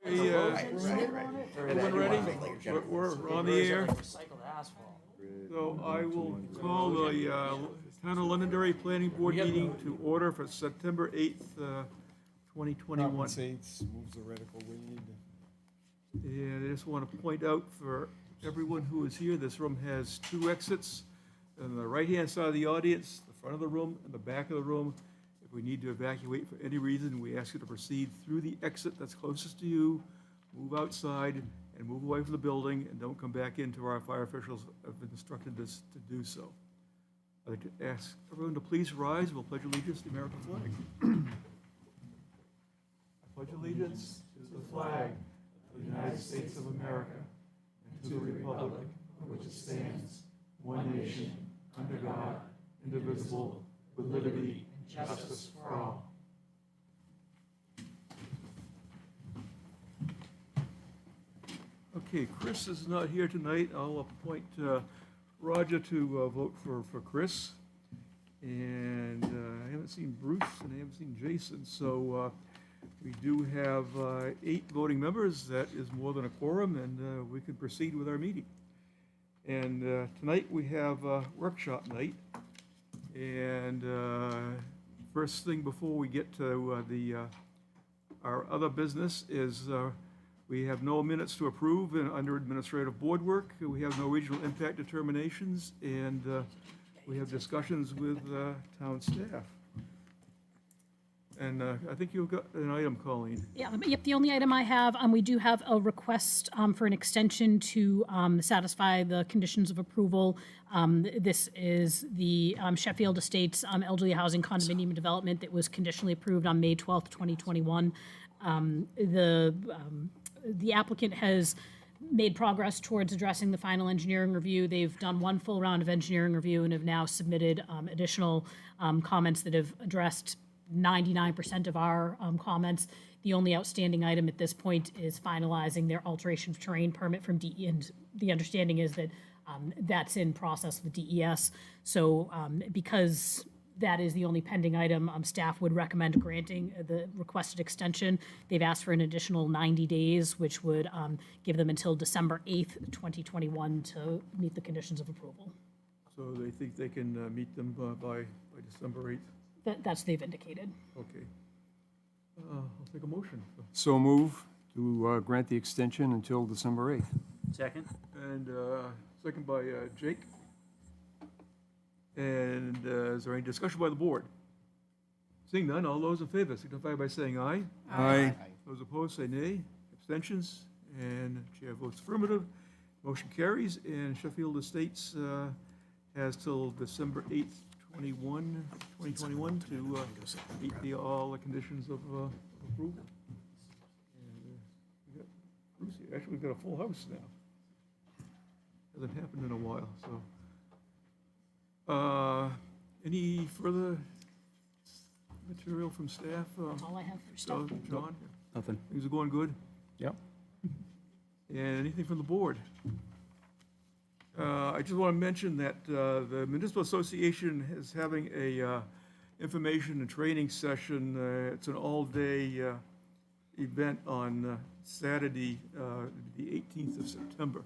Hey, everyone ready? We're on the air. Recycled asphalt. So I will call the Town of Londonderry Planning Board meeting to order for September 8th, 2021. Compensates, moves the radical weed. And I just want to point out for everyone who is here, this room has two exits. On the right-hand side of the audience, the front of the room, and the back of the room. If we need to evacuate for any reason, we ask you to proceed through the exit that's closest to you, move outside, and move away from the building, and don't come back into our fire officials have instructed us to do so. I'd like to ask everyone to please rise. We'll pledge allegiance to the American flag. I pledge allegiance to the flag of the United States of America and to the republic for which it stands, one nation, under God, indivisible, with liberty and justice for all. Okay, Chris is not here tonight. I'll appoint Roger to vote for Chris. And I haven't seen Bruce and I haven't seen Jason, so we do have 8 voting members. That is more than a quorum, and we can proceed with our meeting. And tonight we have workshop night. And first thing before we get to our other business is we have no minutes to approve under administrative board work. We have no regional impact determinations, and we have discussions with town staff. And I think you've got an item, Colleen. Yeah, yep, the only item I have, we do have a request for an extension to satisfy the conditions of approval. This is the Sheffield Estates elderly housing condominium development that was conditionally approved on May 12th, 2021. The applicant has made progress towards addressing the final engineering review. They've done one full round of engineering review and have now submitted additional comments that have addressed 99% of our comments. The only outstanding item at this point is finalizing their alteration of terrain permit from DES, and the understanding is that that's in process with DES. So because that is the only pending item, staff would recommend granting the requested extension. They've asked for an additional 90 days, which would give them until December 8th, 2021 to meet the conditions of approval. So they think they can meet them by December 8th? That's they've indicated. Okay. I'll take a motion. So move to grant the extension until December 8th. Second? And second by Jake. And is there any discussion by the board? Seeing none, all those in favor signify by saying aye. Aye. Those opposed say nay. Abstentions? And chair votes affirmative. Motion carries, and Sheffield Estates has till December 8th, 2021 to meet all the conditions of approval. And we got Bruce here. Actually, we've got a full house now. Hasn't happened in a while, so. Any further material from staff? All I have for staff. John? Nothing. Things are going good? Yep. And anything from the board? I just want to mention that the Municipal Association is having a information and training session. It's an all-day event on Saturday, the 18th of September.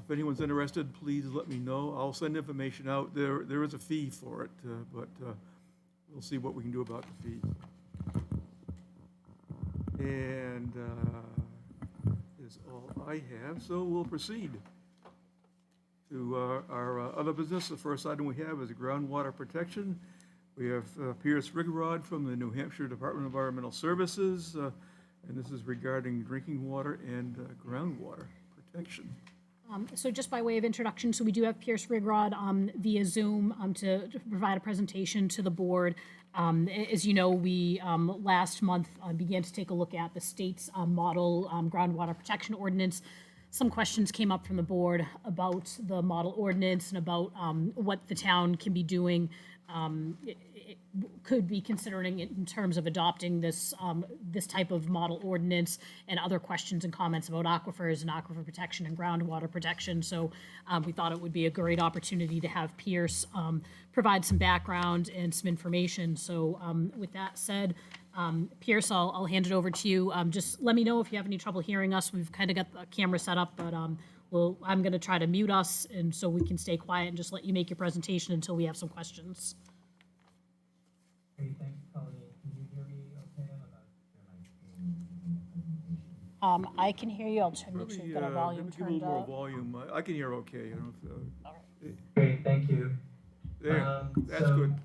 If anyone's interested, please let me know. I'll send information out. There is a fee for it, but we'll see what we can do about the fee. And is all I have, so we'll proceed to our other business. The first item we have is groundwater protection. We have Pierce Rigarod from the New Hampshire Department of Environmental Services, and this is regarding drinking water and groundwater protection. So just by way of introduction, so we do have Pierce Rigrod via Zoom to provide a presentation to the board. As you know, we last month began to take a look at the state's model groundwater protection ordinance. Some questions came up from the board about the model ordinance and about what the town can be doing. It could be considering it in terms of adopting this this type of model ordinance, and other questions and comments about aquifers and aquifer protection and groundwater protection. So we thought it would be a great opportunity to have Pierce provide some background and some information. So with that said, Pierce, I'll hand it over to you. Just let me know if you have any trouble hearing us. We've kind of got the camera set up, but I'm going to try to mute us, and so we can stay quiet and just let you make your presentation until we have some questions. Great, thanks, Colleen. Can you hear me okay? I'm about to share my screen using the presentation. I can hear you. I'll make sure Maybe, you've got our volume maybe give a turned little more up. volume. I can hear okay. I don't know Great, thank you. there, that's So, good.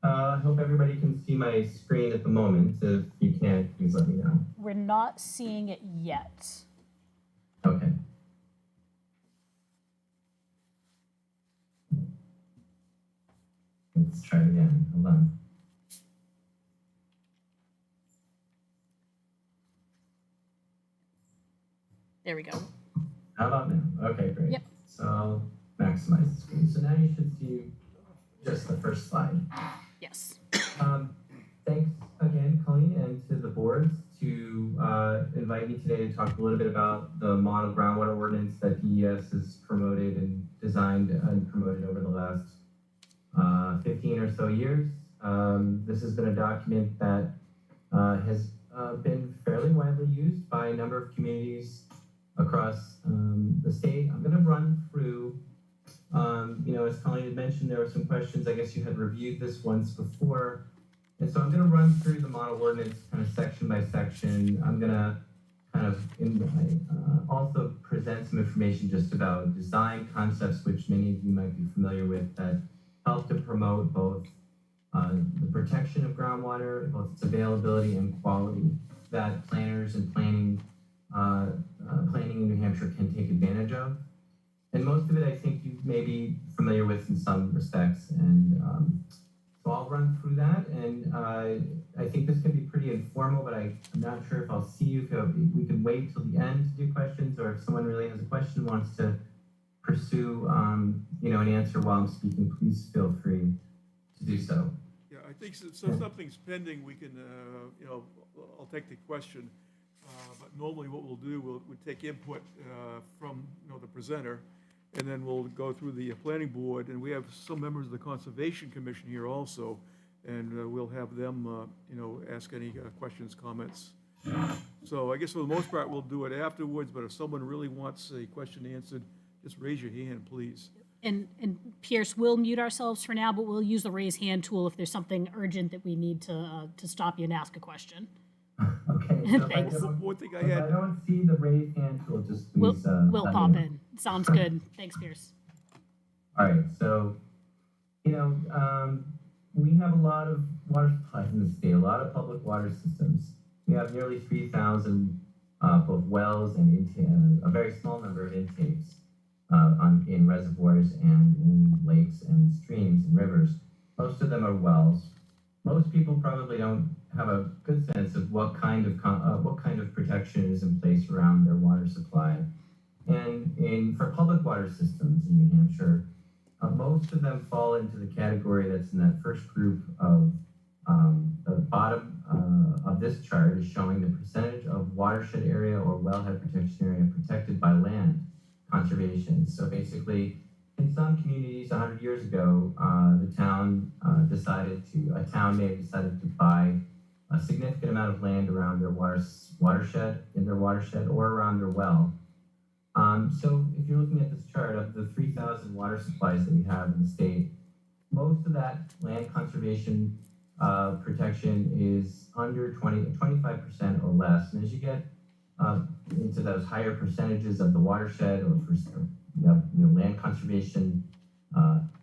I hope everybody can see my screen at the moment. If you can't, please let me know. We're not seeing it yet. Okay. Let's try it again. Hold on. There we go. How about now? Okay, great. Yep. So I'll maximize the screen. So now you should see just the first slide. Yes. Thanks again, Colleen, and to the boards to invite me today to talk a little bit about the model groundwater ordinance that DES has promoted and designed and promoted over the last 15 or so years. This has been a document that has been fairly widely used by a number of communities across the state. I'm going to run through, as Colleen had mentioned, there were some questions. I guess you had reviewed this once before. And so I'm going to run through the model ordinance kind of section by section. I'm going to kind of also present some information just about design concepts, which many of you might be familiar with, that help to promote both the protection of groundwater, both its availability and quality, that planners and planning in New Hampshire can take advantage of. And most of it, I think you may be familiar with in some respects. And so I'll run through that. And I think this can be pretty informal, but I'm not sure if I'll see you. If we can wait till the end to do questions, or if someone really has a question, wants to pursue, an answer while I'm speaking, please feel free to do so. Yeah, I think since something's pending, we can, I'll take the question. But normally what we'll do, we'll take input from, the presenter, and then we'll go through the planning board, and we have some members of the Conservation Commission here also, and we'll have them, ask any questions, comments. So I guess for the most part, we'll do it afterwards, but if someone really wants a question answered, just raise your hand, please. And Pierce, we'll mute ourselves for now, but we'll use the raise hand tool if there's something urgent that we need to stop you and ask a question. Okay. So Thanks. One thing I if I had, don't see the raised hand tool, just We'll please. we'll let me pop know. in. Sounds good. Thanks, Pierce. All right, so, we have a lot of water supplies in the state, a lot of public water systems. We have nearly 3,000 both wells and a very small number of intakes in reservoirs and in lakes and streams and rivers. Most of them are wells. Most people probably don't have a good sense of what kind of protection is in place around their water supply. And for public water systems in New Hampshire, most of them fall into the category that's in that first group of the bottom of this chart is showing the percentage of watershed area or wellhead protection area protected by land conservation. So basically, in some communities 100 years ago, the town a town may have decided to buy a significant amount of land around their watershed or around their well. So if you're looking at this chart of the 3,000 water supplies that we have in the state, most of that land conservation protection is under 25% or less. And as you get into those higher percentages of the watershed or land conservation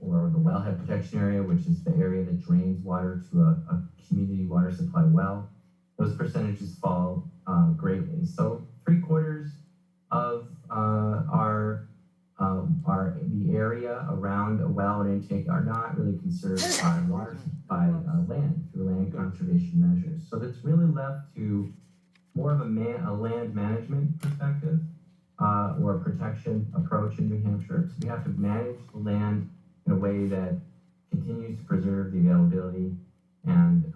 or the wellhead protection area, which is the area that drains water to a community water supply well, those percentages fall greatly. So 3/4 of the area around a well and intake are not really conserved by land through land conservation measures. So that's really left to more of a land management perspective or a protection approach in New Hampshire. So we have to manage the land in a way that continues to preserve the availability and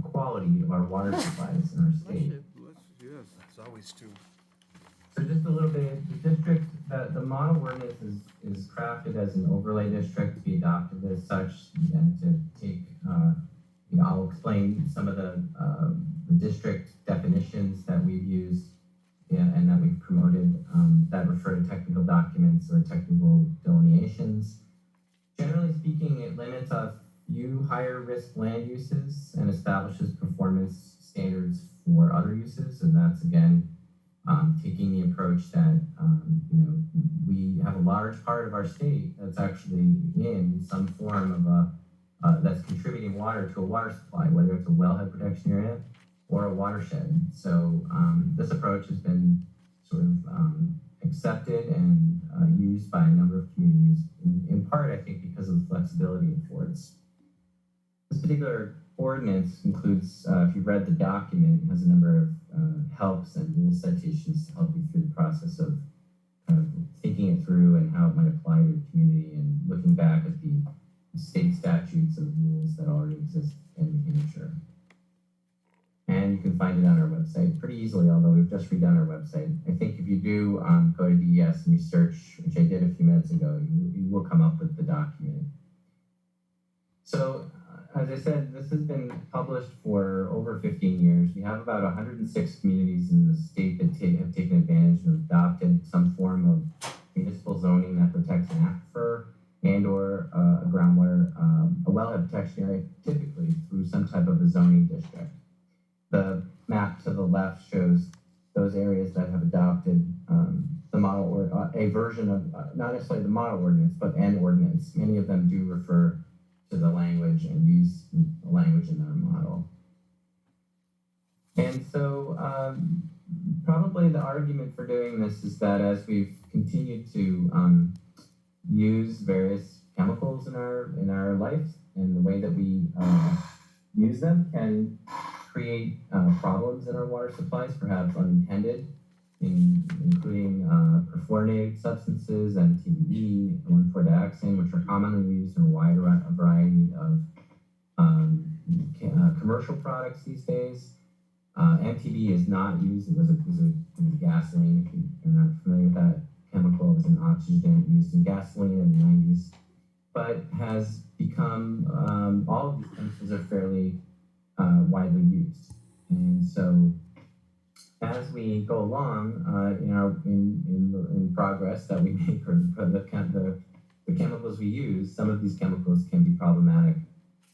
quality of our water supplies in our state. yes. It's always too. So just a little bit, the district, the model ordinance is crafted as an overlay district to be adopted as such and to take I'll explain some of the district definitions that we've used, and that we've promoted, that refer to technical documents or technical delineations. Generally speaking, it limits a few higher risk land uses and establishes performance standards for other uses. And that's, again, taking the approach that, we have a large part of our state that's actually in some form of that's contributing water to a water supply, whether it's a wellhead protection area or a watershed. So this approach has been sort of accepted and used by a number of communities, in part, I think, because of the flexibility it affords. This particular ordinance includes, if you've read the document, it has a number of helps and rule citations to help you through the process of kind of thinking it through and how it might apply to your community and looking back at the state statutes and rules that already exist in New Hampshire. And you can find it on our website pretty easily, although we've just redone our website. I think if you do go to DES and you search, which I did a few minutes ago, you will come up with the document. So, as I said, this has been published for over 15 years. We have about 106 communities in the state that have taken advantage and adopted some form of municipal zoning that protects an aquifer and or a groundwater, a wellhead protection area, typically through some type of a zoning district. The map to the left shows those areas that have adopted the model or a version of, not necessarily the model ordinance, but an ordinance. Many of them do refer to the language and use the language in their model. And so probably the argument for doing this is that as we've continued to use various chemicals in our life, and the way that we use them can create problems in our water supplies, perhaps unintended, including perfluorinated substances, MTBE, 1,4-dioxane, which are commonly used in a wide variety of commercial products these days. MTBE is not used. It was a gasoline. If you're not familiar with that chemical, it was an oxygen used in gasoline in the 90s, but has become, all of these chemicals are fairly widely used. And so as we go along in progress that we make, or the chemicals we use, some of these chemicals can be problematic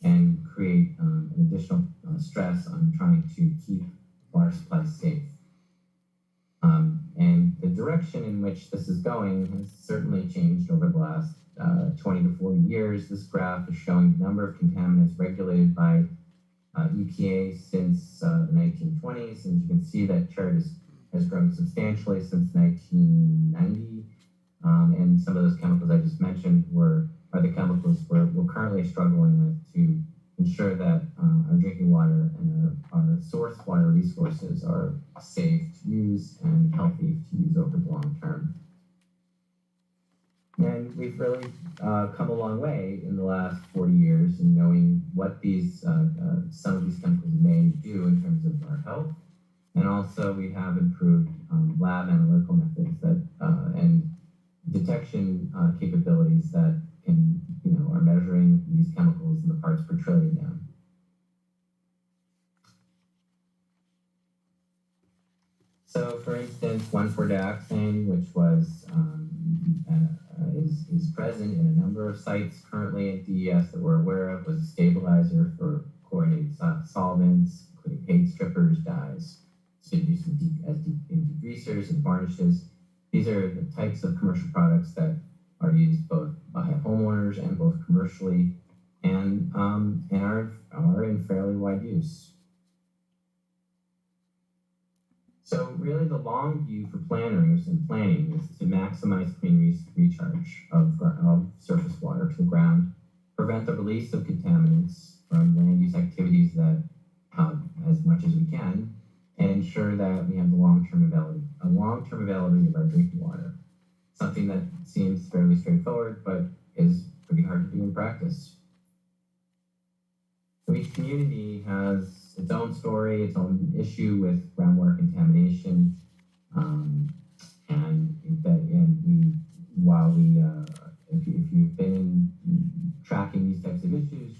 and create an additional stress on trying to keep water supplies safe. And the direction in which this is going has certainly changed over the last 20 to 40 years. This graph is showing the number of contaminants regulated by EPA since the 1920s, and you can see that chart has grown substantially since 1990. And some of those chemicals I just mentioned are the chemicals we're currently struggling with to ensure that our drinking water and our source water resources are safe to use and healthy to use over the long term. And we've really come a long way in the last 40 years in knowing what these some of these chemicals may do in terms of our health. And also we have improved lab analytical methods that and detection capabilities that can, are measuring these chemicals in the parts per trillion now. So, for instance, 1,4-dioxane, which was is present in a number of sites currently at DES that we're aware of, was a stabilizer for chlorinated solvents, including paint strippers, dyes, so used in degreasers and varnishes. These are the types of commercial products that are used both by homeowners and both commercially, and are in fairly wide use. So really the long view for planners and planning is to maximize clean recharge of surface water to the ground, prevent the release of contaminants from land use activities that as much as we can, and ensure that we have the long-term availability of our drinking water. Something that seems fairly straightforward, but is pretty hard to do in practice. So each community has its own story, its own issue with groundwater contamination, if you've been tracking these types of issues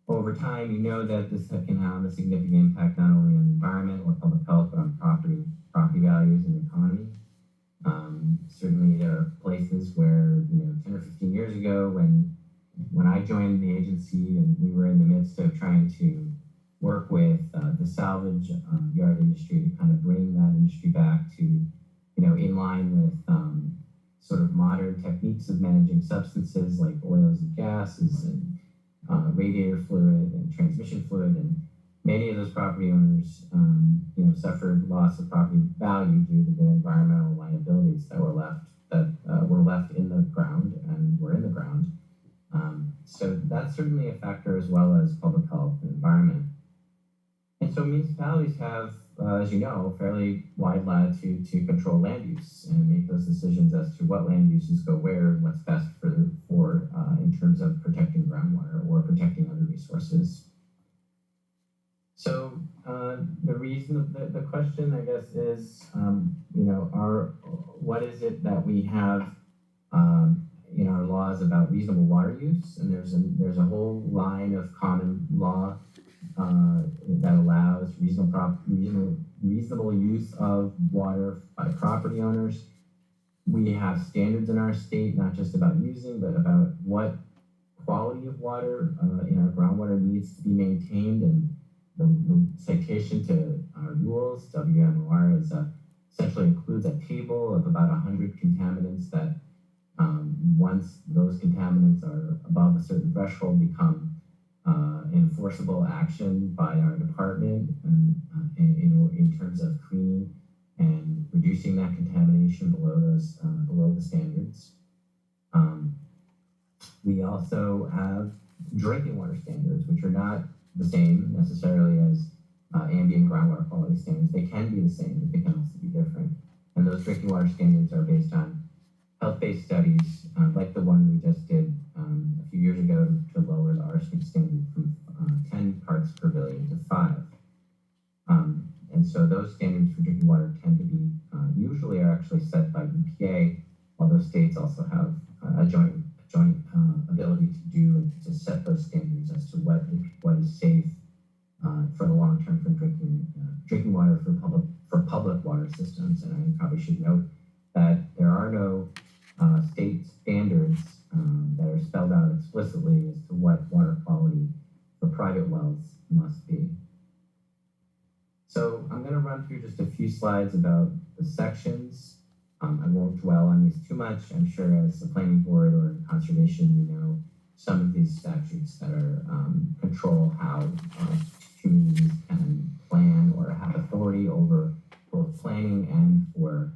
over time, time, you know that this can have a significant impact not only on the environment or public health, but on property values and the economy. Certainly there are places where, 10 or 15 years ago when I joined the agency and we were in the midst of trying to work with the salvage yard industry to kind of bring that industry back to, in line with sort of modern techniques of managing substances like oils and gases and radiator fluid and transmission fluid. And many of those property owners, suffered loss of property value due to the environmental liabilities that were left in the ground and were in the ground. So that's certainly a factor, as well as public health and environment. And so municipalities have, as you know, fairly wide latitude to control land use and make those decisions as to what land uses go where and what's best for in terms of protecting groundwater or protecting other resources. So the question, I guess, is, what is it that we have in our laws about reasonable water use? And there's a whole line of common law that allows reasonable use of water by property owners. We have standards in our state, not just about using, but about what quality of water in our groundwater needs to be maintained. And the citation to our rules, WMOR, essentially includes a table of about 100 contaminants that, once those contaminants are above a certain threshold, become enforceable action by our department in terms of cleaning and reducing that contamination below the standards. We also have drinking water standards, which are not the same necessarily as ambient groundwater quality standards. They can be the same, but they can also be different. And those drinking water standards are based on health-based studies, like the one we just did a few years ago to lower the arsenic standard from 10 parts per billion to 5. And so those standards for drinking water tend to be, usually are actually set by EPA, although states also have a joint ability to set those standards as to what is safe for the long term for drinking water for public water systems. And I probably should note that there are no state standards that are spelled out explicitly as to what water quality for private wells must be. So I'm going to run through just a few slides about the sections. I won't dwell on these too much. I'm sure as a planning board or conservation, some of these statutes that are control how communities can plan or have authority over both planning and for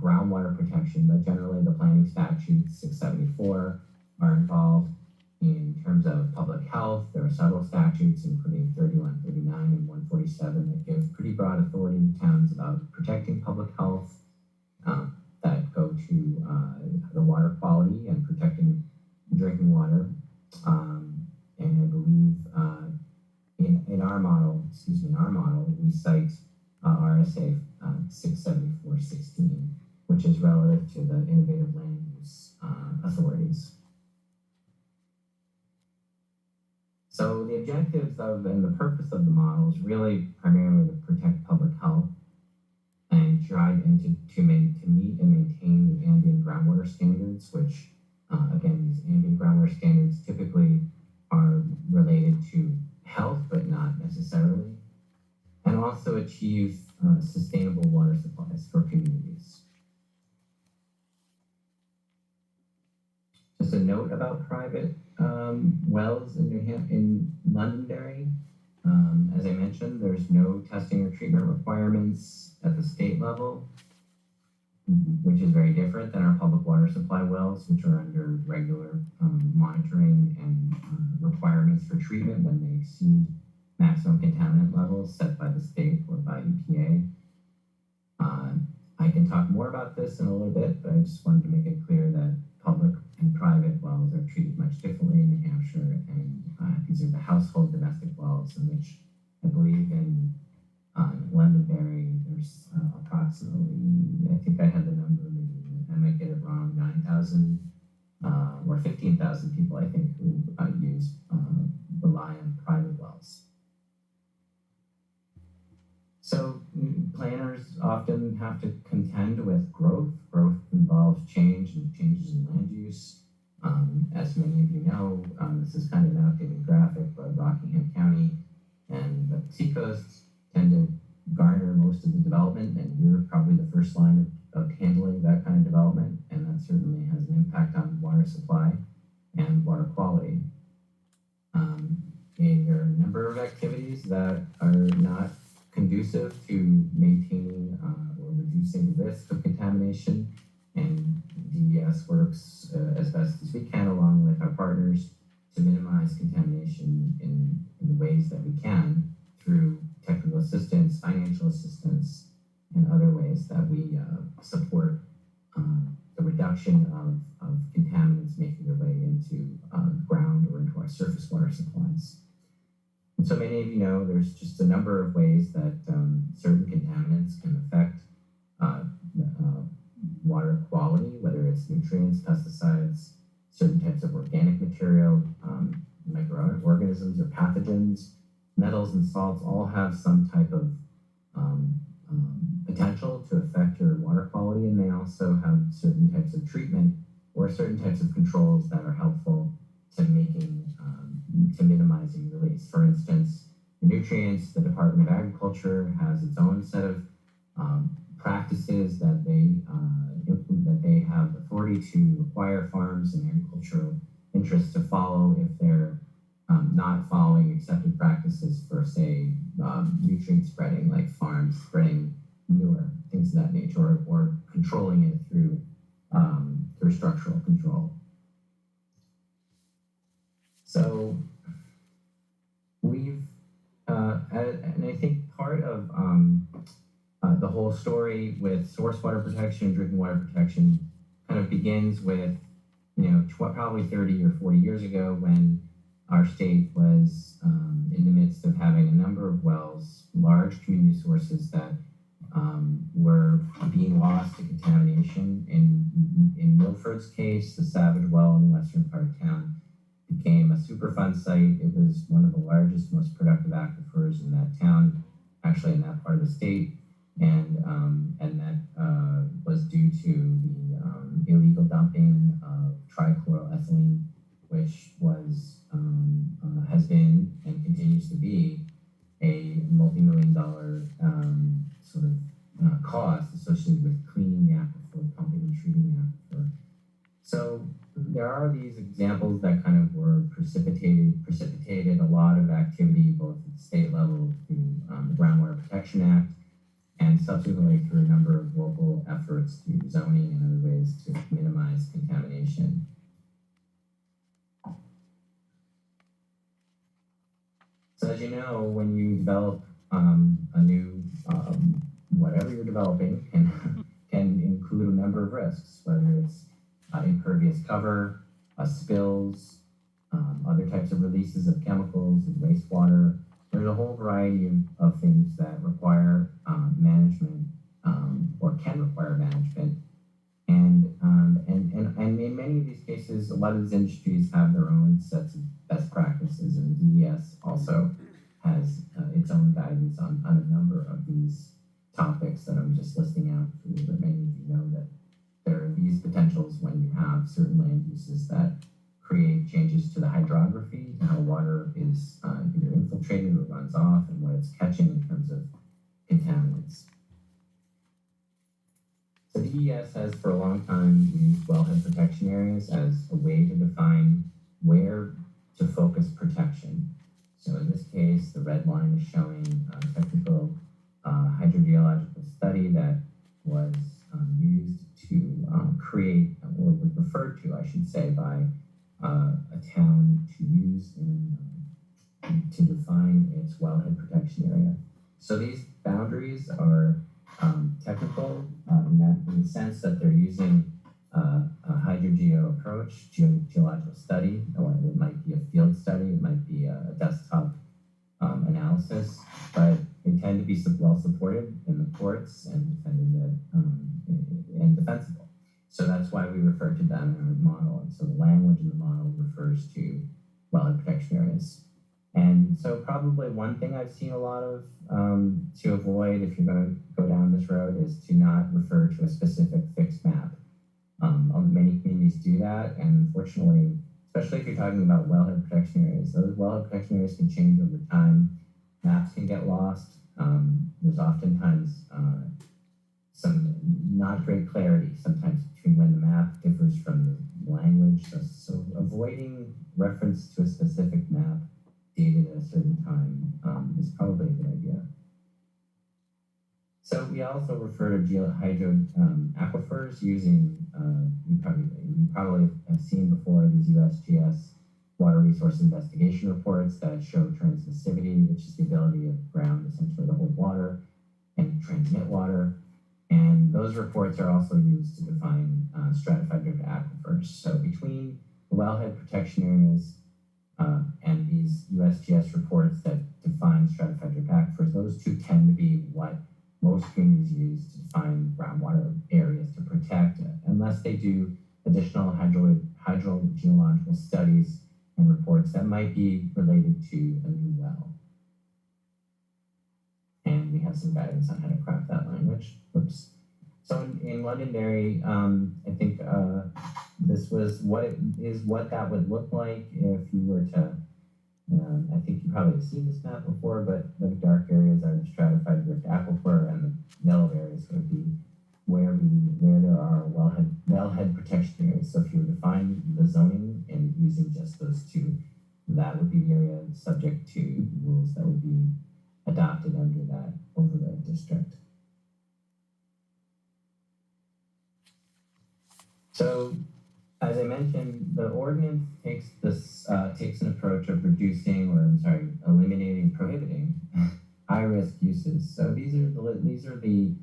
groundwater protection. But generally, the planning statutes 674 are involved. In terms of public health, there are several statutes, including 31, 39, and 147, that give pretty broad authority to towns about protecting public health, that go to the water quality and protecting drinking water. And I believe in our model, we cite RSA 674-16, which is relative to the innovative land use authorities. So the objectives and the purpose of the model is really primarily to protect public health and try to meet and maintain the ambient groundwater standards, which again, these ambient groundwater standards typically are related to health, but not necessarily, and also achieve sustainable water supplies for communities. Just a note about private wells in Londonderry. As I mentioned, there's no testing or treatment requirements at the state level, which is very different than our public water supply wells, which are under regular monitoring and requirements for treatment when they exceed maximum contaminant levels set by the state or by EPA. I can talk more about this in a little bit, but I just wanted to make it clear that public and private wells are treated much differently in New Hampshire, and these are the household domestic wells, in which I believe in Londonderry there's approximately, I think I had the number, maybe I might get it wrong, 9,000 or 15,000 people, I think, who rely on private wells So planners often have to contend with growth. Growth involves change and changes in land use. As many of you know, this is kind of an outdated graphic, but Rockingham County and the Seacoast tend to garner most of the development, and you're probably the first line of handling that kind of development, and that certainly has an impact on water supply and water quality. And there are a number of activities that are not conducive to maintaining or reducing the risk of contamination, and DES works as best as we can along with our partners to minimize contamination in the ways that we can through technical assistance, financial assistance, and other ways that we support the reduction of contaminants making their way into the ground or into our surface water supplies. And so many of you know there's just a number of ways that certain contaminants can affect water quality, whether it's nutrients, pesticides, certain types of organic material, microorganisms or pathogens, metals and salts all have some type of potential to affect your water quality, and they also have certain types of treatment or certain types of controls that are helpful to minimizing release. For instance, nutrients, the Department of Agriculture has its own set of practices that they have authority to require farms and agricultural interests to follow if they're not following accepted practices for, say, nutrient spreading, like farms spreading manure, things of that nature, or controlling it through structural control. So we've, and I think part of the whole story with source water protection and drinking water protection kind of begins with, probably 30 or 40 years ago when our state was in the midst of having a number of wells, large community sources that were being lost to contamination. In Milford's case, the Savage Well in the western part of town became a Superfund site. It was one of the largest, most productive aquifers in that town, actually in that part of the state, and that was due to the illegal dumping of trichloroethylene, which was has been and continues to be a multi-million-dollar sort of cost associated with cleaning the aquifer, pumping and treating the aquifer. So there are these examples that kind of were precipitated a lot of activity both at the state level through the Groundwater Protection Act and subsequently through a number of local efforts through zoning and other ways to minimize contamination. So as you know, when you develop a new, whatever you're developing can include a number of risks, whether it's impervious cover, spills, other types of releases of chemicals and wastewater. There's a whole variety of things that require management or can require management. And in many of these cases, a lot of these industries have their own sets of best practices, and DES also has its own guidance on a number of these topics that I'm just listing out for you, but many of you know that there are these potentials when you have certain land uses that create changes to the hydrography, to how water is either infiltrated or runs off, and what it's catching in terms of contaminants. So DES has for a long time used wellhead protection areas as a way to define where to focus protection. So in this case, the red line is showing a technical hydrogeological study that was used to create, or was referred to, I should say, by a town to use to define its wellhead protection area. So these boundaries are technical in the sense that they're using a hydrogeo approach, geological study, or it might be a field study, it might be a desktop analysis, but they tend to be well supported in the courts and defended and defensible. So that's why we refer to them in our model. And so the language in the model refers to wellhead protection areas. And so probably one thing I've seen a lot of to avoid if you're going to go down this road is to not refer to a specific fixed map. Many communities do that, and unfortunately, especially if you're talking about wellhead protection areas, those wellhead protection areas can change over time. Maps can get lost. There's oftentimes some not great clarity sometimes between when the map differs from the language. So avoiding reference to a specific map dated at a certain time is probably a good idea. So we also refer to hydro aquifers using, you probably have seen before these USGS water resource investigation reports that show transmissivity, which is the ability of ground essentially to hold water and transmit water. And those reports are also used to define stratified drift aquifers. So between the wellhead protection areas and these USGS reports that define stratified drift aquifers, those two tend to be what most communities use to define groundwater areas to protect, unless they do additional hydrogeological studies and reports that might be related to a new well. And we have some guidance on how to craft that language. Oops. So in Londonderry, I think this was what that would look like if you were to, I think you probably have seen this map before, but the dark areas are the stratified drift aquifer, and the yellow areas would be where there are wellhead protection areas. So if you were to define the zoning and using just those two, that would be the area subject to rules that would be adopted under that overlay district. So, as I mentioned, the ordinance takes an approach of eliminating, prohibiting high-risk uses. So these are the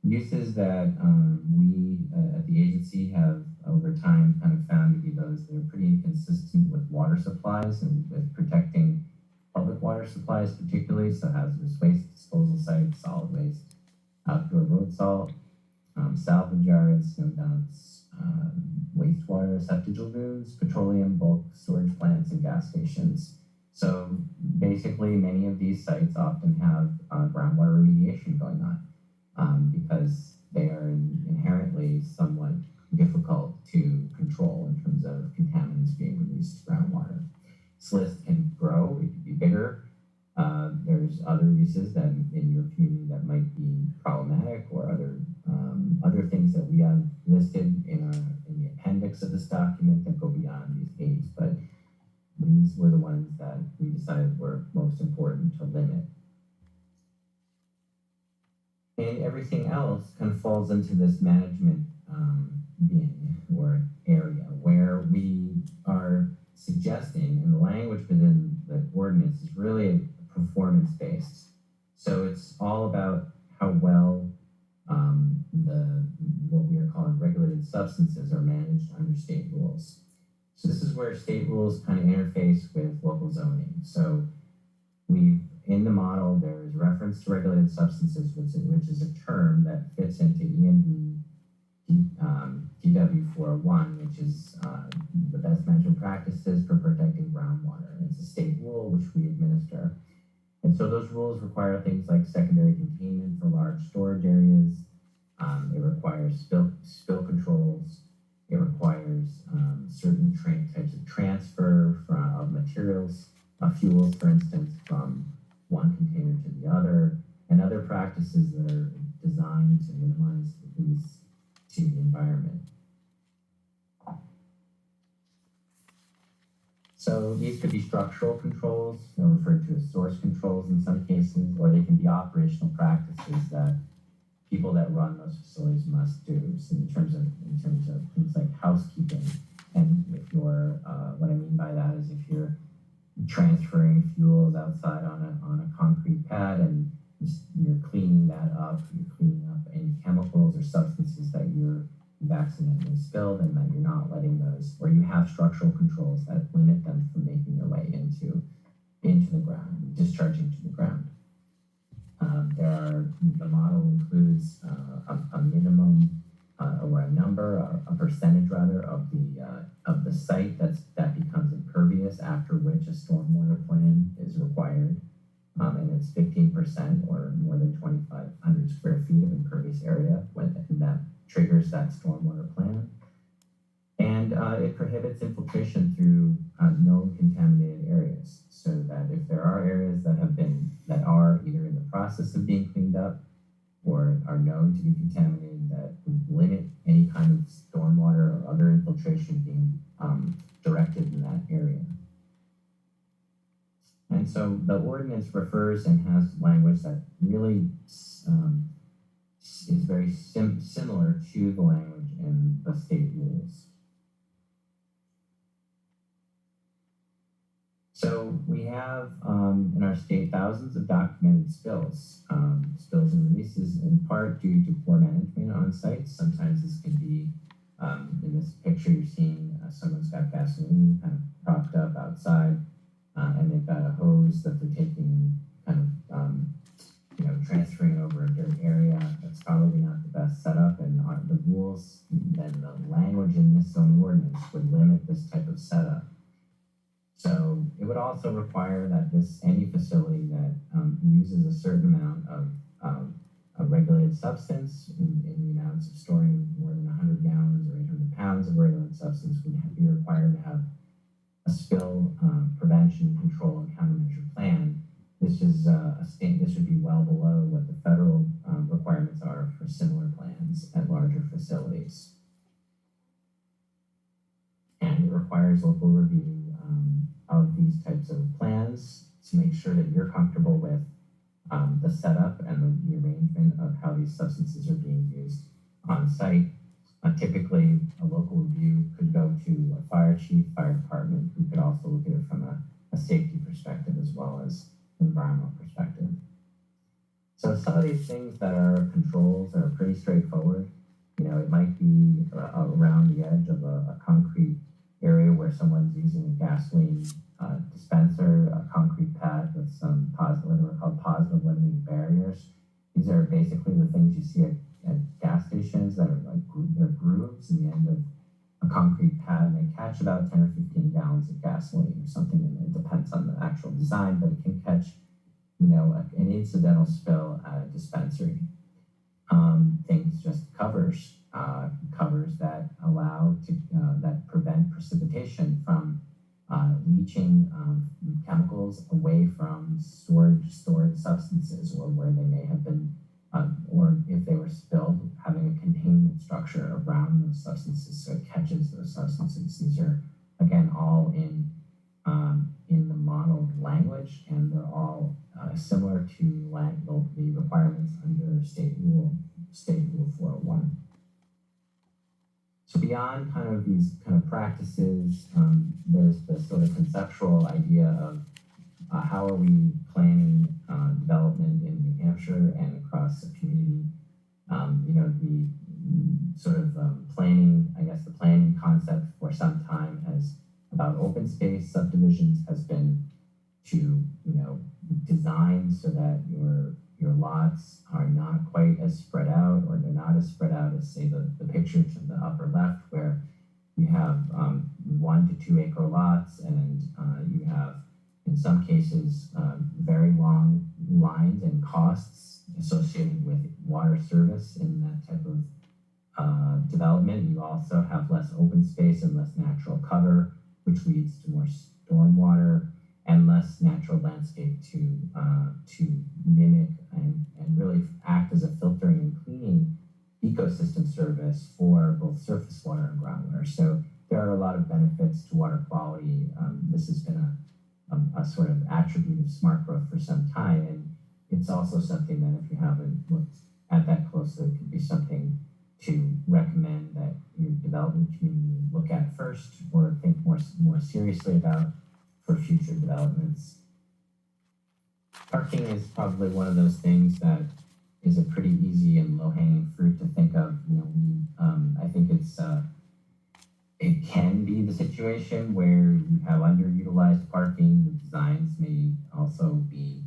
uses that we at the agency have over time kind of found to be those that are pretty inconsistent with water supplies and with protecting public water supplies, particularly. So hazardous waste disposal sites, solid waste, outdoor road salt, salvage yards, snow dumps, wastewater septic lagoons, petroleum bulk storage plants, and gas stations. So basically, many of these sites often have groundwater remediation going on because they are inherently somewhat difficult to control in terms of contaminants being released to groundwater. This list can grow, it could be bigger. There's other uses that in your community that might be problematic, or other things that we have listed in the appendix of this document that go beyond these eight, but these were the ones that we decided were most important to limit. And everything else kind of falls into this management bin or area where we are suggesting, and the language within the ordinance is really performance-based. So it's all about how well what we are calling regulated substances are managed under state rules. So this is where state rules kind of interface with local zoning. So in the model, there is reference to regulated substances, which is a term that fits into END DW 401, which is the best management practices for protecting groundwater. And it's a state rule which we administer. And so those rules require things like secondary containment for large storage areas. It requires spill controls. It requires certain types of transfer of materials, fuels, for instance, from one container to the other, and other practices that are designed to minimize release to the environment. So these could be structural controls, referred to as source controls in some cases, or they can be operational practices that people that run those facilities must do. So in terms of things like housekeeping, and if you're, what I mean by that is if you're transferring fuels outside on a concrete pad and you're cleaning that up, you're cleaning up any chemicals or substances that you've accidentally spilled, and that you're not letting those, or you have structural controls that limit them from making their way into the ground, discharging to the ground. The model includes a minimum or a percentage rather of the site that becomes impervious areas after which a stormwater plan is required. And it's 15% or more than 2,500 square feet of impervious area when that triggers that stormwater plan. And it prohibits infiltration through known contaminated areas, so that if there are areas that are either in the process of being cleaned up or are known to be contaminated, that would limit any kind of stormwater or other infiltration being directed in that area. And so the ordinance refers and has language that really is very similar to the language in the state rules. So we have in our state thousands of documented spills, spills and releases in part due to poor management on sites. Sometimes this can be, in this picture you're seeing, someone's got gasoline kind of propped up outside, and they've got a hose that they're taking kind of, transferring over a dirt area. That's probably not the best setup, and the rules, then the language in this zoning ordinance would limit this type of setup. So it would also require that any facility that uses a certain amount of a regulated substance in the amounts of storing more than 100 gallons or 800 pounds of regulated substance would be required to have a spill prevention, control, and countermeasure plan. This is this would be well below what the federal requirements are for similar plans at larger facilities. And it requires local review of these types of plans to make sure that you're comfortable with the setup and the arrangement of how these substances are being used on site. Typically, a local review could go to a fire chief, fire department, who could also look at it from a safety perspective as well as environmental perspective. So some of these things that are controls are pretty straightforward. It might be around the edge of a concrete area where someone's using a gasoline dispenser, a concrete pad with some what are called positive limiting barriers. These are basically the things you see at gas stations that are like they're grooves in the end of a concrete pad, and they catch about 10 or 15 gallons of gasoline or something, and it depends on the actual design, but it can catch, an incidental spill at a dispensary. Things just covers that allow that prevent precipitation from leaching chemicals away from stored substances, or where they may have been, or if they were spilled, having a containment structure around those substances so it catches those substances. These are, again, all in the model language, and they're all similar to the requirements under State Rule 401. So beyond kind of these kind of practices, there's the sort of conceptual idea of how are we planning development in New Hampshire and across the community. The sort of planning, I guess the planning concept for some time has about open space subdivisions has been to, design so that your lots are not quite as spread out, or they're not as spread out as, say, the picture to the upper left, where you have 1 to 2 acre lots, and you have, in some cases, very long lines and costs associated with water service in that type of development. You also have less open space and less natural cover, which leads to more stormwater and less natural landscape to mimic and really act as a filtering and cleaning ecosystem service for both surface water and groundwater. So there are a lot of benefits to water quality. This has been a sort of attribute of smart growth for some time, and it's also something that, if you haven't looked at that closely, it could be something to recommend that your development community look at first, or think more seriously about for future developments. Parking is probably one of those things that is a pretty easy and low-hanging fruit to think of. I think it can be the situation where you have underutilized parking. The designs may also be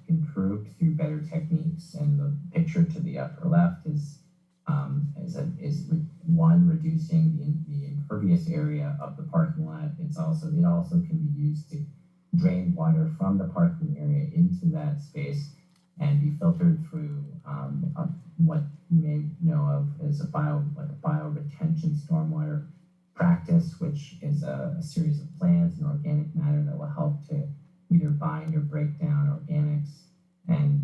improved through better techniques, and the picture to the upper left is one, reducing the impervious area of the parking lot. It also can be used to drain water from the parking area into that space and be filtered through what you may know of as a bioretention stormwater practice, which is a series of plants and organic matter that will help to either bind or break down organics and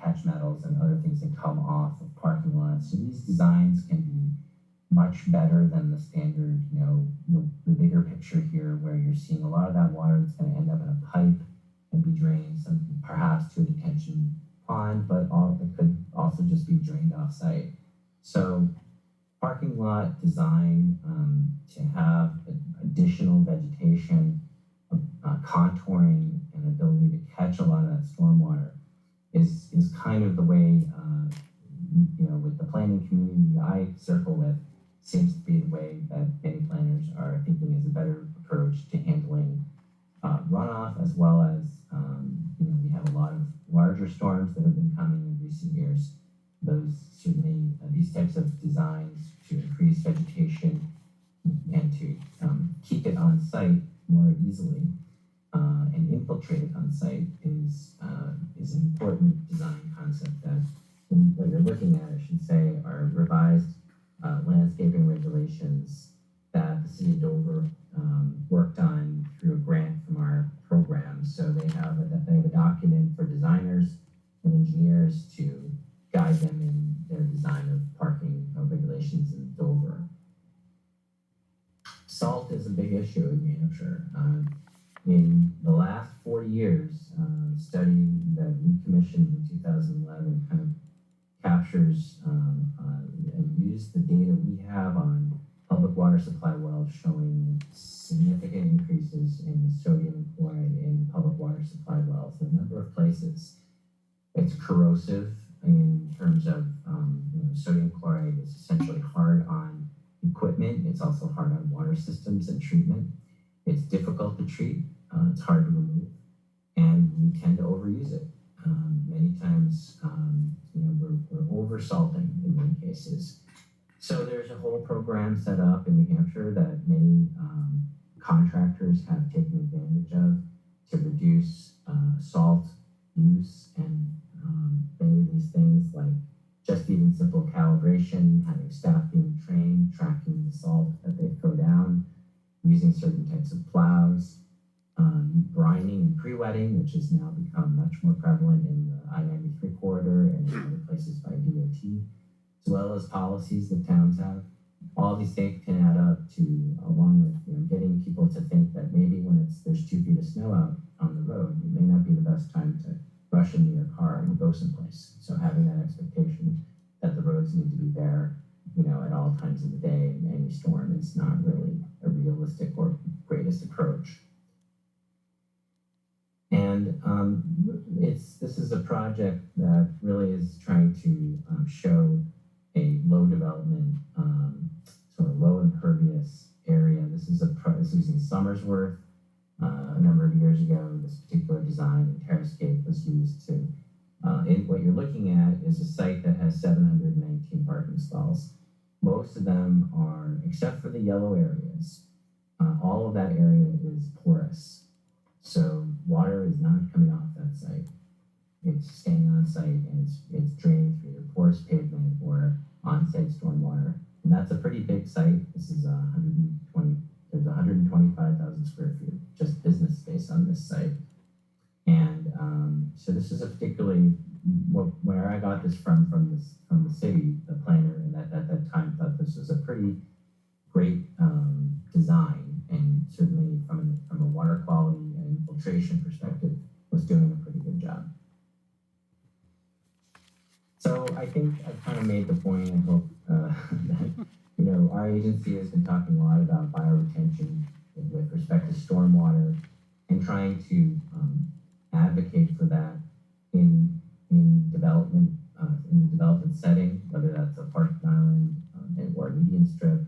catch metals and other things that come off of parking lots. So these designs can be much better than the standard, the bigger picture here, where you're seeing a lot of that water that's going to end up in a pipe and be drained, perhaps to a detention pond, but it could also just be drained off site. So parking lot design to have additional vegetation, contouring, and ability to catch a lot of that stormwater is kind of the way, with the planning community I circle with, seems to be the way that many planners are thinking is a better approach to handling runoff, as well as, we have a lot of larger storms that have been coming in recent years. Those certainly, these types of designs to increase vegetation and to keep it on site more easily and infiltrate it on site is an important design concept that what you're looking at, I should say, are revised landscaping regulations that the city of Dover worked on through a grant from our program. So they have a document for designers and engineers to guide them in their design of parking regulations in Dover. Salt is a big issue in New Hampshire. In the last 40 years, a study that we commissioned in 2011 kind of captures and used the data we have on public water supply wells showing significant increases in sodium and chloride in public water supply wells in a number of places. It's corrosive in terms of sodium chloride is essentially hard on equipment. It's also hard on water systems and treatment. It's difficult to treat. It's hard to remove, and we tend to overuse it. Many times, we're over salting in many cases. So there's a whole program set up in New Hampshire that many contractors have taken advantage of to reduce salt use, and many of these things like just even simple calibration, having staff being trained, tracking the salt that they throw down, using certain types of plows, brining and pre-wetting, which has now become much more prevalent in the I-93 corridor and in other places by DOT, as well as policies that towns have. All these things can add up to, along with getting people to think that maybe when there's 2 feet of snow out on the road, it may not be the best time to rush into your car and go someplace. So having that expectation that the roads need to be bare, at all times of the day in any storm is not really a realistic or greatest approach. And this is a project that really is trying to show a low development, sort of low impervious area. This is in Somersworth. A number of years ago, this particular design in Terrascape was used to, what you're looking at is a site that has 719 parking stalls. Most of them are, except for the yellow areas, all of that area is porous. So water is not coming off that site. It's staying on site, and it's drained through your porous pavement or on-site stormwater. And that's a pretty big site. This is there's 125,000 square feet of just business space on this site. And so this is a particularly, where I got this from the city, the planner, and at that time thought this was a pretty great design, and certainly from a water quality and infiltration perspective was doing a pretty good job. So I think I kind of made the point, I hope, that our agency has been talking a lot about bioretention with respect to stormwater and trying to advocate for that in development, in the development setting, whether that's a park island or a median strip,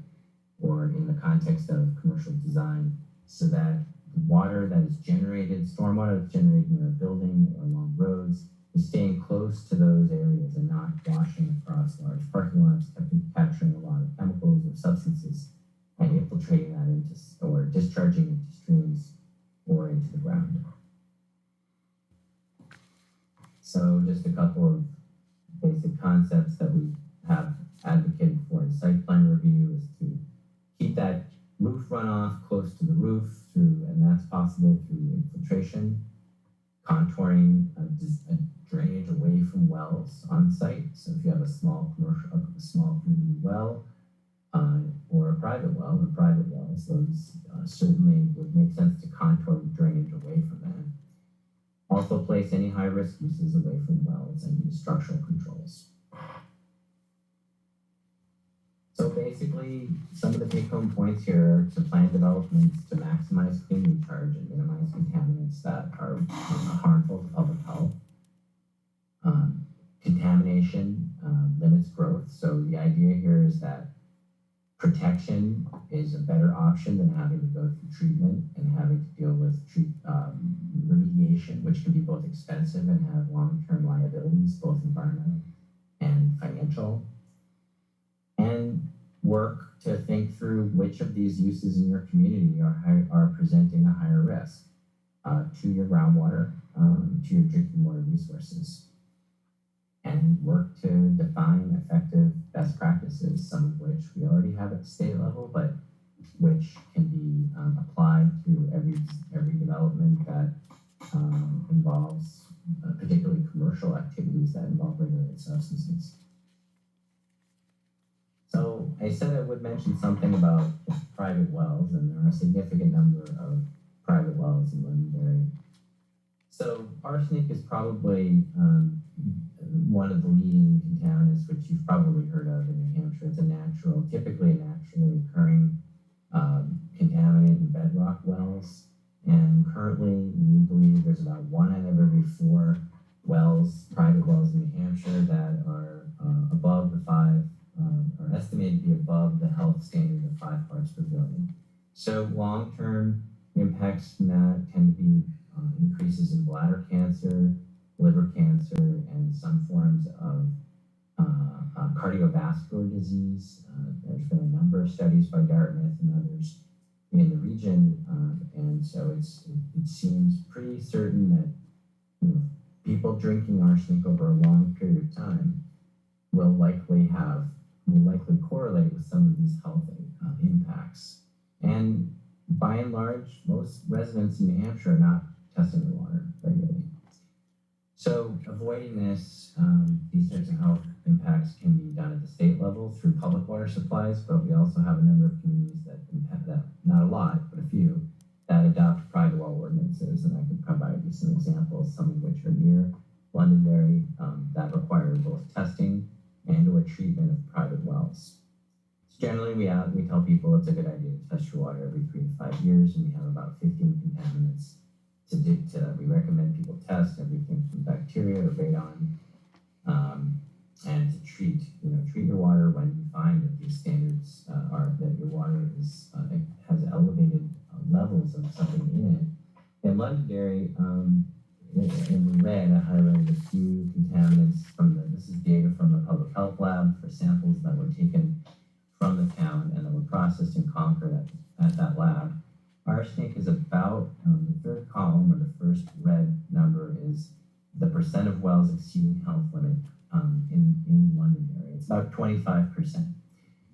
or in the context of commercial design, so that the water that is generated, stormwater that's generated near a building or along roads, is staying close to those areas and not washing across large parking lots, capturing a lot of chemicals or substances and infiltrating on site. So if you have a small community well, or a private well, or private wells, those certainly would make sense to contour drainage away from that. Also place any high-risk uses away from wells and use structural controls. So basically, some of the take-home points here to plan developments to maximize clean recharge and minimize contaminants that are harmful to public health. Contamination limits growth. So the idea here is that protection is a better option than having to go through treatment and having to deal with remediation, which can be both expensive and have long-term liabilities, both environmental and financial. And work to think through which of these uses in your community are presenting a higher risk to your groundwater, to your drinking water resources. And work to define effective best practices, some of which we already have at the state level, but which can be applied to every development that involves particularly commercial activities that involve regulated substances. So I said I would mention something about private wells, and there are a significant number of private wells in Londonderry. So arsenic is probably one of the leading contaminants, which you've probably heard of in New Hampshire. It's typically a naturally occurring contaminant in bedrock wells. And currently, we believe there's about 1 out of every 4 wells, private wells in New Hampshire, that are above the 5, are estimated to be above the health standard of 5 parts per billion. So long-term impacts from that tend to be increases in bladder cancer, liver cancer, and some forms of cardiovascular disease. There's been a number of studies by Dartmouth and others in the region, and so it seems pretty certain that people drinking arsenic over a long period of time will likely correlate with some of these health impacts. And by and large, most residents in New Hampshire are not testing their water regularly. So avoiding these types of health impacts can be done at the state level through public water supplies, but we also have a number of communities that not a lot, but a few, that adopt private well ordinances, and I could provide you some examples, some of which are near Londonderry, that require both testing and/or treatment of private wells. So generally, we tell people it's a good idea to test your water every 3 to 5 years, and we have about 15 contaminants we recommend people test, everything from bacteria to radon, and to treat your water when you find that these standards that your water has elevated levels of something in it. In Londonderry, in red, I highlighted a few contaminants this is data from the public health lab for samples that were taken from the town and that were processed in Concord at that lab. Arsenic is about, the third column, or the first red number, is the percent of wells exceeding health limit in Londonderry. It's about 25%.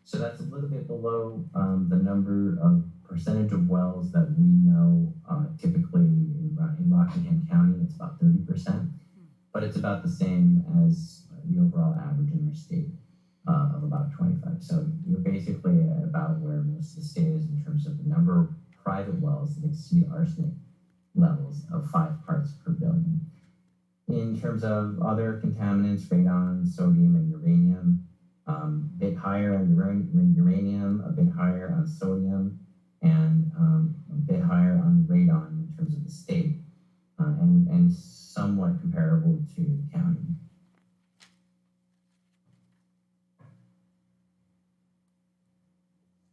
So that's a little bit below the number of percentage of wells that we know typically in Rockingham County. It's about 30%, but it's about the same as the overall average in our state of about 25. So you're basically about where most of the state is in terms of the number of private wells that exceed arsenic levels of 5 parts per billion. In terms of other contaminants, radon, sodium, and uranium, a bit higher on uranium, a bit higher on sodium, and a bit higher on radon in terms of the state, and somewhat comparable to the county.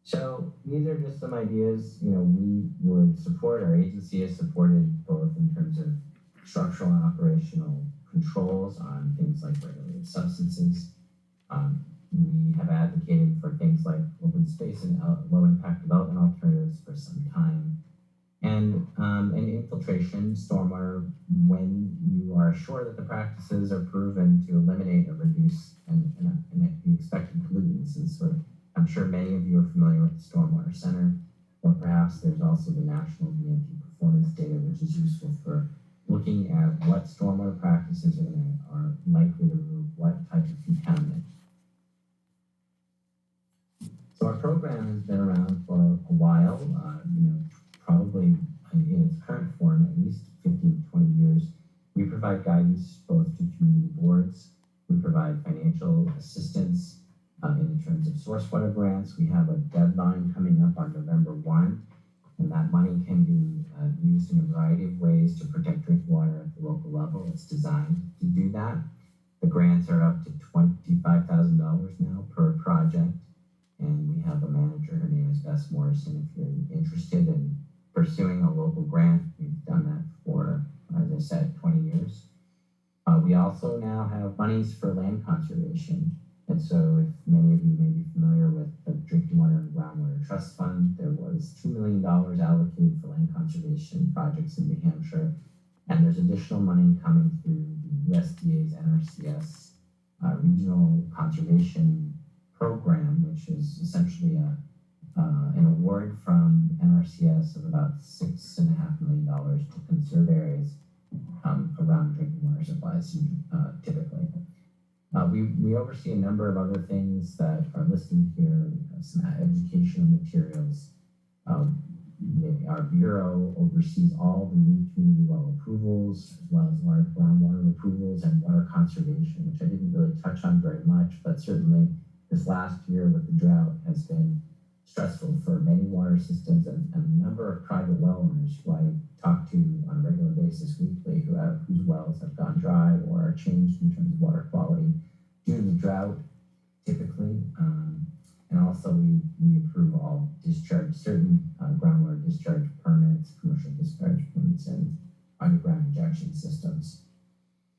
So these are just some ideas, we would support. Our agency is supported both in terms of structural and operational controls on things like regulated substances. We have advocated for things like open space and low impact development alternatives for some time. And infiltration, stormwater, when you are sure that the practices are proven to eliminate or reduce and the expected pollutants. And so I'm sure many of you are familiar with the Stormwater Center, or perhaps there's also the National VMP Performance Data, which is useful for looking at what stormwater practices are likely to remove what type of contaminant. So our program has been around for a while, probably in its current form, at least 15 to 20 years. We provide guidance both to community boards. We provide financial assistance in terms of source water grants. We have a deadline coming up on November 1, and that money can be used in a variety of ways to protect drinking water at the local level. It's designed to do that. The grants are up to $25,000 now per project, and we have a manager. Her name is Bess Morrison. If you're interested in pursuing a local grant, we've done that for, as I said, 20 years. We also now have monies for land conservation. And so if many of you may be familiar with the Drinking Water and Groundwater Trust Fund, there was $2 million allocated for land conservation projects in New Hampshire. And there's additional money coming through the USDA's NRCS Regional Conservation Program, which is essentially an award from NRCS of about $6.5 million to conserve areas around drinking water supplies, typically. We oversee a number of other things that are listed here. We have some educational materials. Our bureau oversees all the new community well approvals, as well as large groundwater approvals and water conservation, which I didn't really touch on very much, but certainly this last year with the drought has been stressful for many water systems and a number of private well owners who I talk to on a regular basis weekly whose wells have gone dry or are changed in terms of water quality due to the drought, typically. And also we approve all certain groundwater discharge permits, commercial discharge permits, and underground injection systems.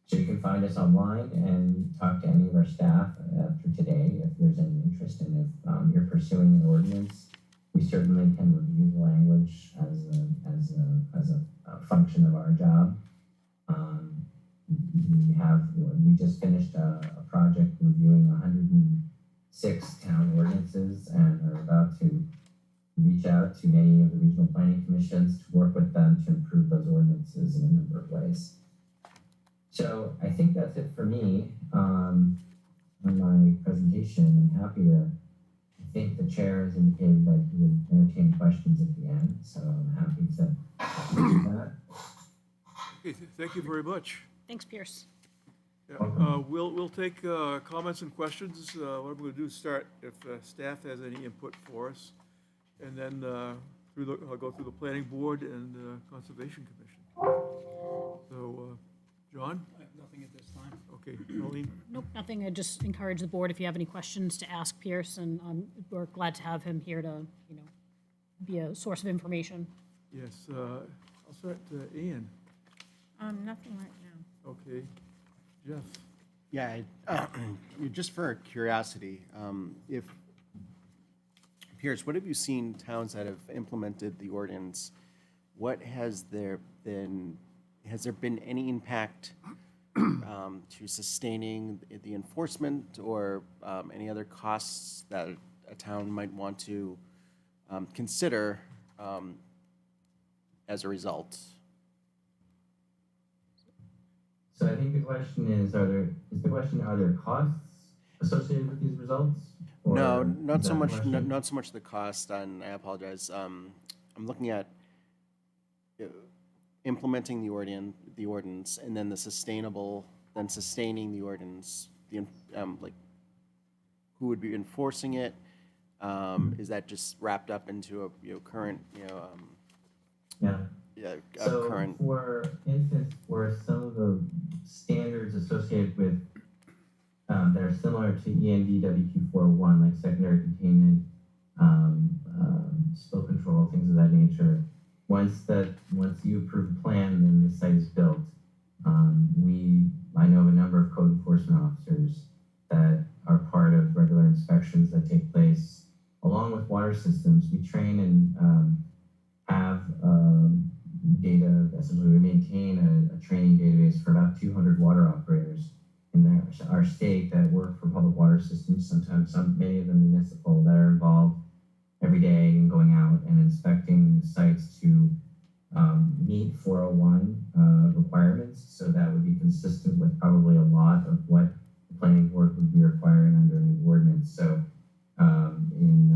So you can find us online and talk to any of our staff after today if there's any interest, and if you're pursuing an ordinance, we certainly can review the language as a function of our job. We just finished a project reviewing 106 town ordinances and are about to reach out to many of the regional planning commissions to work with them to improve those ordinances in a number of ways. So I think that's it for me on my presentation. I'm happy to, I think the chair has indicated that he would entertain questions at the end, so I'm happy to do that. Okay, thank you very much. Thanks, Pierce. Yeah, we'll take comments and questions. What I'm going to do is start if staff has any input for us, and then I'll go through the planning board and conservation commission. So, John? I have nothing at this time. Okay, Colleen? Nope, nothing. I just encourage the board, if you have any questions, to ask Pierce, and we're glad to have him here to, be a source of information. Yes, I'll start, Ian. Nothing right now. Okay, Jeff? Yeah, just for curiosity, if, Pierce, what have you seen towns that have implemented the ordinance? What has there been any impact to sustaining the enforcement or any other costs that a town might want to consider as a result? So I think the question is, are there costs associated with these results? Or No, is not so that the much. question? Not so much the cost. And I apologize. I'm looking at implementing the ordinance, and then sustaining the ordinance. Like, who would be enforcing it? Is that just wrapped up into a current Yeah. So current? for instance, for some of the standards associated with that are similar to ENV WQ401, like secondary containment, spill control, things of that nature, once you approve a plan and the site is built, I know of a number of code enforcement officers that are part of regular inspections that take place along with water systems. We train and have data. Essentially, we maintain a training database for about 200 water operators in our state that work for public water systems. Sometimes many of them municipal, that are involved every day in going out and inspecting sites to meet 401 requirements consistent with probably a lot of what the planning board would be requiring under a new ordinance. So in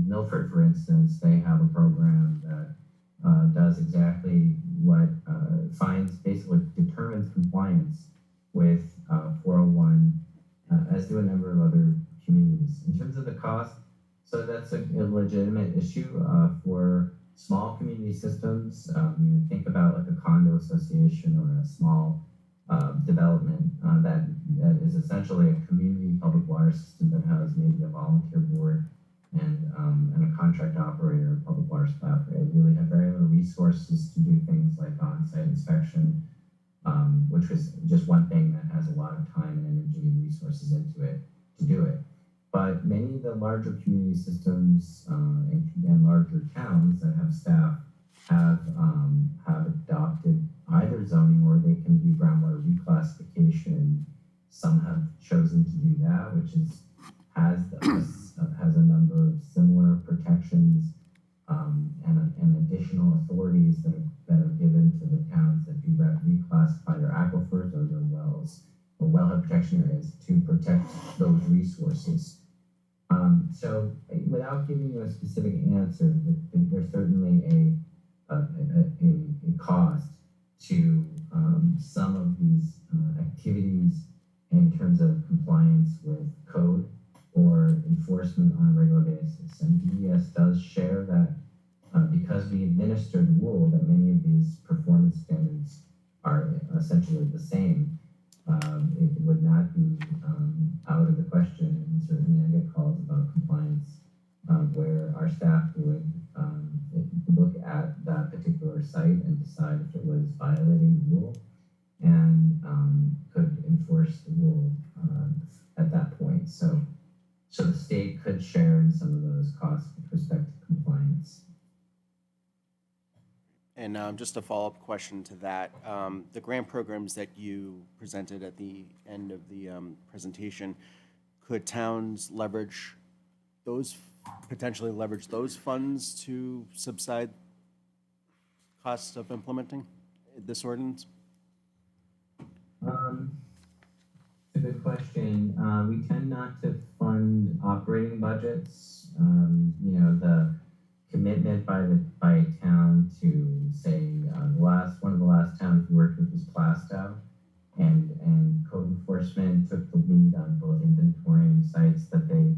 Milford, for instance, they have a program that does exactly what basically determines compliance with 401, as do a number of other communities. In terms of the cost, so that's a legitimate issue for small community systems. Think about like a condo association or a small development that is essentially a community public water system that has maybe a volunteer board and a contract operator, a public water supply operator. They really have very little resources to do things like on-site inspection, which was just one thing that has a lot of time and energy and resources into it to do it. But many of the larger community systems and larger towns that have staff have adopted either zoning or they can do groundwater reclassification. Some have chosen to do that, which has a number of similar protections and additional authorities that are given to the towns that do reclassify their aquifers or their wells or wellhead protection areas to protect those resources. So without giving you a specific answer, there's certainly a cost to some of these activities in terms of compliance with code or enforcement on a regular basis. And DES does share that because we administer the rule that many of these performance standards are essentially the same, it would not be out of the question. And certainly I get calls about compliance where our staff would look at that particular site and decide if it was violating the rule and could enforce the rule at that point. So the state could share in some of those costs with respect to compliance. And just a follow-up question to that, the grant programs that you presented at the end of the presentation, could towns potentially leverage those funds to subside costs of implementing this ordinance? It's a good question. We tend not to fund operating budgets. The commitment by a town to say one of the last towns we worked with was Plastow, and code enforcement took the lead on both inventorying sites that they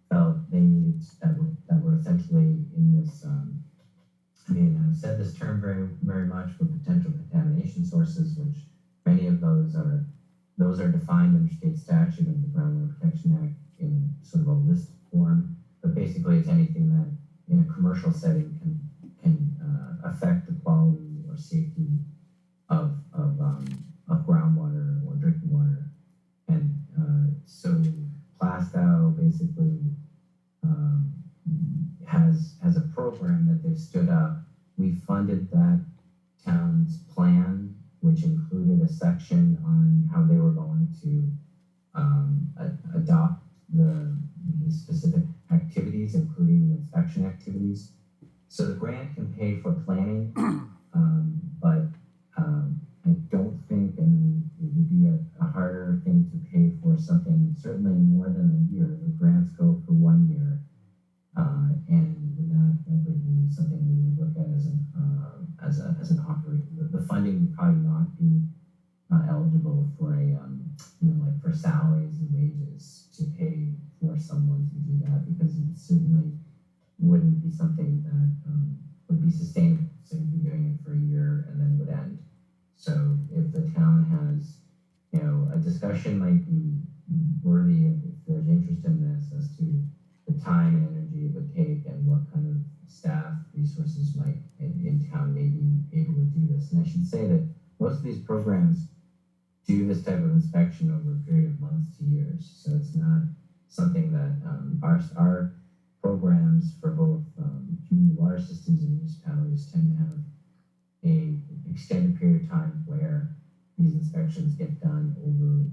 felt they needed that were essentially in this. I've said this term very, very much for potential contamination sources, which many of those are defined under state statute and the Groundwater Protection Act in sort of a list form. But basically, it's anything that in a commercial setting can affect the quality or safety of groundwater or drinking water. And so Plastow basically has a program that they've stood up. We funded that town's plan, which included a section on how they were going to adopt the specific activities, including the inspection activities. So the grant can pay for planning, but I don't think, and it would be a harder thing to pay for something certainly more than a year. The grants go for 1 year, and would not likely be something we would look at as an operating. The funding would probably not be eligible for like for salaries and wages to pay for someone to do that, because it certainly wouldn't be something that would be sustainable. So you'd be doing it for a year and then it would end. So if the town has, a discussion might be worthy of if there's interest in this as to the time and energy it would take and what kind of staff resources might in town may be able to do this. And I should say that most of these programs do this type of inspection over a period of months to years. So it's not something that our programs for both community water systems and municipalities tend to have a extended period of time where these inspections get done over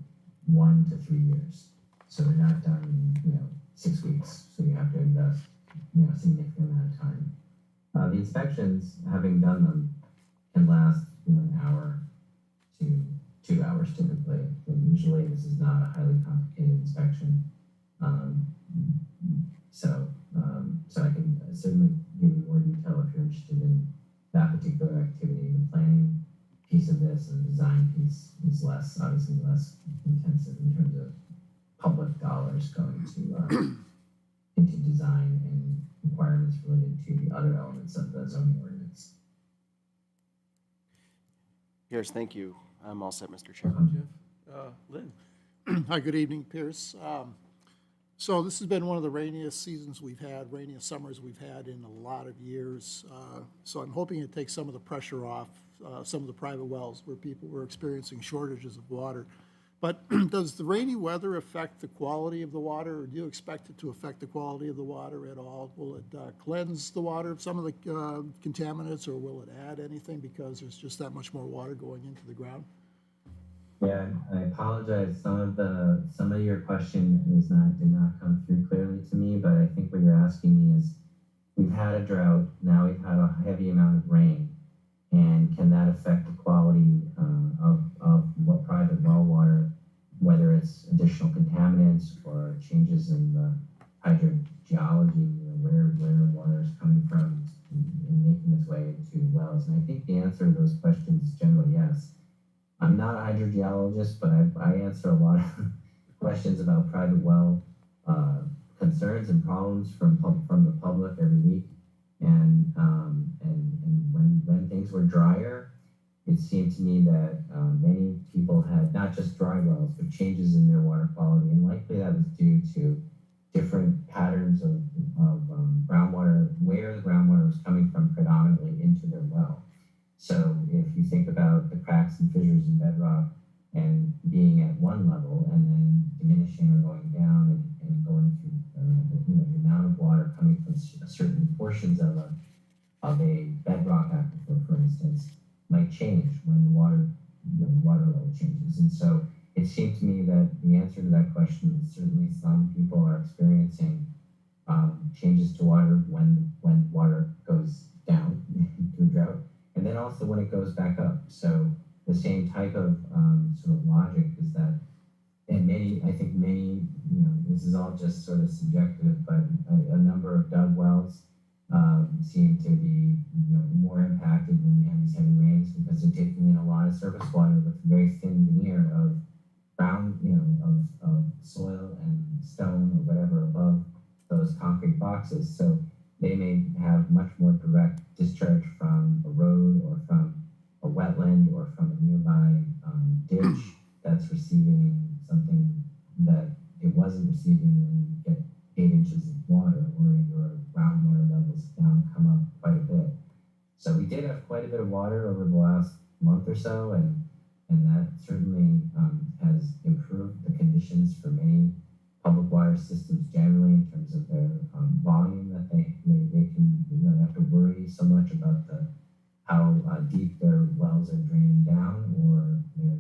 1 to 3 years. So they're not done in 6 weeks. So you have to invest a significant amount of time. The inspections, having done them, can last an hour to hours typically. And usually this is not a highly complicated inspection. Um, so I can certainly give you more detail if you're interested in that particular activity. The planning piece of this and the design piece is obviously less intensive in terms of public dollars going to into design and requirements related to the other elements of the zoning ordinance. Pierce, thank you. I'm all set, Mr. Chair. Jeff? Lynn? Hi, good evening, Pierce. So this has been one of the rainiest seasons we've had, rainiest summers we've had in a lot of years. So I'm hoping it takes some of the pressure off some of the private wells where people were experiencing shortages of water. But does the rainy weather affect the quality of the water, or do you expect it to affect the quality of the water at all? Will it cleanse the water of some of the contaminants, or will it add anything because there's just that much more water going into the ground? Yeah, I apologize. Some of your question did not come through clearly to me, but I think what you're asking me is, we've had a drought, now we've had a heavy amount of rain, and can that affect the quality of what private well water, whether it's additional contaminants or changes in the hydrogeology, where water is coming from and making its way into wells? And I think the answer to those questions is generally yes. I'm not a hydrogeologist, but I answer a lot of questions about private well concerns and problems from the public every week. And when things were drier, it seemed to me that many people had not just dry wells, but changes in their water quality, and likely that was due to different patterns of groundwater, where the groundwater was coming from predominantly into their well. So if you think about the cracks and fissures in bedrock and being at one level and then diminishing or going down and going through the amount of water coming from certain portions of a bedrock aquifer, for instance, might change when the water level changes. And so it seemed to me that the answer to that question is certainly some people are experiencing changes to water when water goes down through drought, and then also when it goes back up. So the same type of sort of logic is that, and I think many, this is all just sort of subjective, but a number of dug wells seem to be more impacted when we have these heavy rains, because they're taking in a lot of surface water with a very thin veneer of ground, of soil and stone or whatever above those concrete boxes. So they may have much more direct discharge from a road or from a wetland or from a nearby ditch that's receiving something that it wasn't receiving when you get 8 inches of water, or your groundwater levels come up quite a bit. So we did have quite a bit of water over the last month or so, and that certainly has improved the conditions for many public water systems generally in terms of their volume, that they can, they don't have to worry so much about how deep their wells are draining down, or their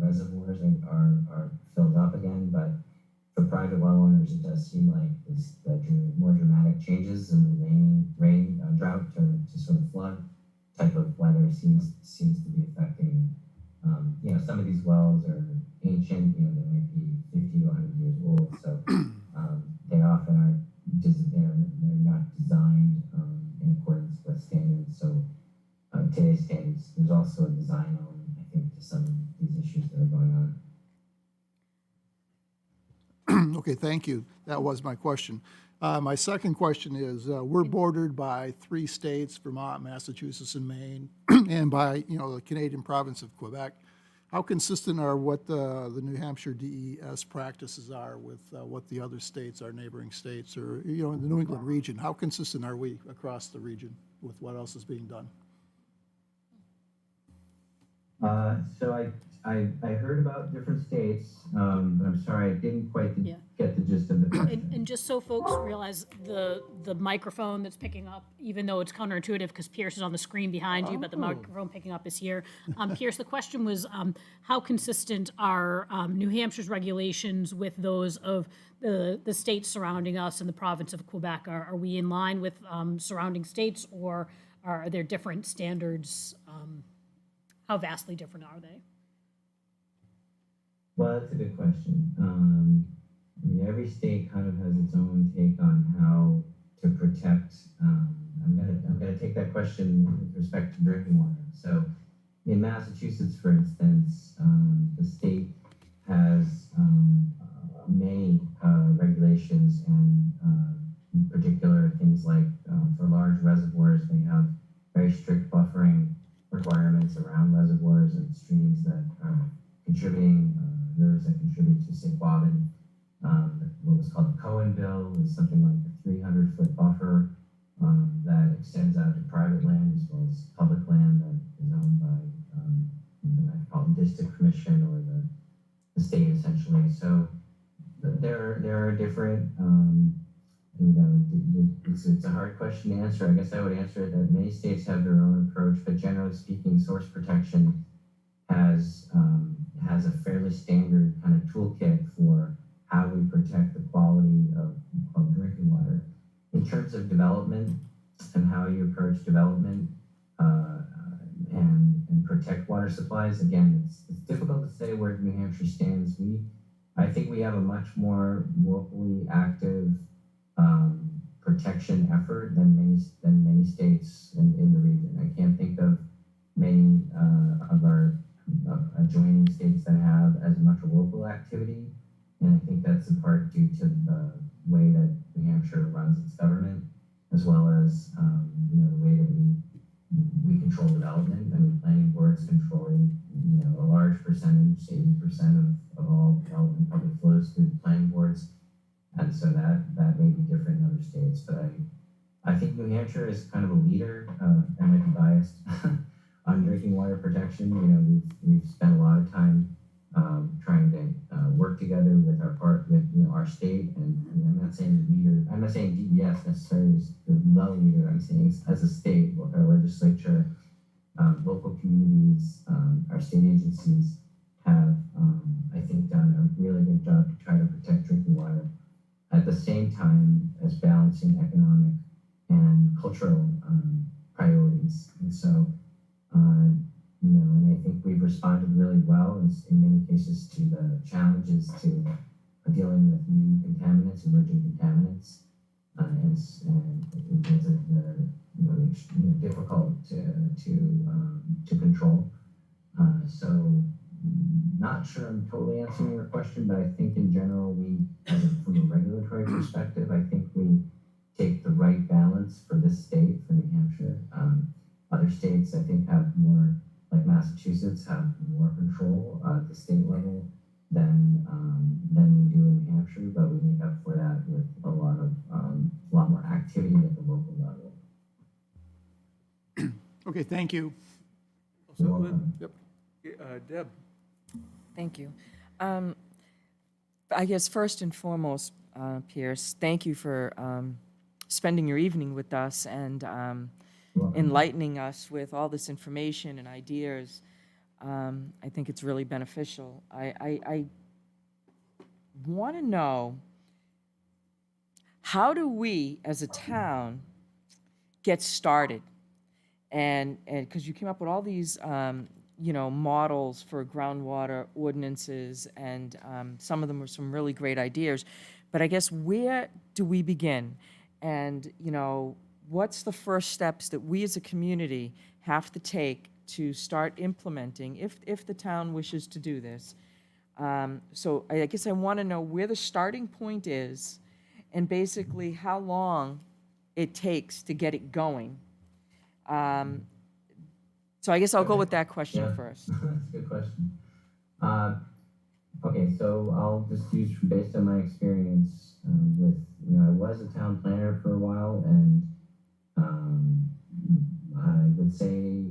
reservoirs are filled up again. But for private well owners, it does seem like more dramatic changes in the rain drought to sort of flood type of weather seems to be affecting. Some of these wells are ancient. They might be 50 to 100 years old, so they often are they're not designed in accordance with standards. So today's standards, there's also a design element, I think, to some of these issues that are going on. Okay, thank you. That was my question. My second question is, we're bordered by 3 states, Vermont, Massachusetts, and Maine, and by, the Canadian province of Quebec. How consistent are what the New Hampshire DES practices are with what the other states, our neighboring states, or, in the New England region? How consistent are we across the region with what else is being done? So I heard about different states, but I'm sorry, I didn't quite Yeah. get the gist of the question. And just so folks realize, the microphone that's picking up, even though it's counterintuitive because Pierce is on the screen behind you, but the microphone picking up is here. Pierce, the question was, how consistent are New Hampshire's regulations with those of the states surrounding us and the province of Quebec? Are we in line with surrounding states, or are there different standards? How vastly different are they? Well, that's a good question. I mean, every state kind of has its own take on how to protect. I'm gonna take that question with respect to drinking water. So, in Massachusetts, for instance, the state has many regulations and, in particular, things like for large reservoirs, they have very strict buffering requirements around reservoirs and streams that are contributing, rivers that contribute to, say, Quabbin. What was called the Cohen Bill is something like a 300-foot buffer that extends out to private land as well as public land that is owned by the Metropolitan District Commission or the state, essentially. So there are different, it's a hard question to answer. I guess I would answer it that many states have their own approach, but generally speaking, source protection has a fairly standard kind of toolkit for how we protect the quality of drinking water. In terms of development and how you approach development and protect water supplies, again, it's difficult to say where New Hampshire stands. I think we have a much more locally active protection effort than many states in the region. I can't think of many of our adjoining states that have as much local activity, and I think that's in part due to the way that New Hampshire runs its government, as well as the way that we control development. I mean, planning boards control a large percentage, 80% of all development probably flows through the planning boards, and so that may be different in other states. But I think New Hampshire is kind of a leader. I might be biased on drinking water protection. We've spent a lot of time trying to work together with our state, and I'm not saying leader. I'm not saying DES necessarily is the leader. I'm saying as a state, with our legislature, local communities, our state agencies have, I think, done a really good job to try to protect drinking water at the same time as balancing economic and cultural priorities. And so, and I think we've responded really well in many cases to the challenges to dealing with new contaminants, emerging contaminants, and it's difficult to control. So, not sure I'm totally answering your question, but I think in general, from a regulatory perspective, I think we take the right balance for this state, for New Hampshire. Other states, I think, have more, like Massachusetts, have more control at the state level than we do in New Hampshire, but we make up for that with a lot more activity at the local level. Okay, thank you. So, You're welcome. Deb, Thank you. I guess first and foremost, Pierce, thank you for spending your evening with us and enlightening us with all this information and ideas. I think it's really beneficial. I want to know, how do we as a town get started? And because you came up with all these models for groundwater ordinances, and some of them were some really great ideas. But I guess, where do we begin? And, what's the first steps that we as a community have to take to start implementing, if the town wishes to do this? So I guess I want to know where the starting point is, and basically how long it takes to get it going. So I guess I'll go with that question first. That's a good question. Okay, so I'll just use, based on my experience I was a town planner for a while, and I would say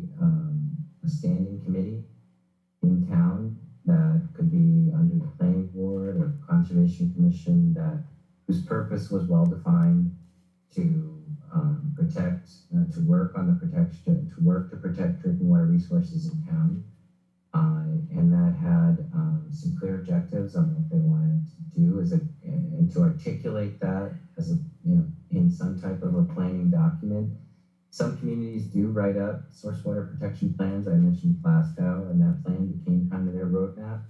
a standing committee in town that could be under the planning board or conservation commission, whose purpose was well defined to protect, to work on the protection, to work to protect drinking water resources in town, and that had some clear objectives on what they wanted to do and to articulate that as in some type of a planning document. Some communities do write up source water protection plans. I mentioned Glasgow, and that plan became kind of their roadmap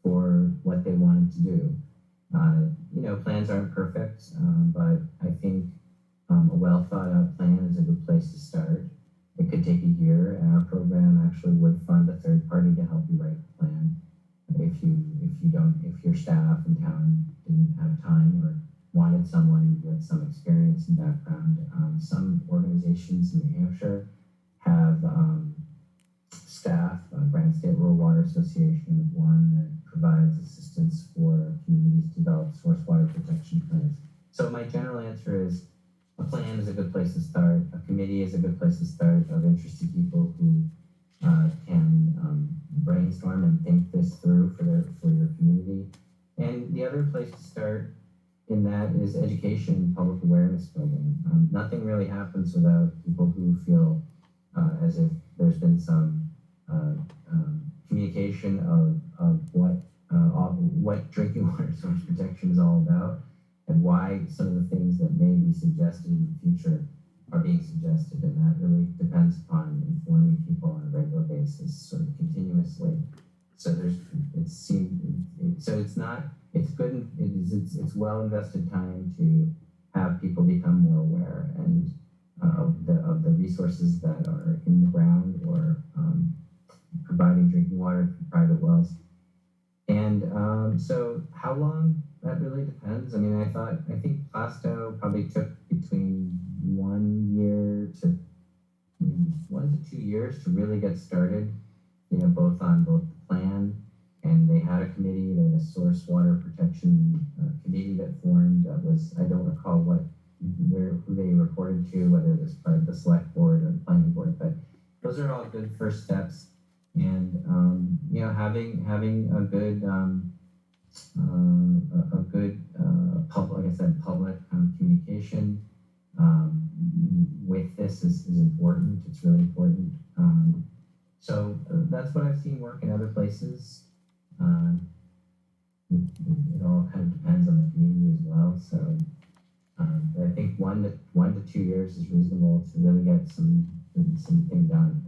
for what they wanted to do. Plans aren't perfect, but I think a well thought out plan is a good place to start. It could take a year, and our program actually would fund a third party to help you write the plan. If your staff in town didn't have time or wanted someone with some experience and background, some organizations in New Hampshire have staff. Grand State Rural Water Association is one that provides assistance for communities to develop source water protection plans. So my general answer is a plan is a good place to start. A committee is a good place to start of interested people who can brainstorm and think this through for your community. And the other place to start in that is education, public awareness building. Nothing really happens without people who feel as if there's been some communication of what drinking water source protection is all about and why some of the things that may be suggested in the future are being suggested. And that really depends upon informing people on a regular basis, sort of continuously. So it's well invested time to have people become more aware and of the resources that are in the ground or providing drinking water for private wells. And so how long, that really depends. I mean, I think Plasto probably took between 1 year to 1 to 2 years to really get started, both the plan, and they had a committee, they had a source water protection committee that formed. That was, I don't recall who they reported to, whether it was part of the select board or the planning board, but those are all good first steps. And having a good public, like I said, public communication with this is important. It's really important. So that's what I've seen work in other places. It all kind of depends on the community as well. So I think 1 to 2 years is reasonable to really get something done.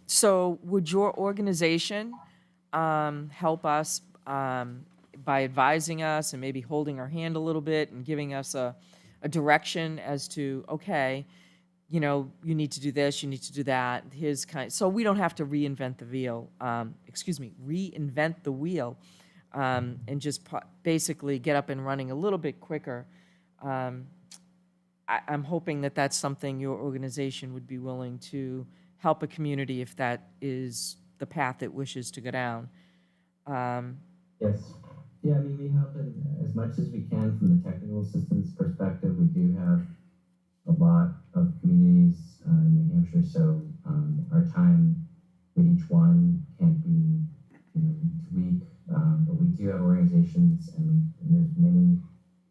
So would your organization help us by advising us and maybe holding our hand a little bit and giving us a direction as to, okay, you need to do this, you need to do that, so we don't have to reinvent the wheel, and just basically get up and running a little bit quicker. I'm hoping that that's something your organization would be willing to help a community if that is the path it wishes to go down. Yes. Yeah, I mean, we help in as much as we can from the technical assistance perspective. We do have a lot of communities in New Hampshire, so our time with each one can't be each week, but we do have organizations, and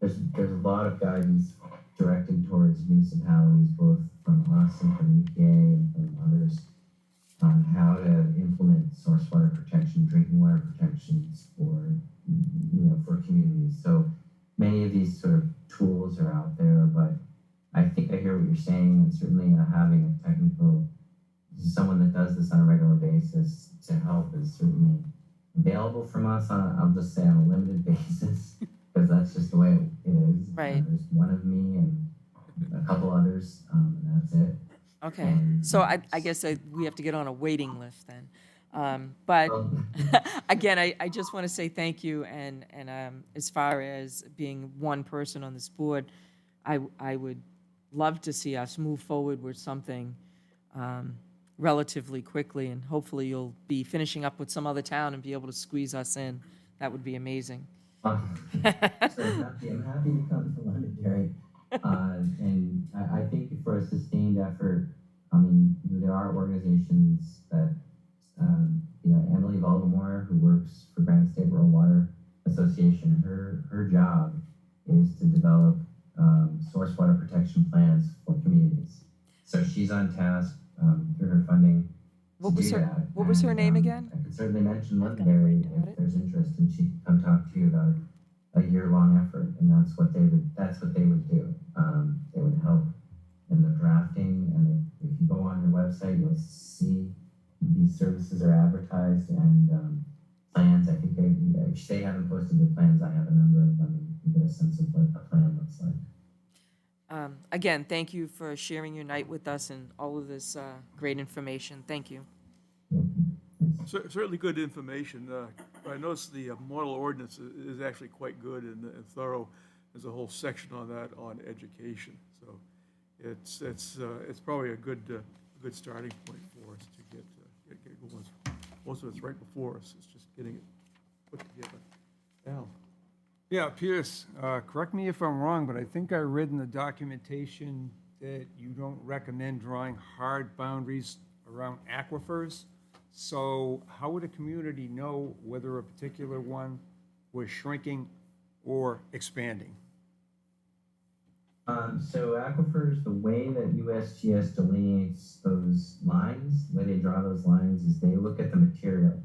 there's a lot of guidance directed towards municipalities, both from us and from EPA and from others, on how to implement source water protection, drinking water protections for communities. So many of these sort of tools are out there, but I think I hear what you're saying, and certainly having someone that does this on a regular basis to help is certainly available from us I'll just say on a limited basis, because that's just the way it is. Right. There's one of me and a couple others, and that's it. Okay, so I guess we have to get on a waiting list then. But again, I just want to say thank you, and as far as being one person on this board, I would love to see us move forward with something relatively quickly, and hopefully you'll be finishing up with some other town and be able to squeeze us in. That would be amazing. So I'm happy to come to Londonderry. And I think for a sustained effort, I mean, there are organizations that, Emily Baltimore, who works for Grand State Rural Water Association, her job is to develop source water protection plans for communities. So she's on task through her funding. What was her name again? I could certainly mention Londonderry if there's interest, and she could come talk to you about a year-long effort, and that's what they would do. They would help in the drafting, and if you go on their website, you'll see these services are advertised, and plans if they haven't posted their plans, I have a number of them, and you get a sense of what a plan looks like. Again, thank you for sharing your night with us and all of this great information. Thank you. Certainly good information. I noticed the model ordinance is actually quite good and thorough. There's a whole section on that on education. So it's probably a good starting point for us to get going. Most of it's right before us. It's just getting it put together. Al? Yeah, Pierce, correct me if I'm wrong, but I think I read in the documentation that you don't recommend drawing hard boundaries around aquifers. So how would a community know whether a particular one was shrinking or expanding? So aquifers, the way that USGS delineates those lines, the way they draw those lines is they look at the material.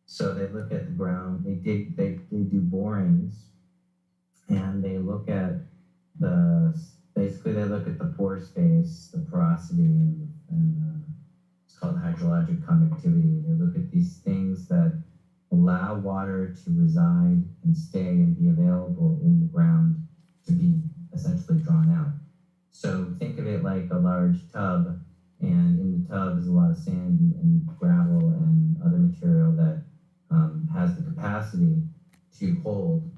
So they look at the ground, they do borings, and they look at basically they look at the pore space, the porosity, and it's called hydrologic conductivity. They look at these things that allow water to reside and stay and be available in the ground to be essentially drawn out. So think of it like a large tub, and in the tub is a lot of sand and gravel and other material that has the capacity to hold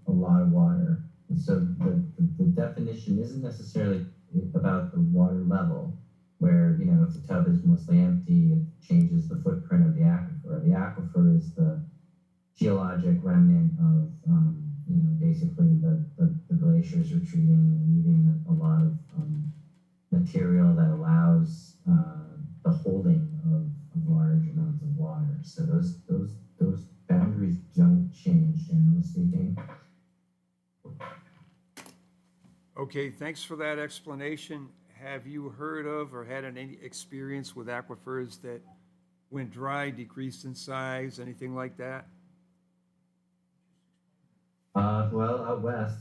a lot of water. And so the definition isn't necessarily about the water level, where, you know, if the tub is mostly empty, it changes the footprint of the aquifer. The aquifer is the geologic remnant of, you know, basically the glaciers retreating and leaving a lot of material that allows the holding of large amounts of water. So those boundaries don't change, generally speaking. Okay, thanks for that explanation. Have you heard of or had any experience with aquifers that when dry decreased in size, anything like that? Well, out west,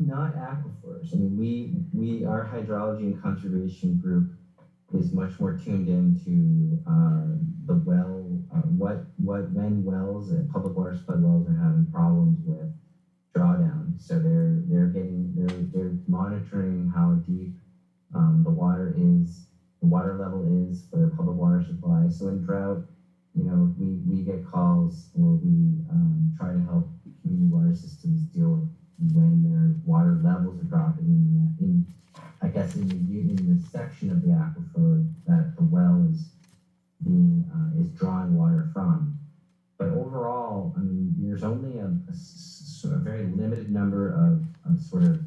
not aquifers. I mean, our hydrology and conservation group is much more tuned into the well, when wells, public water supply wells are having problems with drawdown. So they're monitoring how deep the water level is for their public water supply. So in drought, you know, we get calls, or we try to help community water systems deal with when their water levels are dropping in the section of the aquifer that the well is drawing water from. But overall, I mean, there's only a sort of very limited number of sort of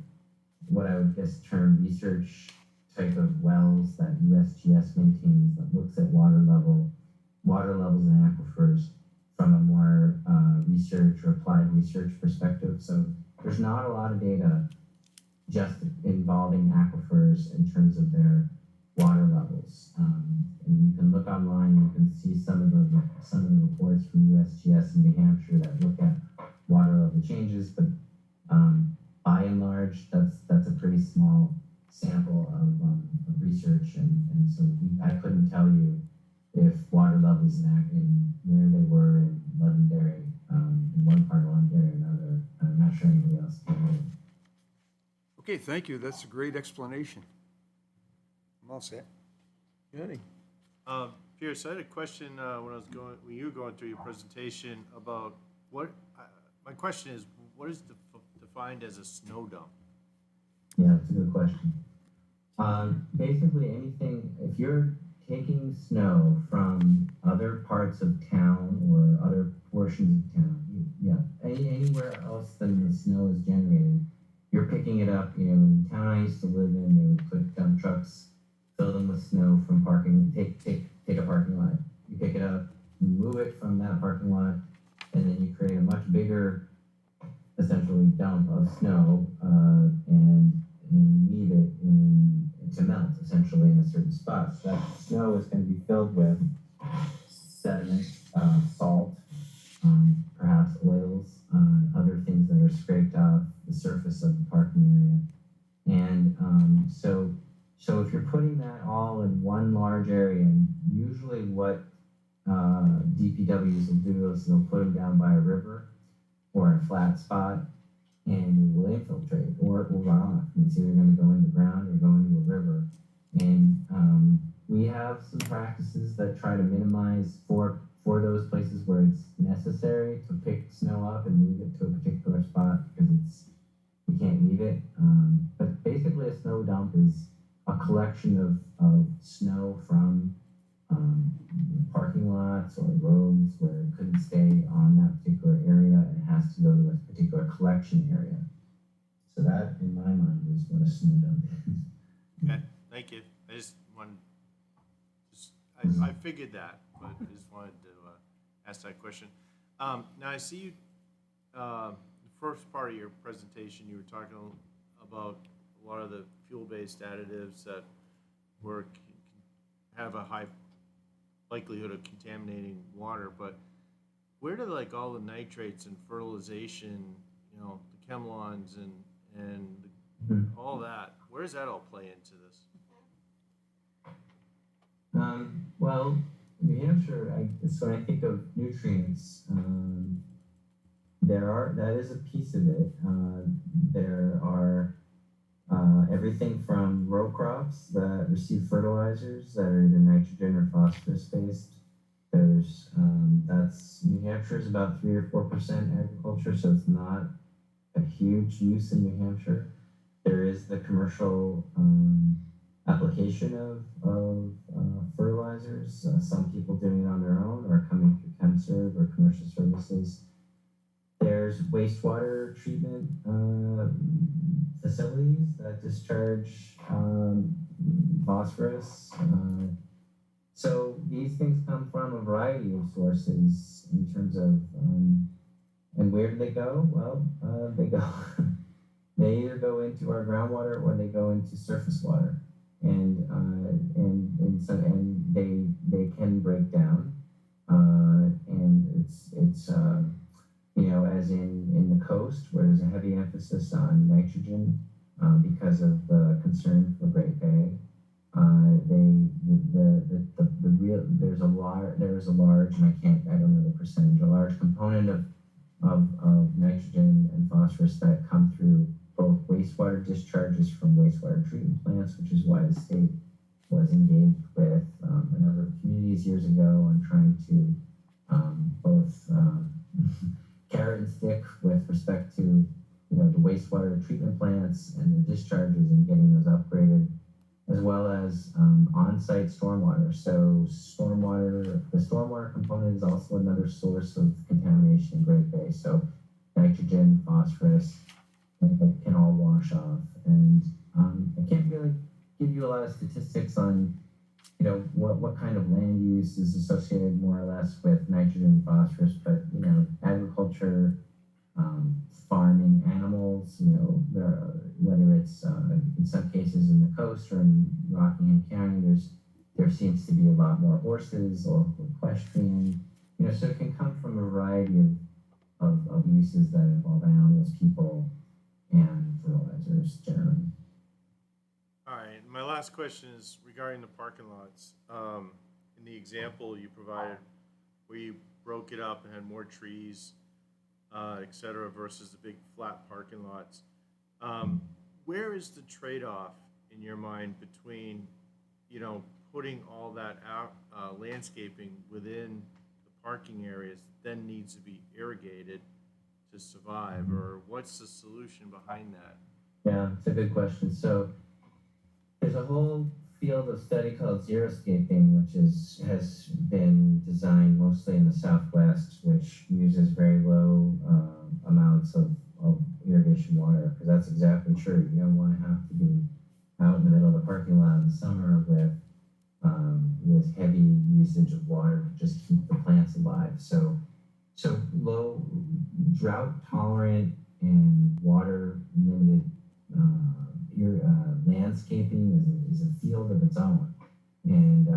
what I would guess term research type of wells that USGS maintains that looks at water levels in aquifers from a more research or applied research perspective. So there's not a lot of data just involving aquifers in terms of their water levels. And you can look online, you can see some of the reports from USGS in New Hampshire that look at water level changes, but by and large, that's a pretty small sample of research, and so I couldn't tell you if water levels in where they were in Londonderry, in one part of Londonderry or another. I'm not sure anybody else can. Okay, thank you. That's a great explanation. I'm all set. Jenny? Pierce, I had a question when you were going through your presentation about my question is, what is defined as a snow dump? Yeah, that's a good question. Basically anything, if you're taking snow from other parts of town or other portions of town, anywhere else than the snow is generated, you're picking it up. You know, in the town I used to live in, they would put dump trucks, fill them with snow from take a parking lot. You pick it up, you move it from that parking lot, and then you create a much bigger, essentially, dump of snow, and leave it to melt, essentially, in a certain spot. So that snow is going to be filled with sediment, salt, perhaps oils, other things that are scraped off the surface of the parking area. And so if you're putting that all in one large area, and what DPWs will do is they'll put them down by a river or a flat spot, and it will infiltrate, or it will run off. It's either going to go in the ground or go into a river. And we have some practices that try to minimize for those places where it's necessary to pick snow up and move it to a particular spot because you can't leave it. But basically, a snow dump is a collection of snow from parking lots or roads where it couldn't stay on that particular area, and it has to go to a particular collection area. So that, in my mind, is what a snow dump is. Okay, thank you. I just wanted, I figured that, but I just wanted to ask that question. Now I see you, the first part of your presentation, you were talking about a lot of the fuel-based additives that have a high likelihood of contaminating water, but where do like all the nitrates and fertilization, the chemlons and all that, where does that all play into this? Well, New Hampshire, so when I think of nutrients, that is a piece of it. There are everything from row crops that receive fertilizers that are either nitrogen or phosphorus based. There's New Hampshire is about 3 or 4% agriculture, so it's not a huge use in New Hampshire. There is the commercial application of fertilizers. Some people doing it on their own or coming through ChemServe or commercial services. There's wastewater treatment facilities that discharge phosphorus. So these things come from a variety of sources in terms of, and where do they go? Well, they either go into our groundwater or they go into surface water, and they can break down, and it's as in the coast where there's a heavy emphasis on nitrogen because of the concern for Great Bay. There's a large, and I don't know the percentage, a large component of nitrogen and phosphorus that come through both wastewater discharges from wastewater treatment plants, which is why the state was engaged with a number of communities years ago on trying to both carrot and stick with respect to the wastewater treatment plants and their discharges and getting those upgraded, as well as on-site stormwater. So the stormwater component is also another source of contamination in Great Bay. So nitrogen, phosphorus can all wash off. And I can't really give you a lot of statistics on what kind of land use is associated more or less with nitrogen and phosphorus, but agriculture, farming, animals, whether it's in some cases in the coast or in Rockingham County, there seems to be a lot more horses or equestrian, so it can come from a variety of uses that involve animals, people, and fertilizers generally. All right, my last question is regarding the parking lots. In the example you provided where you broke it up and had more trees, et cetera, versus the big flat parking lots, where is the trade-off in your mind between, putting all that out, landscaping within the parking areas that then needs to be irrigated to survive, or what's the solution behind that? Yeah, it's a good question. So there's a whole field of study called xeriscaping, which has been designed mostly in the Southwest, which uses very low amounts of irrigation water, because that's exactly true. You don't want to have to be out in the middle of the parking lot in the summer with heavy usage of water to just keep the plants alive. So low, drought tolerant and water limited landscaping is a field of its own. And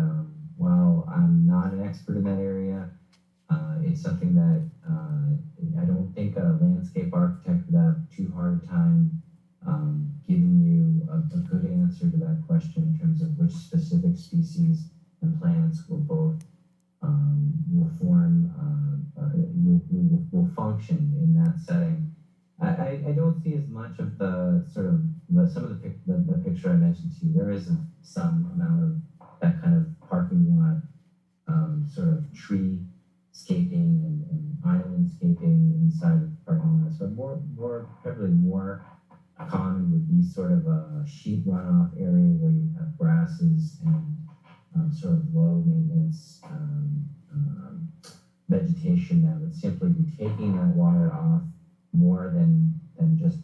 while I'm not an expert in that area, it's something that I don't think a landscape architect would have too hard a time giving you a good answer to that question in terms of which specific species and plants will both will form, will function in that setting. I don't see as much of the sort of some of the picture I mentioned to you. There is some amount of that kind of parking lot sort of tree scaping and islandscaping inside of parking lots, but probably more common would be sort of a sheet runoff area where you have grasses and sort of low maintenance vegetation that would simply be taking that water off more than just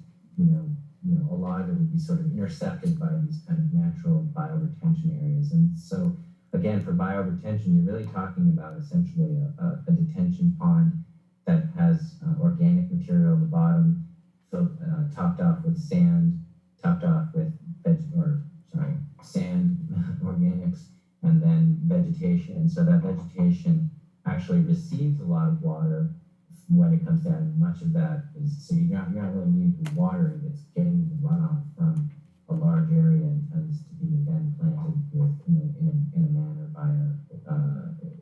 a lot of it would be sort of intercepted by these kind of natural bioretention areas. And so again, for bioretention, you're really talking about essentially a detention pond that has organic material at the bottom, so topped off with sand, topped off with sand organics, and then vegetation. And so that vegetation actually receives a lot of water when it comes down. Much of that is, so you're not really needing to water it, it's getting the runoff from a large area and tends to be again planted with in a manner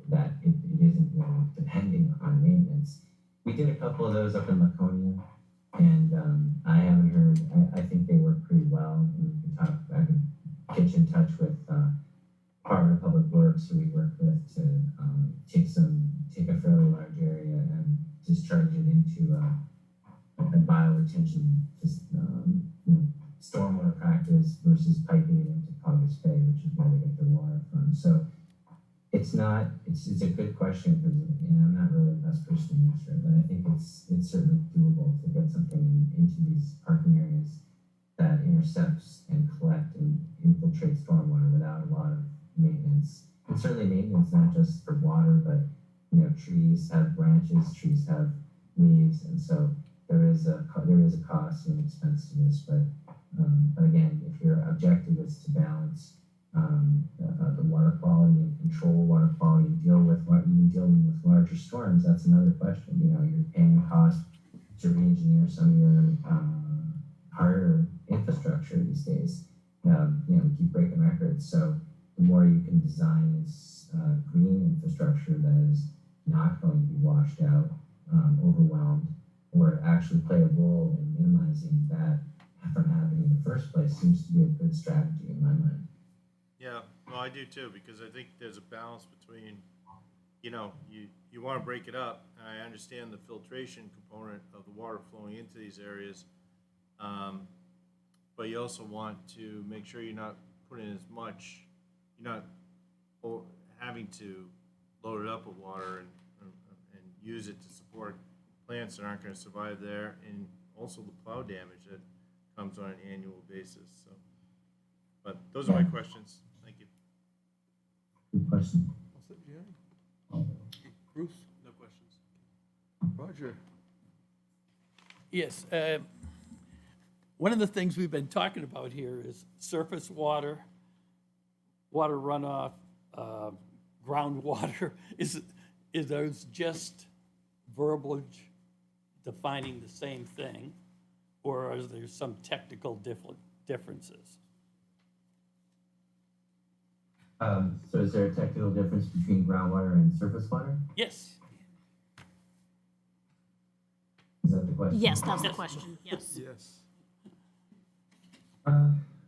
that it isn't really depending on maintenance. We did a couple of those up in Laconia, and I haven't heard. I think they work pretty well. I can get you in touch with Department of Public Works, who we work with, to take a fairly large area and discharge it into a bioretention stormwater practice versus piping it into Caugus Bay, which is where they get their water from. So it's a good question, because I'm not really the best person to answer it, but I think it's certainly doable to get something into these parking areas that intercepts and collect and infiltrates stormwater without a lot of maintenance. And certainly maintenance not just for water, but trees have branches, trees have leaves, and so there is a cost and expense to this. But again, if your objective is to balance the water quality and control water quality, dealing with larger storms, that's another question. You're paying a cost to re-engineer some of your harder infrastructure these days. We keep breaking records, so the more you can design green infrastructure that is not going to be washed out, overwhelmed, or actually play a role in minimizing that from happening in the first place, seems to be a good strategy in my mind. Yeah, well, I do too, because I think there's a balance between, you want to break it up, and I understand the filtration component of the water flowing into these areas, but you also want to make sure you're not putting as much, you're not having to load it up with water and use it to support plants that aren't going to survive there, and also the plow damage that comes on an annual basis. So, but those are my questions. Thank you. Good question. What's that, Jenny? Bruce? No questions. Roger? Yes, one of the things we've been talking about here is surface water, water runoff, groundwater. Is those just verbiage defining the same thing, or is there some technical differences? So is there a technical difference between groundwater and surface water? Yes. Is that the question? Yes, that's the question, yes. Yes.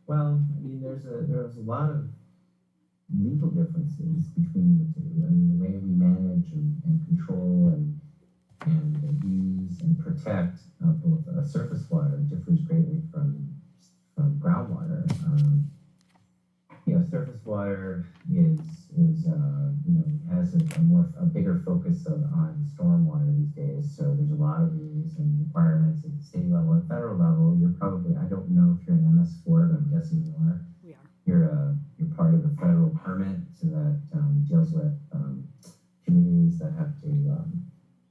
Well, there's a lot of legal differences between the two. The way we manage and control and use and protect both surface water differs greatly from groundwater. Surface water has a bigger focus on stormwater these days. So there's a lot of rules and requirements at the state level and federal level. I don't know if you're an MS4, but I'm guessing you are. We are. You're part of the federal permit, so that deals with communities that have to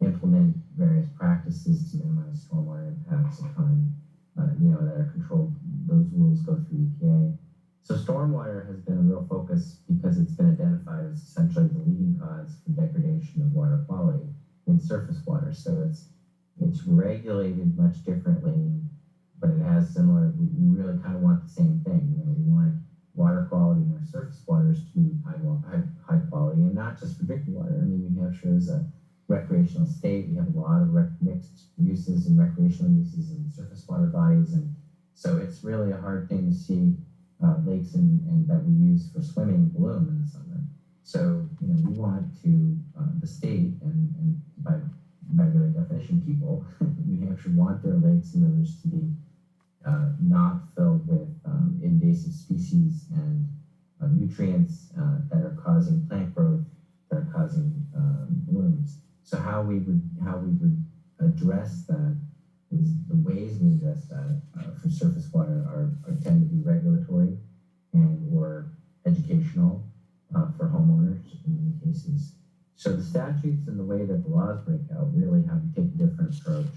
implement various practices to minimize stormwater impacts upon that are controlled. Those rules go through EPA. So stormwater has been a real focus because it's been identified as essentially the leading cause for degradation of water quality in surface water. So it's regulated much differently, but it has similar. We really kind of want the same thing. We want water quality in our surface waters to be high quality, and not just for drinking water. I mean, New Hampshire is a recreational state. We have a lot of mixed uses and recreational uses in surface water bodies, and so it's really a hard thing to see lakes and that we use for swimming bloom in the summer. So, we want to, the state and by really definition, people, New Hampshire want their lakes and rivers to be not filled with invasive species and nutrients that are causing plant growth, that are causing blooms. So how we would address that is the ways we address that for surface water are tend to be regulatory and or educational for homeowners in many cases. So the statutes and the way that the laws break out really have to take a different approach.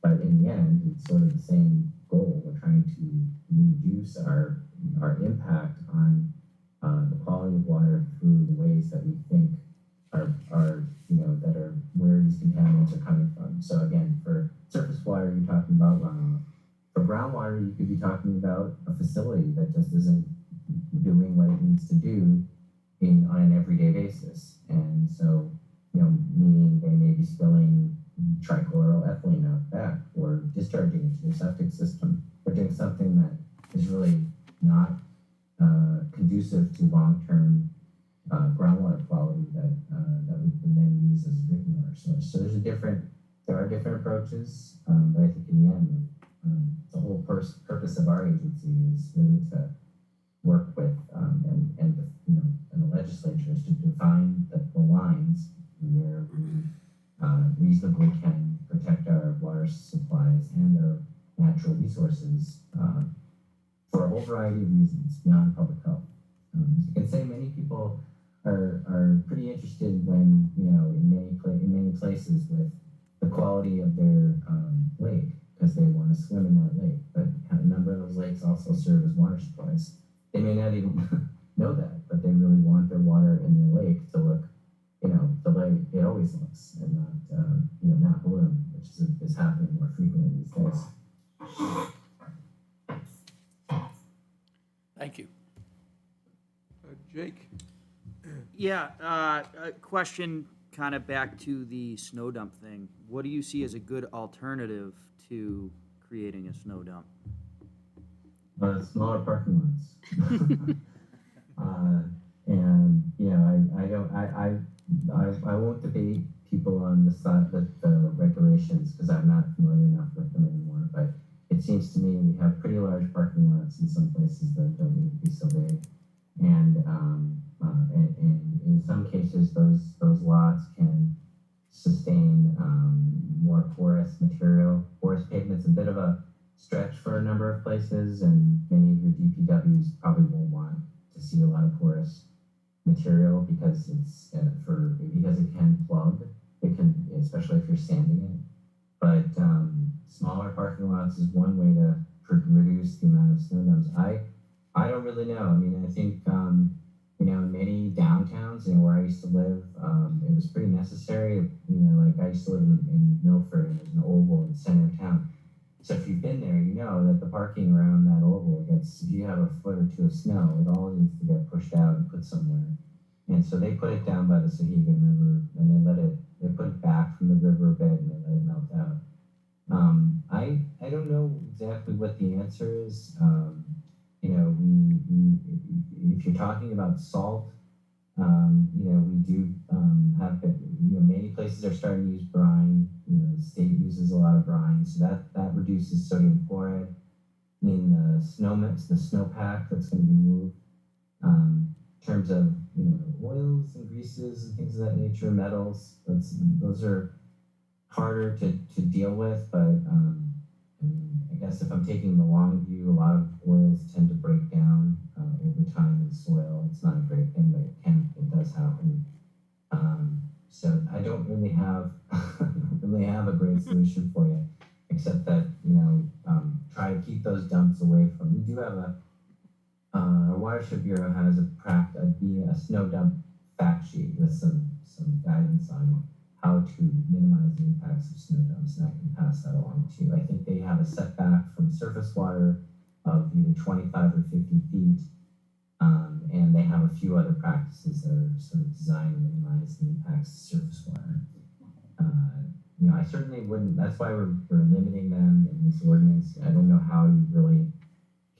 But in the end, it's sort of the same goal. We're trying to reduce our impact on the quality of water through the ways that we think are that are where these contaminants are coming from. So again, for surface water, you're talking about runoff. For groundwater, you could be talking about a facility that just isn't doing what it needs to do on an everyday basis. And so, meaning they may be spilling trichloroethylene out back or discharging into their septic system. They're doing something that is really not conducive to long-term groundwater quality that we can then use as a drinking water source. So there are different approaches, but I think in the end, the whole purpose of our agency is really to work with and the legislature is to define the lines where we reasonably can protect our water supplies and our natural resources for a whole variety of reasons beyond public health. You can say many people are pretty interested when in many places with the quality of their lake because they want to swim in that lake. But a number of those lakes also serve as water supplies. They may not even know that, but they really want their water in their lake to look, the way it always looks, and not bloom, which is happening more frequently these days. Thank you. Jake? Yeah, a question kind of back to the snow dump thing. What do you see as a good alternative to creating a snow dump? Smaller parking lots. I won't debate people on the side that the regulations because I'm not familiar enough with them anymore. But it seems to me we have pretty large parking lots in some places that don't need to be so big, and in some cases those lots can sustain more porous material. Porous pavement's a bit of a stretch for a number of places, and many of your DPWs probably won't want to see a lot of porous material because because it can plug. It can, especially if you're sanding it. But smaller parking lots is one way to reduce the amount of snow dumps. I don't really know. I mean, I think in many downtowns, where I used to live, it was pretty necessary. Like I used to live in Milford, and there's an oval in the center of town. So if you've been there, you know that the parking around that oval gets, if you have a foot or two of snow, it all needs to get pushed out and put somewhere. And so they put it down by the Sahegan River, and they put it back from the river bed, and they let it melt out. I don't know exactly what the answer is. If you're talking about salt, we do have many places are starting to use brine. The state uses a lot of brine, so that reduces sodium chloride in the snowpack that's going to be moved. In terms of oils and greases and things of that nature, metals, those are harder to deal with. But I guess if I'm taking the long view, a lot of oils tend to break down over time in soil. It's not a great thing, but it does happen. So I don't really have a great solution for you, except that try to keep those dumps away from. We do have our Watershed Bureau has a snow dump fact sheet with some guidance on how to minimize the impacts of snow dumps, and I can pass that along to you. I think they have a setback from surface water of either 25 or 50 feet. And they have a few other practices that are sort of designed to minimize the impacts to surface water. I certainly wouldn't, that's why we're limiting them in this ordinance. I don't know how you really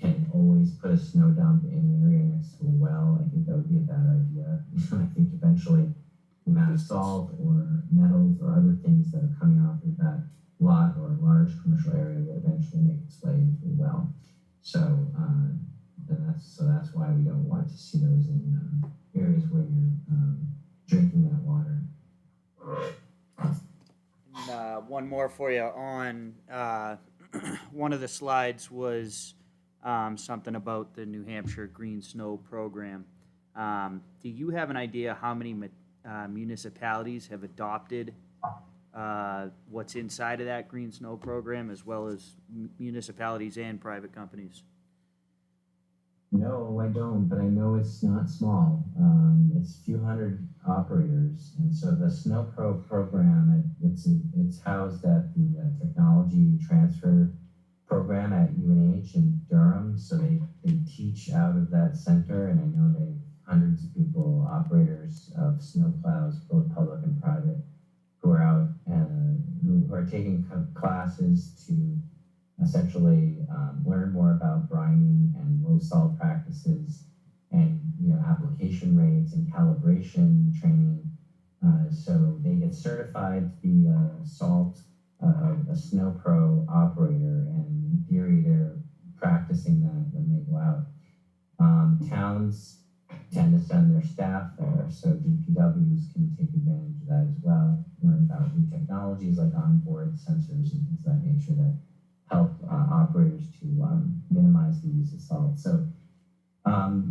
can always put a snow dump in an area next to a well. I think that would be a bad idea. I think eventually the amount of salt or metals or other things that are coming off of that lot or large commercial area will eventually make its way into a well. So, that's why we don't want to see those in areas where you're drinking that water. And, one more for you on one of the slides was something about the New Hampshire Green Snow Program. Do you have an idea how many municipalities have adopted what's inside of that Green Snow Program, as well as municipalities and private companies? No, I don't, but I know it's not small. It's a few hundred operators, and so the SnowPro program, it's housed at the technology transfer program at UNH in Durham. So they teach out of that center, and I know they hundreds of people, operators of snowplows, both public and private, who are out and who are taking classes to essentially learn more about brining and low salt practices, and application rates and calibration training. So they get certified to be a snow pro operator, and in theory they're practicing that when they go out. Towns tend to send their staff there, so DPWs can take advantage of that as well, learn about new technologies like onboard sensors and things of that nature that help operators to minimize the use of salt. So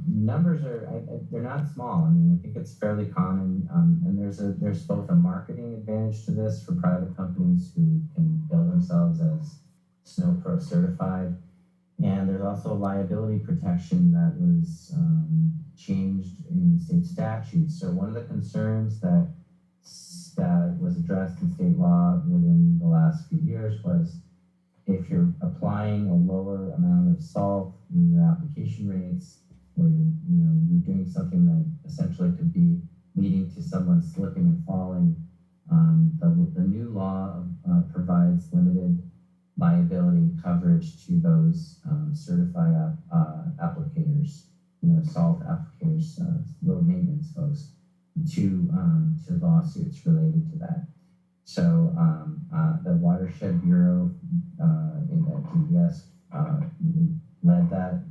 numbers they're not small. I mean, I think it's fairly common, and there's both a marketing advantage to this for private companies who can bill themselves as Snow Pro certified, and there's also liability protection that was changed in state statutes. So one of the concerns that was addressed in state law within the last few years was if you're applying a lower amount of salt in your application rates, or you're doing something that essentially could be leading to someone slipping and falling, the new law provides limited liability coverage to those certified applicators, salt applicators, road maintenance folks, to lawsuits related to that. So the Watershed Bureau at DES led that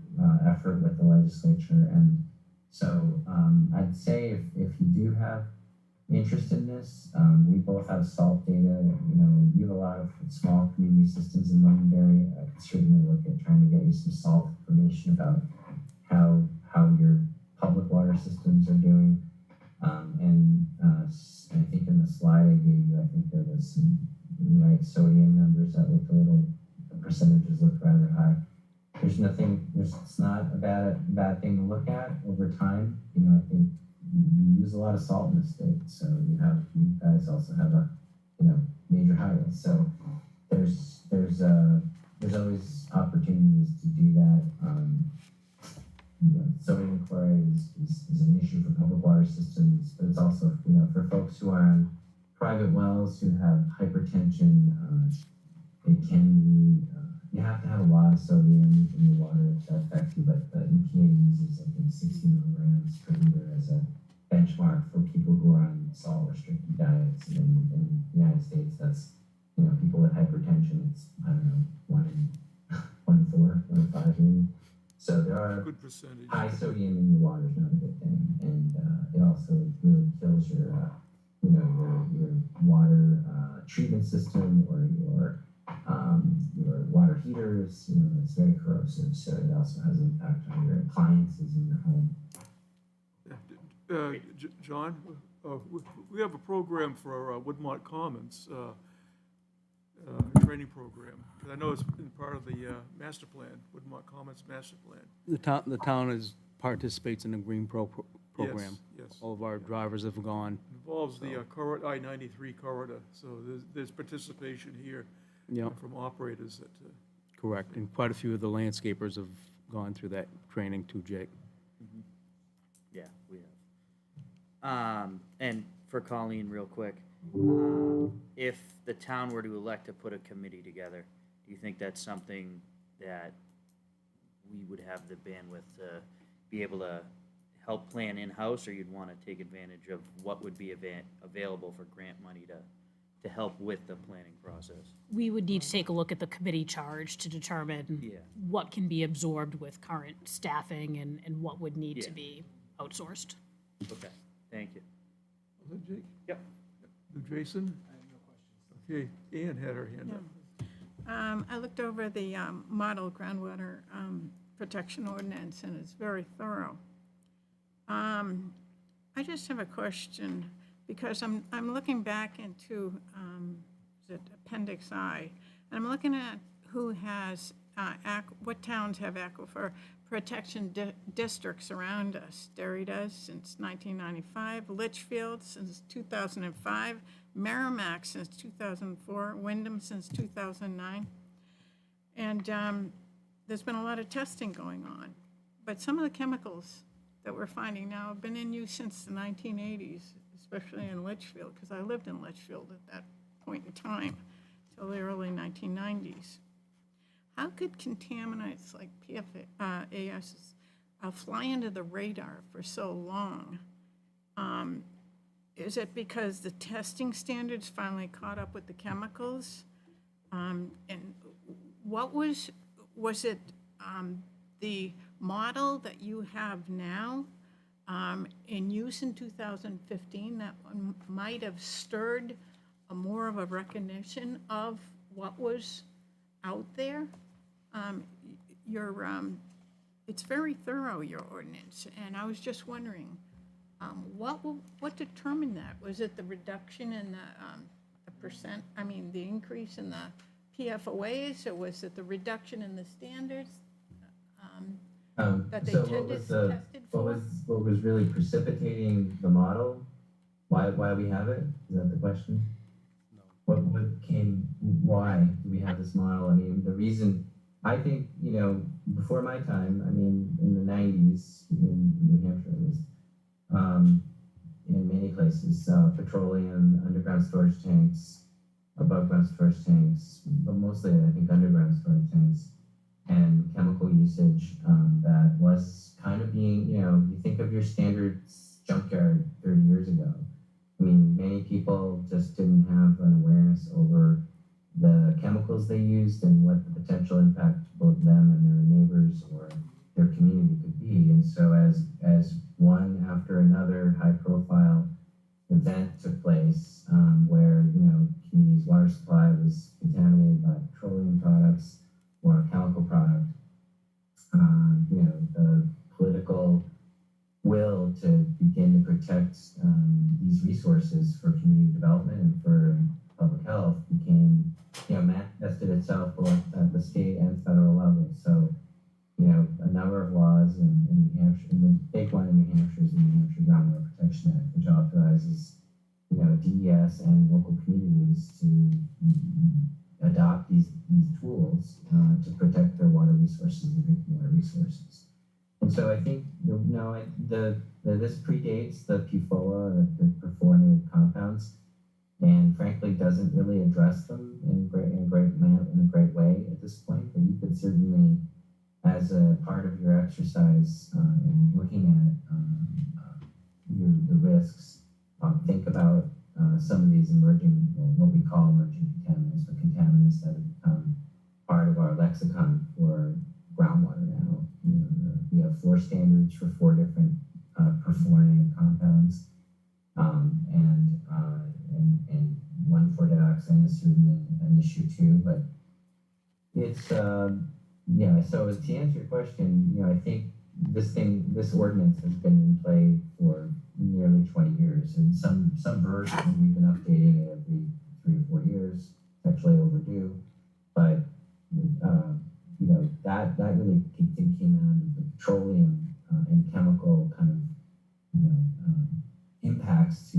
effort with the legislature, and so I'd say if you do have interest in this, we both have salt data. You have a lot of small community systems in Londonderry. I could certainly look at trying to get you some salt information about how your public water systems are doing. And I think in the slide I gave you, I think there was some sodium numbers that looked the percentages look rather high. It's not a bad thing to look at over time. I think you use a lot of salt in the state, so you guys also have a major highways. So there's always opportunities to do that. Sodium chloride is an issue for public water systems, but it's also for folks who are on private wells who have hypertension. It can be you have to have a lot of sodium in your water to affect you, but the EPA uses I think 60 milligrams per liter as a benchmark for people who are on salt restricted diets. And in the United States, that's people with hypertension. It's I don't know 1 in 4, 1 in 5 maybe. So there are Good percentage. high sodium in your water is not a good thing, and it also really kills your water treatment system or your water heaters. It's very corrosive, so it also has an impact on your appliances in your home. John, we have a program for Woodmont Commons, training program. I know it's been part of the master plan, Woodmont Commons master plan. The town participates in the Green program. Yes. All of our drivers have gone. Involves the I-93 corridor, so there's participation here Yeah, from operators that correct. And quite a few of the landscapers have gone through that training too, Jake. Yeah, we have. And for Colleen, real quick, if the town were to elect to put a committee together, do you think that's something that we would have the bandwidth to be able to help plan in-house, or you'd want to take advantage of what would be available for grant money to help with the planning process? We would need to take a look at the committee charge to determine Yeah. what can be absorbed with current staffing and what would need to Yeah. be outsourced. Okay, thank you. Was that Jake? Yep. Jason? I have no questions. Okay, Ann had her hand up. I looked over the model groundwater protection ordinance, and it's very thorough. I just have a question, because I'm looking back into, is it Appendix I? And I'm looking at who has, what towns have aquifer protection districts around us. Derry does since 1995, Litchfield since 2005, Merrimack since 2004, Wyndham since 2009. And there's been a lot of testing going on. But some of the chemicals that we're finding now have been in use since the 1980s, especially in Litchfield, because I lived in Litchfield at that point in time, till the early 1990s. How could contaminants like PFAS fly under the radar for so long? Is it because the testing standards finally caught up with the chemicals? And what was it the model that you have now in use in 2015 that one might have stirred more of a recognition of what was out there? It's very thorough, your ordinance, and I was just wondering, what determined that? Was it the reduction in the percent, the increase in the PFOAs, or was it the reduction in the standards that they So tested for? what was really precipitating the model? Why we have it? Is that the question? No. Why do we have this model? The reason, I think, before my time, in the 90s, in New Hampshire at least, in many places, petroleum, underground storage tanks, above ground storage tanks, but mostly I think underground storage tanks, and chemical usage that was kind of being, you think of your standard junkyard 30 years ago. Many people just didn't have an awareness over the chemicals they used and what the potential impact to both them and their neighbors or their community could be. And so as one after another high-profile event took place, where community's water supply was contaminated by petroleum products or a chemical product, the political will to begin to protect these resources for community development and for public health became, manifested itself both at the state and federal level. So, a number of laws in New Hampshire, and the big one in New Hampshire is the New Hampshire Groundwater Protection Act, which authorizes, DES and local communities to adopt these tools to protect their water resources and drinking water resources. And so I think, this predates the PFOA, the perfluorinated compounds, and frankly doesn't really address them in a great way at this point. But you could certainly, as a part of your exercise in looking at the risks, think about some of these emerging, what we call emerging contaminants, or contaminants that have become part of our lexicon for groundwater now. We have 4 standards for 4 different perfluorinated compounds, and 1,4-dioxane is certainly an issue too. But it's So to answer your question, I think this ordinance has been in play for nearly 20 years, and some version we've been updating it every 3 or 4 years. It's actually overdue, but that really came out of the petroleum and chemical kind of impacts to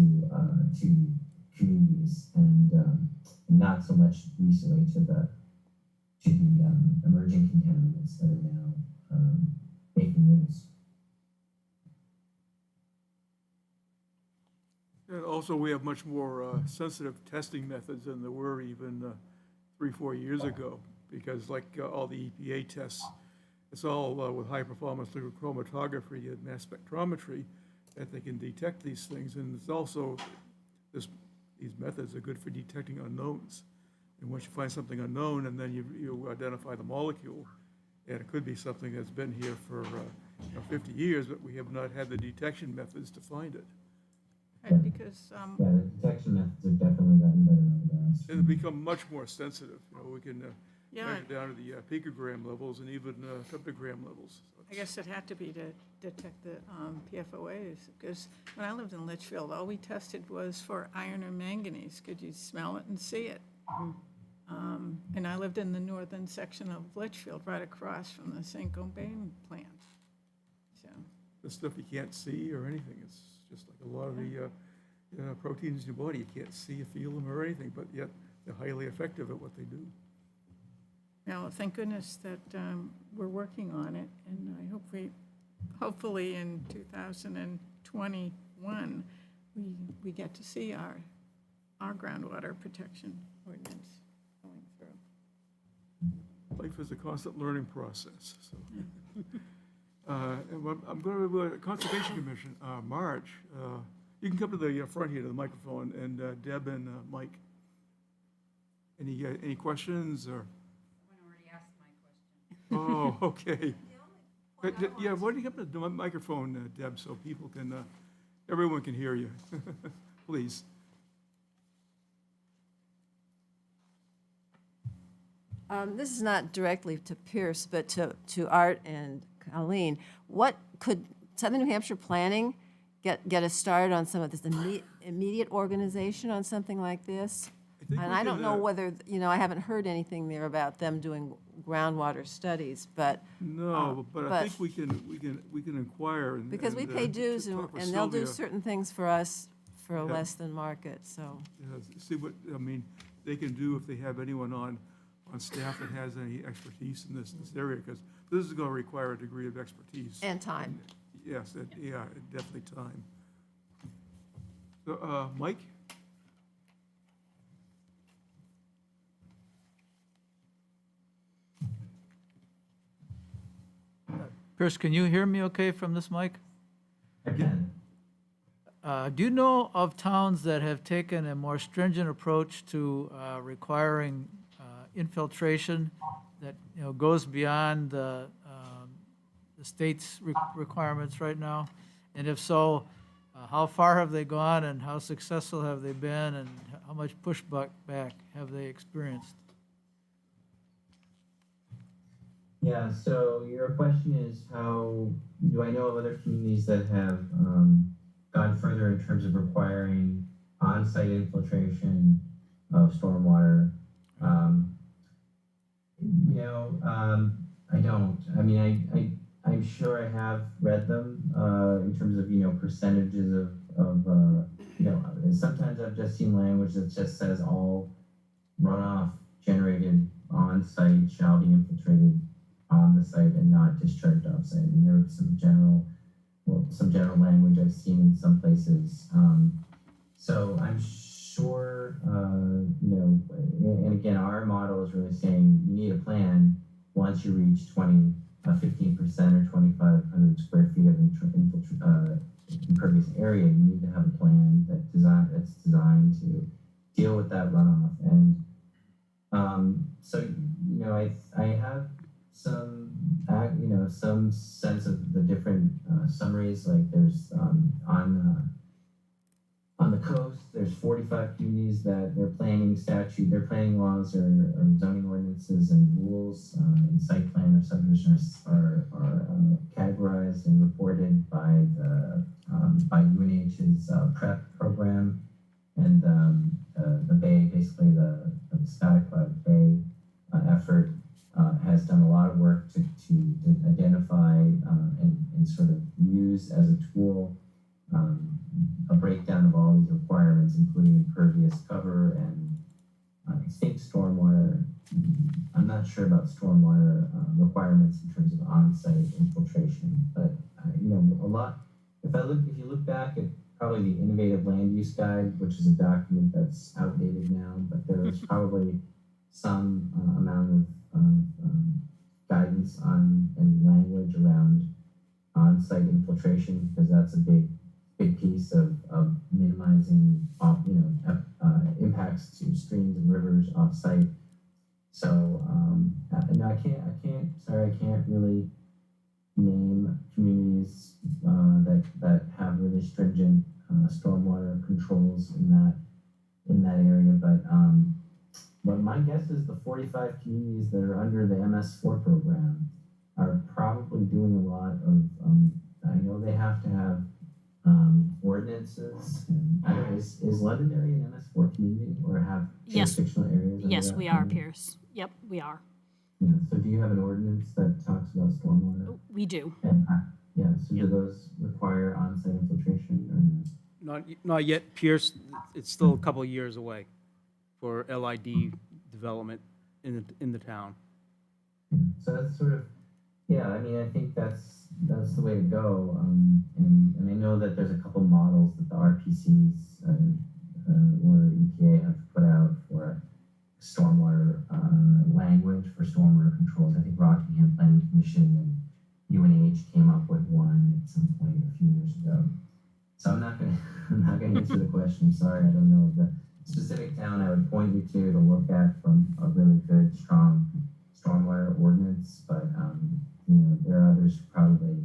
communities, and not so much recently to to the emerging contaminants that are now making news. And also, we have much more sensitive testing methods than there were even 3-4 years ago, because like all the EPA tests, it's all with high-performance liquid chromatography and mass spectrometry that they can detect these things. And it's also, these methods are good for detecting unknowns. And once you find something unknown, and then you identify the molecule, and it could be something that's been here for 50 years, but we have not had the detection methods to find it. Right, because, Yeah, the detection methods have definitely gotten better over the last. And it's become much more sensitive. We can yeah, measure down to the picogram levels and even femtogram levels. So I guess it had to be to detect the PFOAs, because when I lived in Litchfield, all we tested was for iron or manganese. Could you smell it and see it? And I lived in the northern section of Litchfield, right across from the St. Gobain plant. So, the stuff you can't see or anything. It's just like a lot of the proteins in your body. You can't see or feel them or anything, but yet they're highly effective at what they do. now, thank goodness that we're working on it, and I hope hopefully in 2021, we get to see our groundwater protection ordinance going through. Life is a constant learning process, so. And I'm going to Conservation Commission, Marge. You can come to the front here to the microphone, and Deb and Mike. Any questions or? Someone already asked my question. Oh, okay. Yeah, why don't you come to the microphone, Deb, so people can, everyone can hear you, please. This is not directly to Pierce, but to Art and Colleen. What could Southern New Hampshire Planning get us started on some of this immediate organization on something like this? think And we I don't can, know whether, I haven't heard anything there about them doing groundwater studies, but. No, but I think we can inquire and. Because we and, pay dues talk with and they'll do Sylvia. certain things for us for Yeah. less than market, so. See what, they can do if they have anyone on staff that has any expertise in this area, because this is going to require a degree of expertise. And time. Yes, definitely time. So, Mike? Pierce, can you hear me okay from this mic? I can. Do you know of towns that have taken a more stringent approach to requiring infiltration that, goes beyond the state's requirements right now? And if so, how far have they gone and how successful have they been and how much pushback have they experienced? Yeah, so your question is how do I know of other communities that have gone further in terms of requiring on-site infiltration of stormwater? I don't. I mean, I'm sure I have read them in terms of percentages of sometimes I've just seen language that just says all runoff generated on-site shall be infiltrated on the site and not discharged off-site. I mean, there was some general language I've seen in some places. So I'm sure, and again, our model is really saying you need a plan once you reach 15% or 2,500 square feet of impervious area. You need to have a plan that's designed to deal with that runoff. And I have some sense of the different summaries. Like there's on the coast, there's 45 communities that their planning laws or zoning ordinances and rules and site plan or subdivision are categorized and reported by UNH's PrEP program, and the Bay, basically the Scottacloud Bay effort has done a lot of work to identify and sort of use as a tool a breakdown of all these requirements, including impervious cover and extinct stormwater. I'm not sure about stormwater requirements in terms of on-site infiltration, but you know, a lot. If you look back at probably the Innovative Land Use Guide, which is a document that's outdated now, but there's probably some amount of guidance on and language around on-site infiltration, because that's a big piece of minimizing impacts to streams and rivers off-site. So no, I can't really name communities that have really stringent stormwater controls in that area, but my guess is the 45 communities that are under the MS4 program are probably doing a lot of. I know they have to have ordinances. I don't know, is Londonderry an MS4 community or have Yes. jurisdictional areas? under Yes, that we are, program? Pierce. Yep, we are. Yeah. So do you have an ordinance that talks about stormwater? We do. And, yeah. So do those require on-site infiltration or no? Not yet, Pierce, it's still a couple of years away for LID development in the town. So that's sort of, yeah, I mean, I think that's the way to go. And I know that there's a couple models that the RPCs or EPA have put out for stormwater language for stormwater controls. I think Rockingham Planning Commission and UNH came up with one at some point a few years ago. So I'm not gonna answer the question. Sorry, I don't know the specific town I would point you to look at from a really good, strong stormwater ordinance, but you know, there are others probably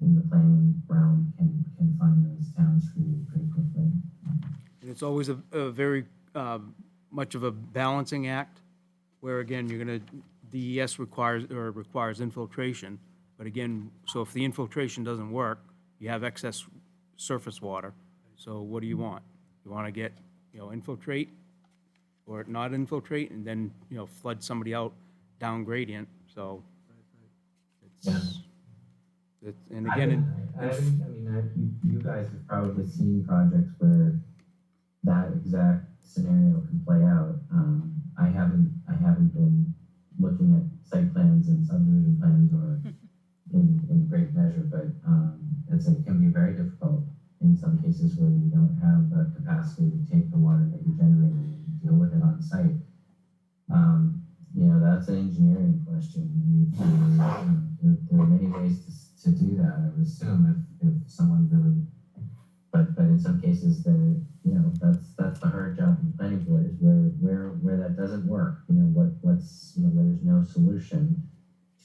in the planning realm can find those towns pretty quickly. And it's always a very much of a balancing act, where again, DES requires infiltration, but again, so if the infiltration doesn't work, you have excess surface water. So what do you want? You want to get, infiltrate or not infiltrate, and then, flood somebody out down gradient, so. And again, you guys have probably seen projects where that exact scenario can play out. I haven't been looking at site plans and subdivision plans or in great measure, but it can be very difficult in some cases where you don't have the capacity to take the water that you're generating and deal with it on site. That's an engineering question. There are many ways to do that. I would assume if someone really, but in some cases that's the hard job of the planning board, is where that doesn't work. What's where there's no solution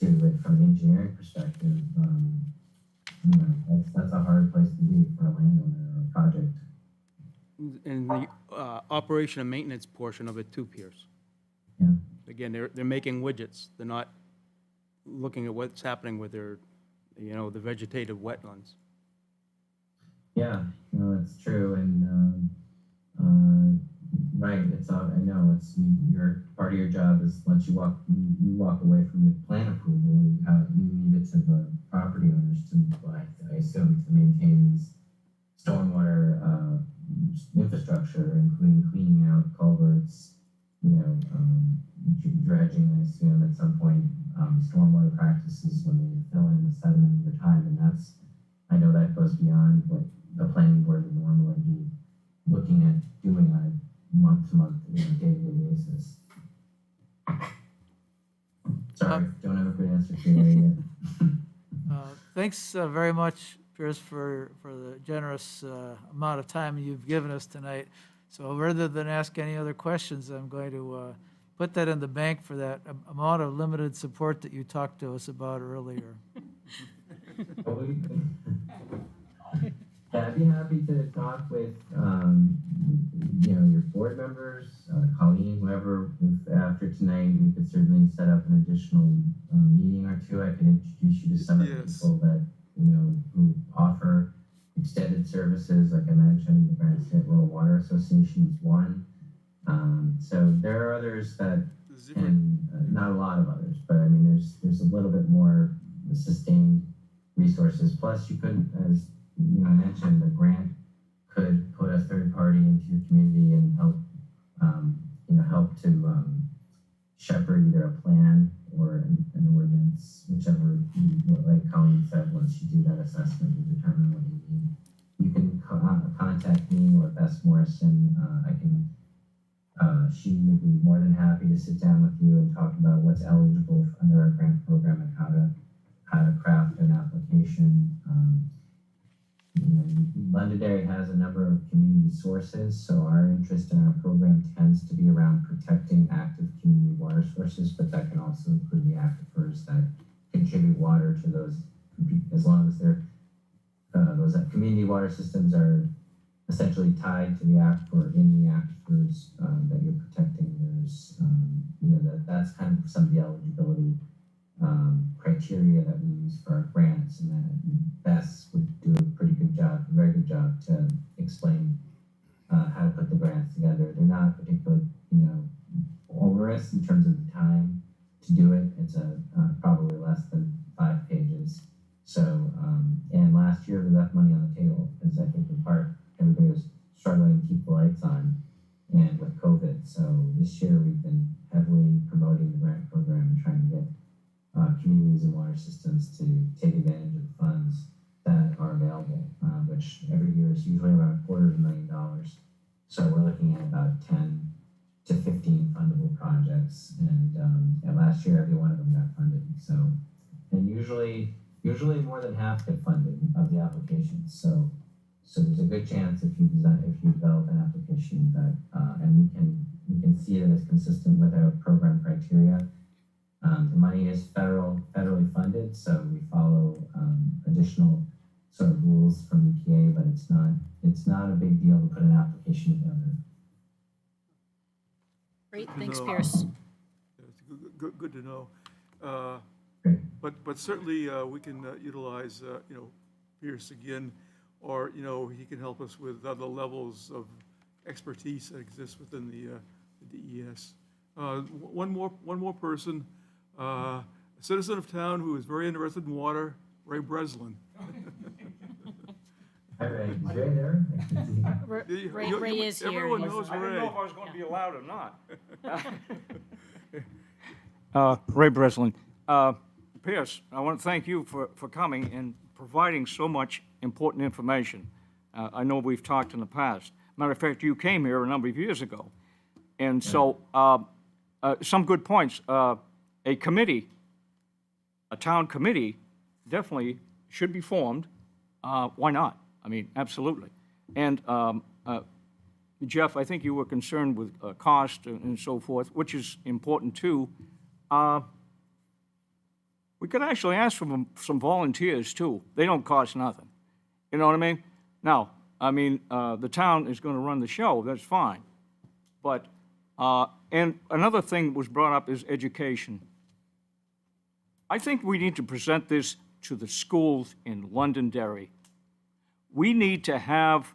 to it from an engineering perspective. That's a hard place to be for a landowner or a project. and the operation and maintenance portion of it too, Pierce. Yeah. Again, they're making widgets. They're not looking at what's happening with their, the vegetative wetlands. Yeah, that's true, and right. I know it's your part of your job is once you walk away from the plan approval, you leave it to the property owners I assume to maintain these stormwater infrastructure, including cleaning out culverts, dredging. I assume at some point stormwater practices when they fill in the sediment over time, and I know that goes beyond what the planning board would normally be looking at doing on a month-to-month, day-to-day basis. Sorry, don't have a good answer for you yet. Thanks very much, Pierce, for the generous amount of time you've given us tonight. So rather than ask any other questions, I'm going to put that in the bank for that amount of limited support that you talked to us about earlier. I'd be happy to talk with your board members, Colleen, whoever. If after tonight we could certainly set up an additional meeting or two. I could introduce you to some of the people that who offer extended services, like I mentioned. The Granite State Rural Water Association is one. So there are others that, and not a lot of others, but I mean, there's a little bit more sustained resources. Plus, you could, as I mentioned, the grant could put a third party into your community and help, help shepherd either a plan or an ordinance, whichever, like Colleen said, once you do that assessment, you determine what you need. You can contact me or Bess Morrison. She would be more than happy to sit down with you and talk about what's eligible under our grant program and how to craft an application. Londonderry has a number of community sources, so our interest in our program tends to be around protecting active community water sources, but that can also include the aquifers that contribute water to those, as long as they're those community water systems are essentially tied to the aquifer, in the aquifers that you're protecting. There's, that's kind of some of the eligibility criteria that we use for our grants, and that Bess would do a pretty good job, a very good job to explain how to put the grants together. They're not particularly, onerous in terms of the time to do it. It's probably less than 5 pages. So, and last year we left money on the table because I think in part everybody was struggling to keep the lights on, and with COVID. So this year we've been heavily promoting the grant program and trying to get communities and water systems to take advantage of the funds that are available, which every year is usually around $250,000. So we're looking at about 10 to 15 fundable projects, and last year every one of them got funded. So, and usually more than half get funded of the applications. So there's a good chance if you develop an application that, and we can see that it's consistent with our program criteria. The money is federally funded, so we follow additional sort of rules from EPA, but it's not a big deal to put an application together. Great, to thanks, know. Pierce. It's good to know. Great. But certainly we can utilize, Pierce again, or, he can help us with other levels of expertise that exists within the DES. One more person, a citizen of town who is very interested in water, Ray Breslin. Hi, Ray. Is Ray there? Ray is here. Everyone He's- knows I didn't Ray. know if I was going to be allowed or not. Ray Breslin. Pierce, I want to thank you for coming and providing so much important information. I know we've talked in the past. Matter of fact, you came here a number of years ago. And so, some good points. A committee, a town committee, definitely should be formed. Why not? I mean, absolutely. And Jeff, I think you were concerned with cost and so forth, which is important too. We could actually ask for some volunteers too. They don't cost nothing. You know what I mean? Now, the town is going to run the show, that's fine. But, and another thing was brought up is education. I think we need to present this to the schools in Londonderry. We need to have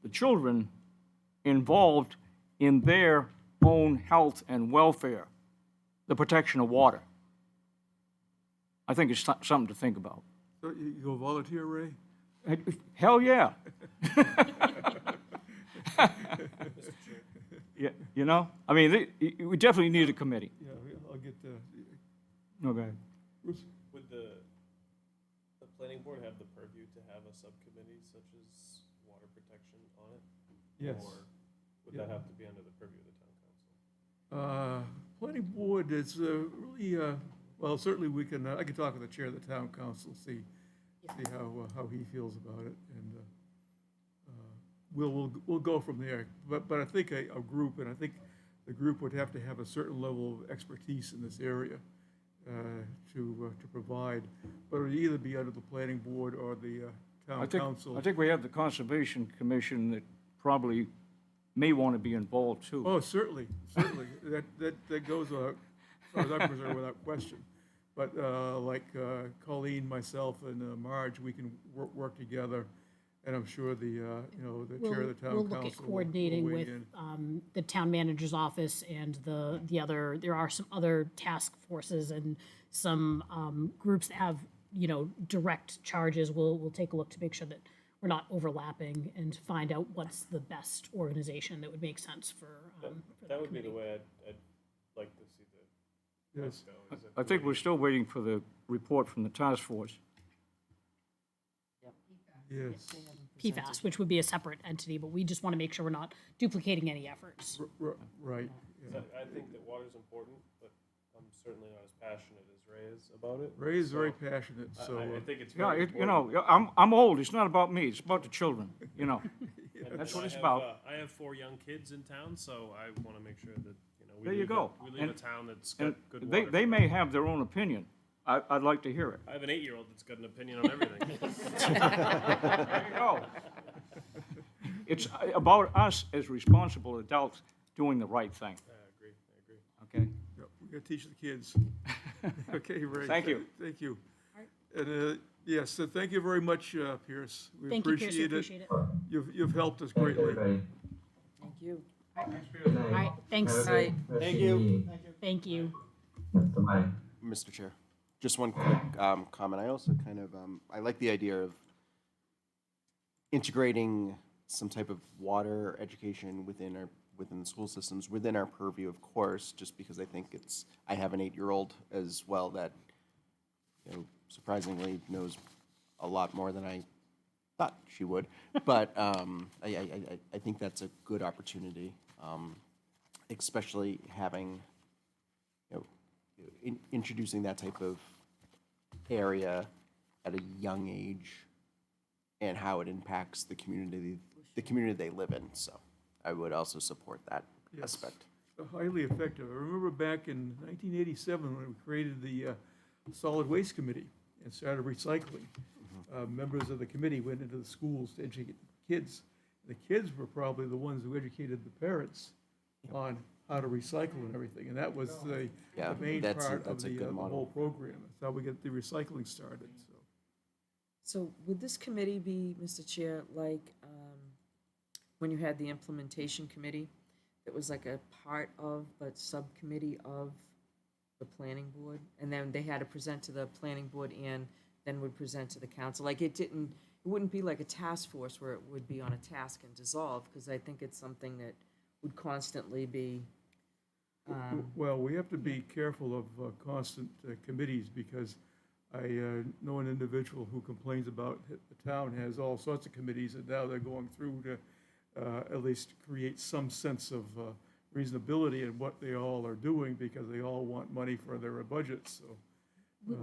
the children involved in their own health and welfare, the protection of water. I think it's something to think about. So you go volunteer, Ray? Hell yeah. Yeah, we definitely need a committee. Yeah, I'll get, Okay. Bruce? Would the planning board have the purview to have a subcommittee such as water protection on it? Yes. Or would Yeah. that have to be under the purview of the town council? Planning board is really, well, certainly we can, I can talk with the chair of the town council, see how he feels about it, and we'll go from there. But I think a group, and I think the group would have to have a certain level of expertise in this area to provide, but it would either be under the planning board or the town council. I think we have the Conservation Commission that probably may want to be involved too. Oh, certainly. That goes, as far as I'm concerned, without question. But like Colleen, myself, and Marge, we can work together, and I'm sure the chair of the town council We'll look at coordinating will weigh with in. the town manager's office and the other, there are some other task forces and some groups that have, direct charges. We'll take a look to make sure that we're not overlapping and find out what's the best organization that would make sense for the That would be the way I'd like to see the Yes. go. is if I think we- we're still waiting for the report from the task force. Yes. PFAS, which would be a separate entity, but we just want to make sure we're not duplicating any efforts. Right. yeah. I think that water's important, but I'm certainly not as passionate as Ray is about it. Ray is very So passionate, so. I think it's Yeah, very you important. know, I'm old, it's not about me, it's about the children, you know. And That's what I it's have, about. I have 4 young kids in town, so I want to make sure that, we There you leave go. We leave a And- town that's And got good they, water. they may have their own opinion. I'd like to hear it. I have an 8-year-old that's got an opinion on everything. There you go. It's about us as responsible adults doing the right thing, I agree. okay? Yeah, we gotta teach the kids. Okay, Ray. Thank you. Thank you. And, yes, so thank you very much, Pierce. We Thank you, Pierce, we appreciate it. appreciate it. You've helped us Thanks, greatly. everybody. Thank you. Good night. All right, thanks. Have a great rest of your meeting. Thank you. Yeah, bye-bye. Mr. Chair, just one quick comment. I also kind of, I like the idea of integrating some type of water education within the school systems, within our purview, of course, just because I think I have an 8-year-old as well that, surprisingly knows a lot more than I thought she would. But I think that's a good opportunity, especially having, introducing that type of area at a young age and how it impacts the community they live in. So I would also support that Yes. aspect. Highly effective. I remember back in 1987 when we created the Solid Waste Committee and started recycling. Members of the committee went into the schools to educate the kids. The kids were probably the ones who educated the parents on how to recycle and everything. And that was the Yeah, main that's a- part of that's a the good the model. whole program. That's how we get the recycling started, so. So would this committee be, Mr. Chair, like, when you had the implementation committee, that was like a part of, but subcommittee of the planning board? And then they had to present to the planning board and then would present to the council? Like, it wouldn't be like a task force where it would be on a task and dissolve, because I think it's something that would constantly be, Well, we have to be careful of constant committees, because I know an individual who complains about the town has all sorts of committees, and now they're going through to at least create some sense of reasonability in what they all are doing, because they all want money for their budgets, so. I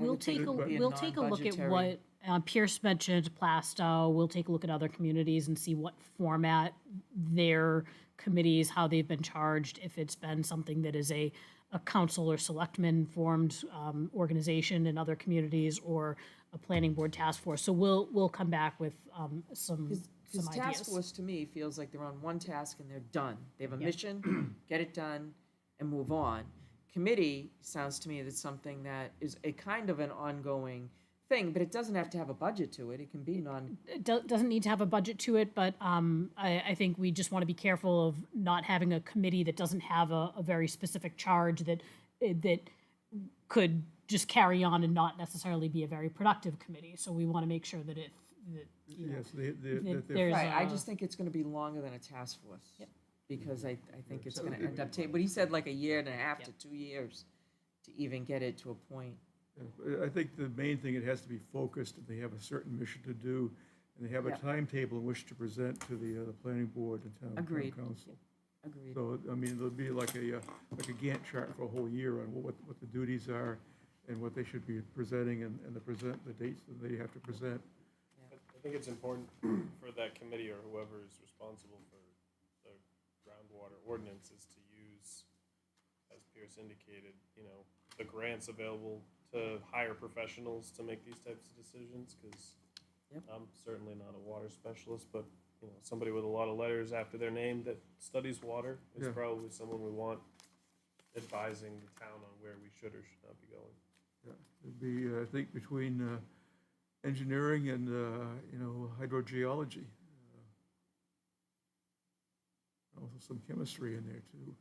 We'll would think take a, it would be a we'll take a look at non-budgetary- what, Pierce mentioned Plastow, we'll take a look at other communities and see what format their committees, how they've been charged, if it's been something that is a council or selectman-formed organization in other communities, or a planning board task force. So we'll come back with some Because task ideas. force, to me, feels like they're on one task and they're done. They have a mission, get it done, and move on. Committee sounds to me that's something that is a kind of an ongoing thing, but it doesn't have to have a budget to it. It can be It doesn't need to have a budget to it, but I think we just want to be careful of not having a committee that doesn't have a very specific charge that could just carry on and not necessarily be a very productive committee. So we want to make sure that Yes, that they're. there's Right, I a- just think it's gonna be longer than a task force. Yep. Because I think it's gonna end up taking, but he said like a year and a half to 2 years to even get it to a point. I think the main thing, it has to be focused, and they have a certain mission to do, and they have a Yeah. timetable in which to present to the planning board and town Agreed. council. Agreed. So, I mean, there'll be like a Gantt chart for a whole year on what the duties are and what they should be presenting, and the dates that they have to present. I think it's important for that committee or whoever is responsible for the groundwater ordinances to use, as Pierce indicated, the grants available to hire professionals to make these types of decisions, because Yep. I'm certainly not a water specialist, but, somebody with a lot of letters after their name that studies water is Yeah. probably someone we want advising the town on where we should or should not be going. Yeah, it'd be, I think, between engineering and, hydrogeology. Also some chemistry in there, too.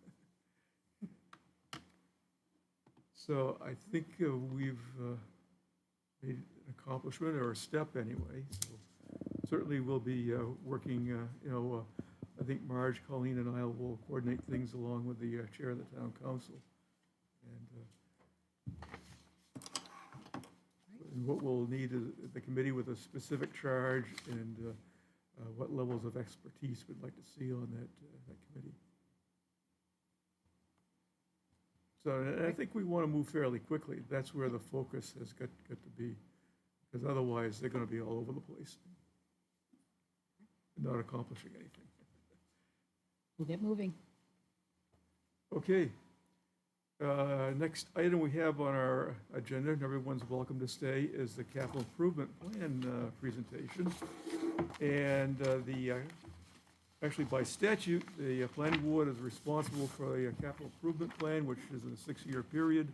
So I think we've made an accomplishment, or a step anyway. So certainly we'll be working, think Marge, Colleen, and I will coordinate things along with the chair of the town council. And what we'll need is the committee with a specific charge and what levels of expertise we'd like to see on that committee. So and I think we want to move fairly quickly. That's where the focus has got to be, because otherwise they're going to be all over the place, not accomplishing anything. We'll get moving. Okay. Next item we have on our agenda, and everyone's welcome to stay, is the capital improvement plan presentation. And actually by statute, the planning board is responsible for the capital improvement plan, which is in a 6-year period.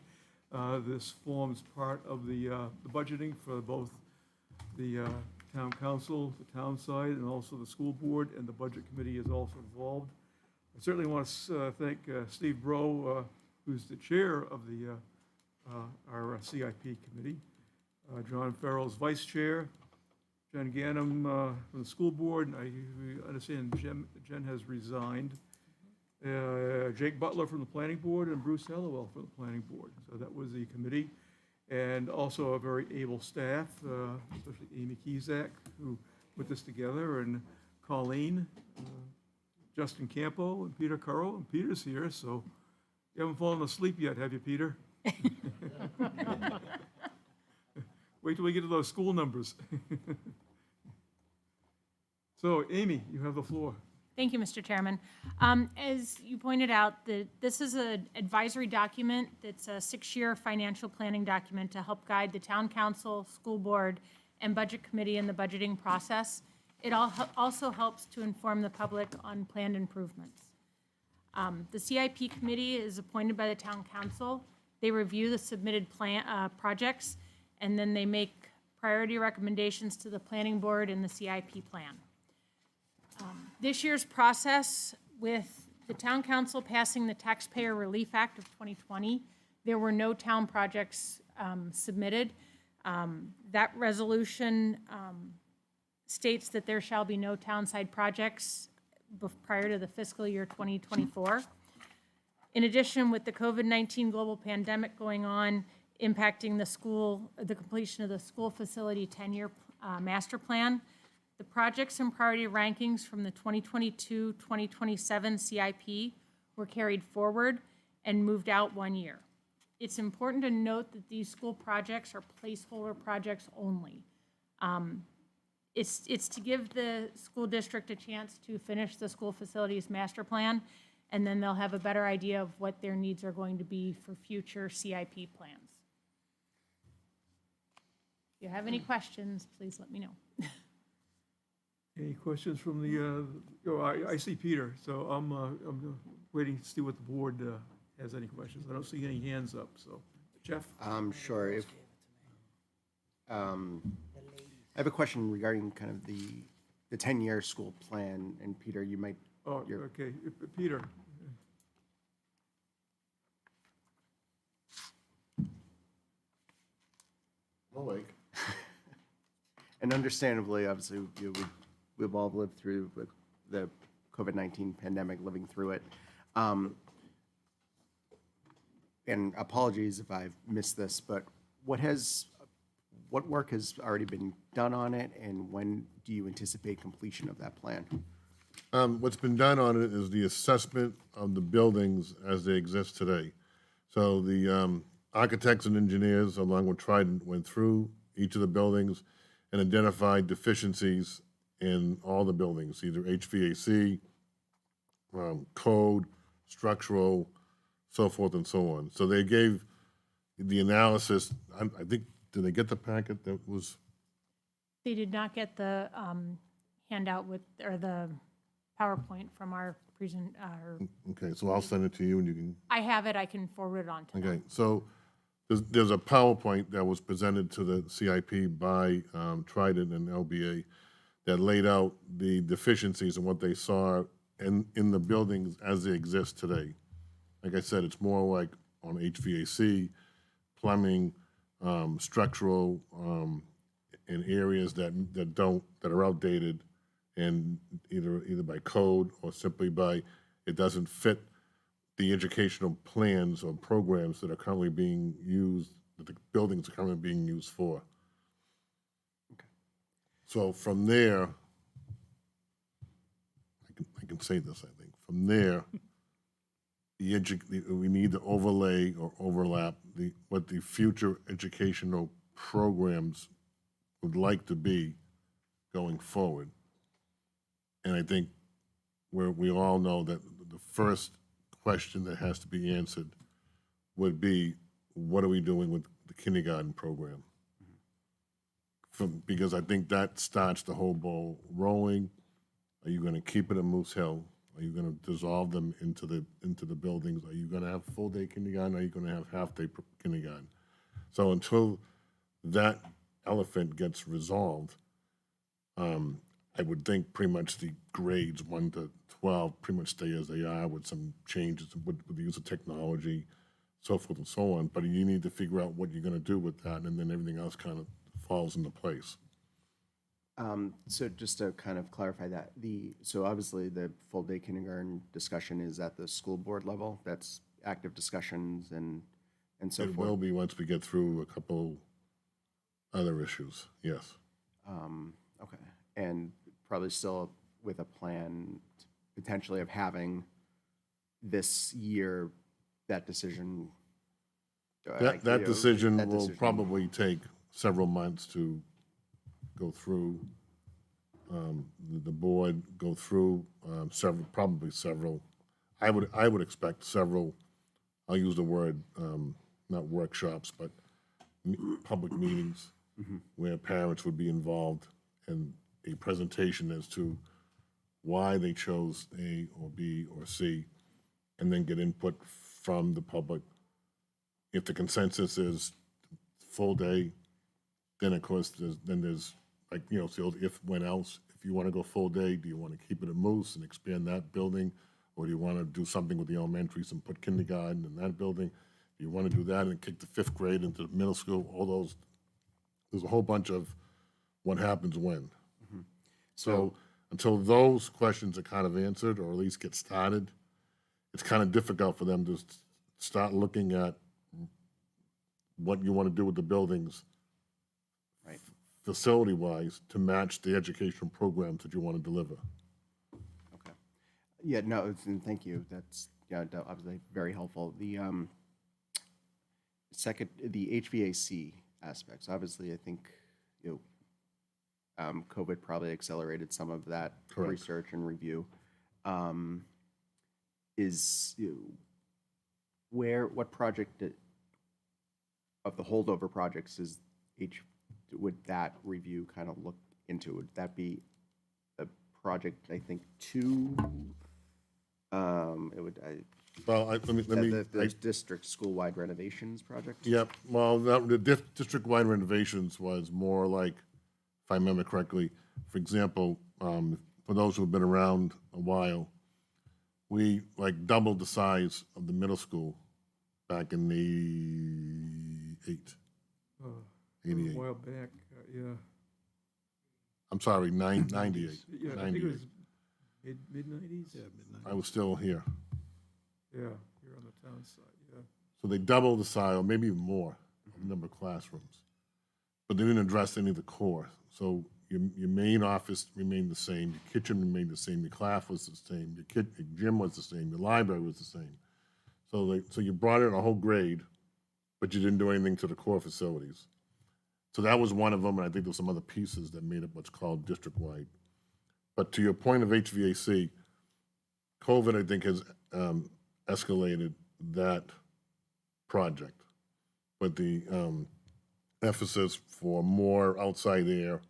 This forms part of the budgeting for both the town council, the town side, and also the school board, and the budget committee is also involved. I certainly want to thank Steve Bro, who's the chair of our CIP committee, John Farrell's vice chair, Jen Ganem from the school board, and I understand Jen has resigned, Jake Butler from the planning board, and Bruce Hallowell from the planning board. So that was the committee, and also a very able staff, especially Amy Kizak, who put this together, and Colleen, Justin Campo, and Peter Currow, and Peter's here, so you haven't fallen asleep yet, have you, Peter? Wait till we get to those school numbers. So, Amy, you have the floor. Thank you, Mr. Chairman. As you pointed out, this is an advisory document that's a 6-year financial planning document to help guide the town council, school board, and budget committee in the budgeting process. It also helps to inform the public on planned improvements. The CIP committee is appointed by the town council. They review the submitted projects, and then they make priority recommendations to the planning board and the CIP plan. This year's process, with the town council passing the Taxpayer Relief Act of 2020, there were no town projects submitted. That resolution states that there shall be no townside projects prior to the fiscal year 2024. In addition, with the COVID-19 global pandemic going on, impacting the completion of the school facility 10-year master plan, the projects and priority rankings from the 2022-2027 CIP were carried forward and moved out 1 year. It's important to note that these school projects are placeholder projects only. It's to give the school district a chance to finish the school facilities master plan, and then they'll have a better idea of what their needs are going to be for future CIP plans. If you have any questions, please let me know. Any questions from I see Peter, so I'm waiting to see what the board has any questions. I don't see any hands up, so, Jeff? Sure. I have a question regarding kind of the 10-year school plan, and Peter, you might. Oh, okay, Peter. I'm awake. And understandably, obviously, we've all lived through with the COVID-19 pandemic, living through it. And apologies if I've missed this, but what work has already been done on it, and when do you anticipate completion of that plan? What's been done on it is the assessment of the buildings as they exist today. So the architects and engineers, along with Trident, went through each of the buildings and identified deficiencies in all the buildings, either HVAC, code, structural, so forth and so on. So they gave the analysis. I think, did they get the packet that was? They did not get the handout or the PowerPoint from our present. Okay, so I'll send it to you and you can. I have it. I can forward it on to them. Okay, so there's a PowerPoint that was presented to the CIP by Trident and LBA that laid out the deficiencies and what they saw in the buildings as they exist today. Like I said, it's more like on HVAC, plumbing, structural, in areas that are outdated, and either by code or simply by it doesn't fit the educational plans or programs that are currently being used, that the buildings are currently being used for. So from there, I can say this, I think. From there, we need to overlay or overlap what the future educational programs would like to be going forward. And I think we all know that the first question that has to be answered would be, what are we doing with the kindergarten program? Because I think that starts the whole ball rolling. Are you going to keep it at Moose Hill? Are you going to dissolve them into the buildings? Are you going to have full-day kindergarten? Are you going to have half-day kindergarten? So until that elephant gets resolved, I would think pretty much the grades 1 to 12 pretty much stay as they are with some changes with the use of technology, so forth and so on. But you need to figure out what you're going to do with that, and then everything else kind of falls into place. So just to kind of clarify that, so obviously the full-day kindergarten discussion is at the school board level. That's active discussions and so It forth. will be once we get through a couple other issues, yes. Okay, and probably still with a plan potentially of having this year, that decision. That decision will probably take several months to go through, the board go through probably several. I would expect several, I'll use the word, not workshops, but public meetings where parents would be involved in a presentation as to why they chose A or B or C, and then get input from the public. If the consensus is full day, then of course there's like, so if, when else, if you want to go full day, do you want to keep it at Moose and expand that building? Or do you want to do something with the elementaries and put kindergarten in that building? Do you want to do that and kick the 5th grade into the middle school? All those, there's a whole bunch of what happens when. So until those questions are kind of answered, or at least get started, it's kind of difficult for them to start looking at what you want to do with the buildings, right, facility-wise, to match the educational programs that you want to deliver. Okay. Yeah, no, and thank you. That's, obviously very helpful. The second, the HVAC aspects, obviously, I think, COVID probably accelerated some of that Correct. research and review. What project of the holdover projects would that review kind of look into? Would that be a project, I think, 2? It would, Well, let me. the district school-wide renovations project? Yep, well, the district-wide renovations was more like, if I remember correctly, for example, for those who've been around a while, we like doubled the size of the middle school back in the 88. A while back, yeah. I'm sorry, 98. Yeah, I think it was mid-90s? Yeah, I was still here. Yeah, you're on the town side, yeah. So they doubled the size, or maybe even more, of the number of classrooms. But they didn't address any of the core. So your main office remained the same, your kitchen remained the same, your class was the same, your gym was the same, your library was the same. So you brought in a whole grade, but you didn't do anything to the core facilities. So that was one of them, and I think there's some other pieces that made up what's called district-wide. But to your point of HVAC, COVID, I think, has escalated that project. But the emphasis for more outside air,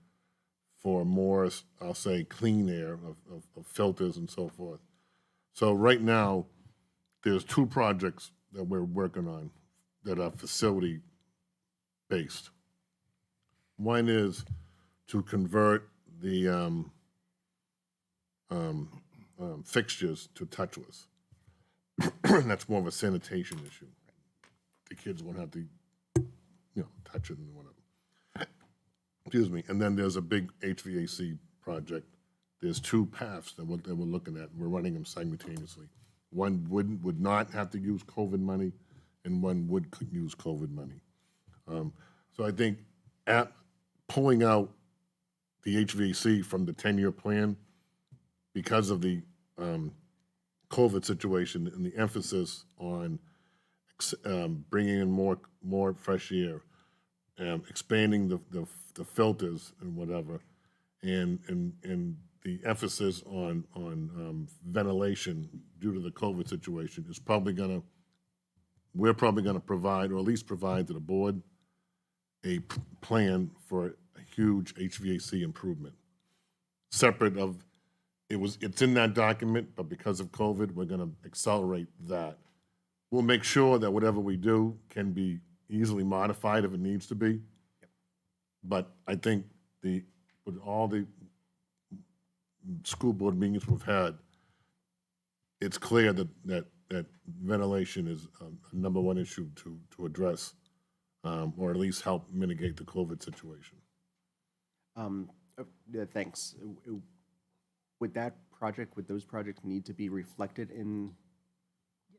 for more, I'll say, clean air of filters and so forth. So right now, there's 2 projects that we're working on that are facility-based. One is to convert the fixtures to touchless. That's more of a sanitation issue. The kids won't have to, touch it and whatever. Excuse me. And then there's a big HVAC project there's two paths that we're looking at. We're running them simultaneously. One would not have to use COVID money, and one could use COVID money. So I think pulling out the HVAC from the 10-year plan because of the COVID situation and the emphasis on bringing in more fresh air, expanding the filters and whatever, and the emphasis on ventilation due to the COVID situation is we're probably gonna provide, or at least provide to the board, a plan for a huge HVAC improvement. Separate of, it's in that document, but because of COVID, we're gonna accelerate that. We'll make sure that whatever we do can be easily modified if it needs to be. But I think with all the school board meetings we've had, it's clear that ventilation is a number one issue to address, or at least help mitigate the COVID situation. Thanks. Would those projects need to be reflected in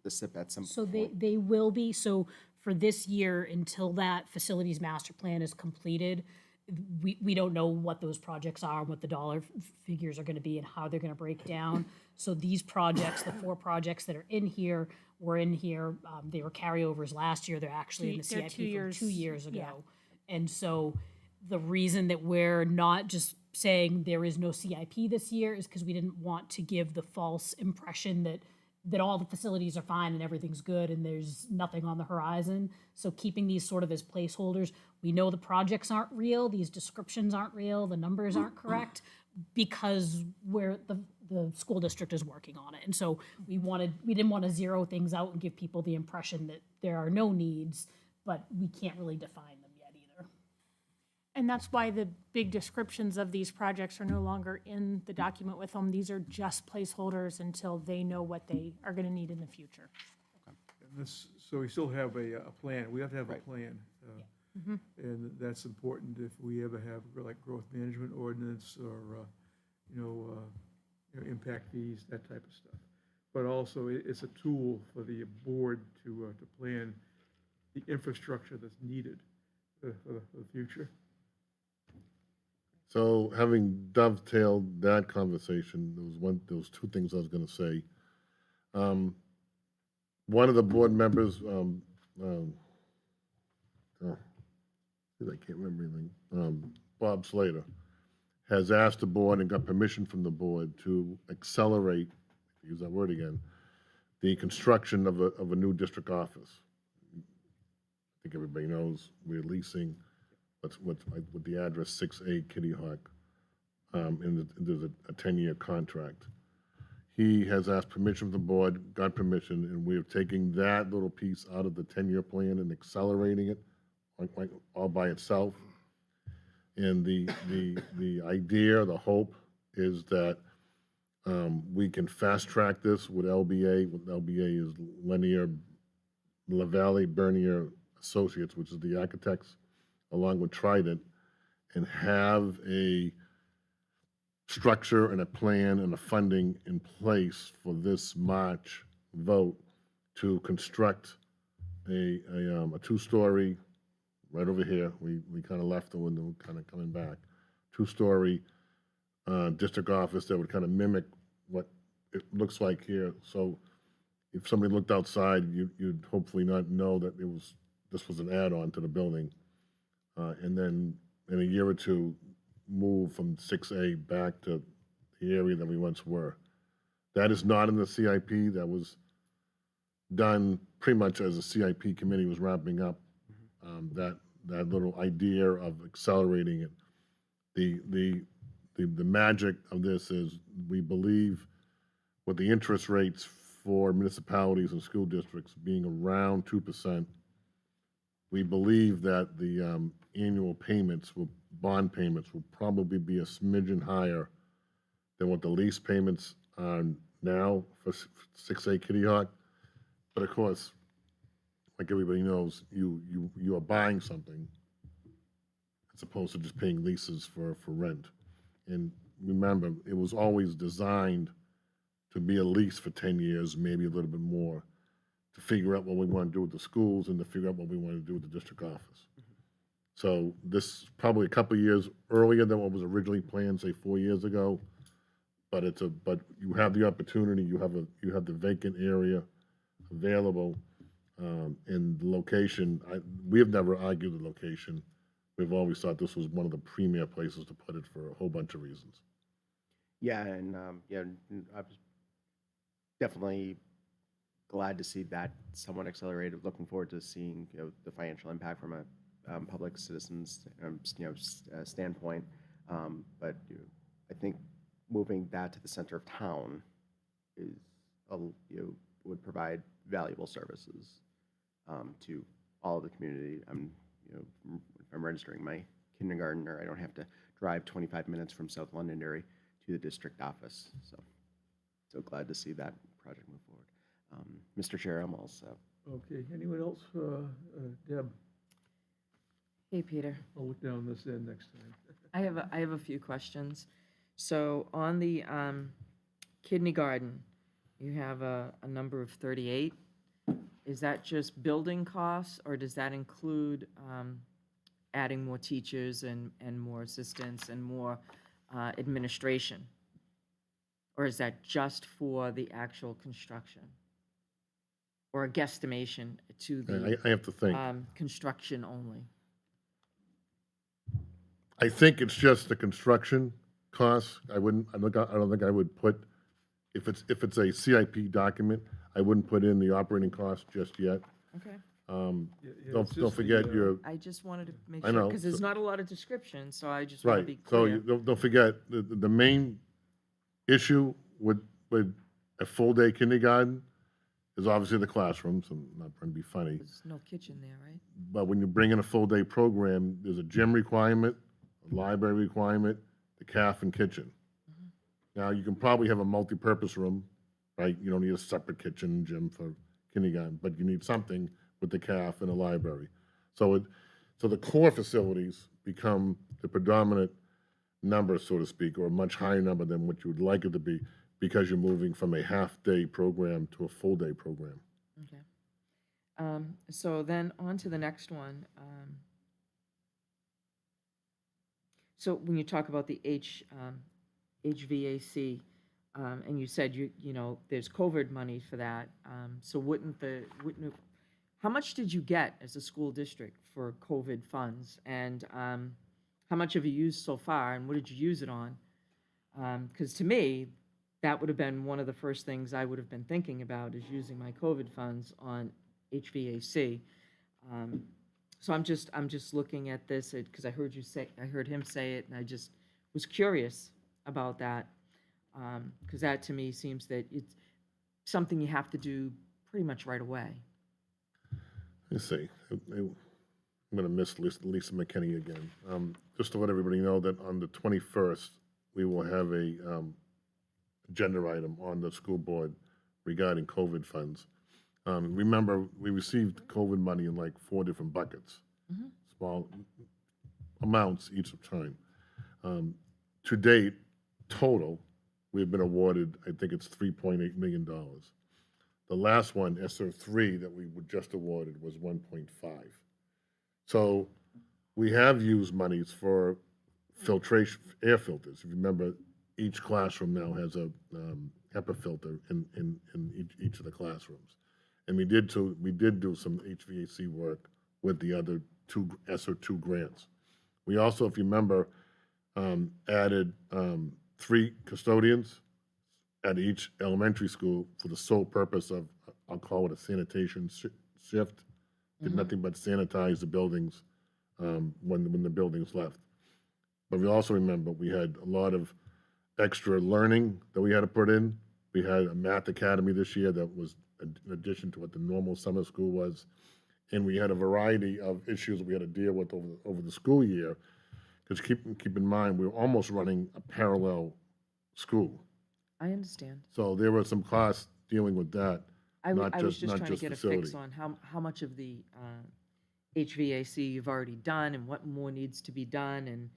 the SIP at some So point? they will be. So for this year, until that facilities master plan is completed, we don't know what those projects are, what the dollar figures are going to be, and how they're going to break down. So these projects, the 4 projects that are in here, were in here. They were carryovers last year. They're actually in the They're CIP 2 years, from 2 years ago. yeah. And so the reason that we're not just saying there is no CIP this year is because we didn't want to give the false impression that all the facilities are fine and everything's good and there's nothing on the horizon. So keeping these sort of as placeholders, we know the projects aren't real, these descriptions aren't real, the numbers aren't correct, because the school district is working on it. And so we didn't want to zero things out and give people the impression that there are no needs, but we can't really define them yet either. And that's why the big descriptions of these projects are no longer in the document with them. These are just placeholders until they know what they are going to need in the future. So we still have a plan. We have to have a plan. And that's important if we ever have like growth management ordinance or, impact fees, that type of stuff. But also it's a tool for the board to plan the infrastructure that's needed for the future. So having dovetailed that conversation, there was 2 things I was going to say. One of the board members, I can't remember anything, Bob Slater, has asked the board and got permission from the board to accelerate, use that word again, the construction of a new district office. I think everybody knows we're leasing with the address 6A Kitty Hawk, and there's a 10-year contract. He has asked permission from the board, got permission, and we are taking that little piece out of the 10-year plan and accelerating it like all by itself. And the idea, the hope is that we can fast track this with LBA. What LBA is Lanier, LaValle, Bernier Associates, which is the architects, along with Trident, and have a structure and a plan and a funding in place for this March vote to construct a 2-story, right over here, we kind of left the window, kind of coming back, 2-story district office that would kind of mimic what it looks like here. So if somebody looked outside, you'd hopefully not know that this was an add-on to the building. And then in a year or 2, move from 6A back to the area that we once were. That is not in the CIP. That was done pretty much as the CIP committee was wrapping up that little idea of accelerating it. The magic of this is we believe with the interest rates for municipalities and school districts being around 2%, we believe that the annual bond payments will probably be a smidgen higher than what the lease payments are now for 6A Kitty Hawk. But of course, like everybody knows, you are buying something as opposed to just paying leases for rent. And remember, it was always designed to be a lease for 10 years, maybe a little bit more, to figure out what we want to do with the schools and to figure out what we want to do with the district office. So this is probably a couple of years earlier than what was originally planned, say 4 years ago. But but you have the opportunity, you have the vacant area available, and the location, we have never argued the location. We've always thought this was one of the premier places to put it for a whole bunch of reasons. Yeah, and I was definitely glad to see that somewhat accelerated. Looking forward to seeing the financial impact from a public citizens standpoint. But I think moving that to the center of town is would provide valuable services to all of the community. If I'm registering my kindergartner, I don't have to drive 25 minutes from South Londonderry to the district office. So glad to see that project move forward. Mr. Chair, I'm all set. Okay, anyone else? Deb, Hey, Peter. I'll look down this end next time. I have a few questions. So on the kindergarten, you have a number of 38. Is that just building costs, or does that include adding more teachers and more assistants and more administration? Or is that just for the actual construction? Or a guesstimation to the I have to think. construction only? I think it's just the construction costs. I don't think I would put, if it's a CIP document, I wouldn't put in the operating cost just yet. Okay. Don't forget your, I just wanted to make I sure, know, because there's so- not a lot of description, so I just want to right, be so clear. don't forget, the main issue with a full-day kindergarten is obviously the classrooms. I'm not trying to be funny. There's no kitchen there, right? But when you bring in a full-day program, there's a gym requirement, a library requirement, the CAF and kitchen. Now, you can probably have a multi-purpose room, right? You don't need a separate kitchen and gym for kindergarten, but you need something with the CAF and a library. So the core facilities become the predominant number, so to speak, or a much higher number than what you would like it to be, because you're moving from a half-day program to a full-day program. Okay. So then on to the next one. So when you talk about the HVAC, and you said there's COVID money for that, so how much did you get as a school district for COVID funds? And how much have you used so far, and what did you use it on? Because to me, that would have been one of the first things I would have been thinking about, is using my COVID funds on HVAC. So I'm just looking at this because I heard him say it, and I just was curious about that, because that to me seems that it's something you have to do pretty much right away. Let's see. I'm going to miss Lisa McKinney again. Just to let everybody know that on the 21st, we will have a agenda item on the school board regarding COVID funds. Remember, we received COVID money in like 4 different buckets, small amounts each time. To date, total, we've been awarded, I think it's $3.8 million. The last one, ESSER 3, that we were just awarded was 1.5. So we have used monies for filtration, air filters. If you remember, each classroom now has a HEPA filter in each of the classrooms. And we did do some HVAC work with the other 2 ESSER 2 grants. We also, if you remember, added 3 custodians at each elementary school for the sole purpose of, I'll call it a sanitation shift. Did nothing but sanitize the buildings when the buildings left. But we also remember we had a lot of extra learning that we had to put in. We had a math academy this year that was in addition to what the normal summer school was. And we had a variety of issues we had to deal with over the school year. Because keep in mind, we were almost running a parallel school. I understand. So there were some costs dealing with that, I not was just just trying to get facility. a fix on how much of the HVAC you've already done and what more needs to be done, and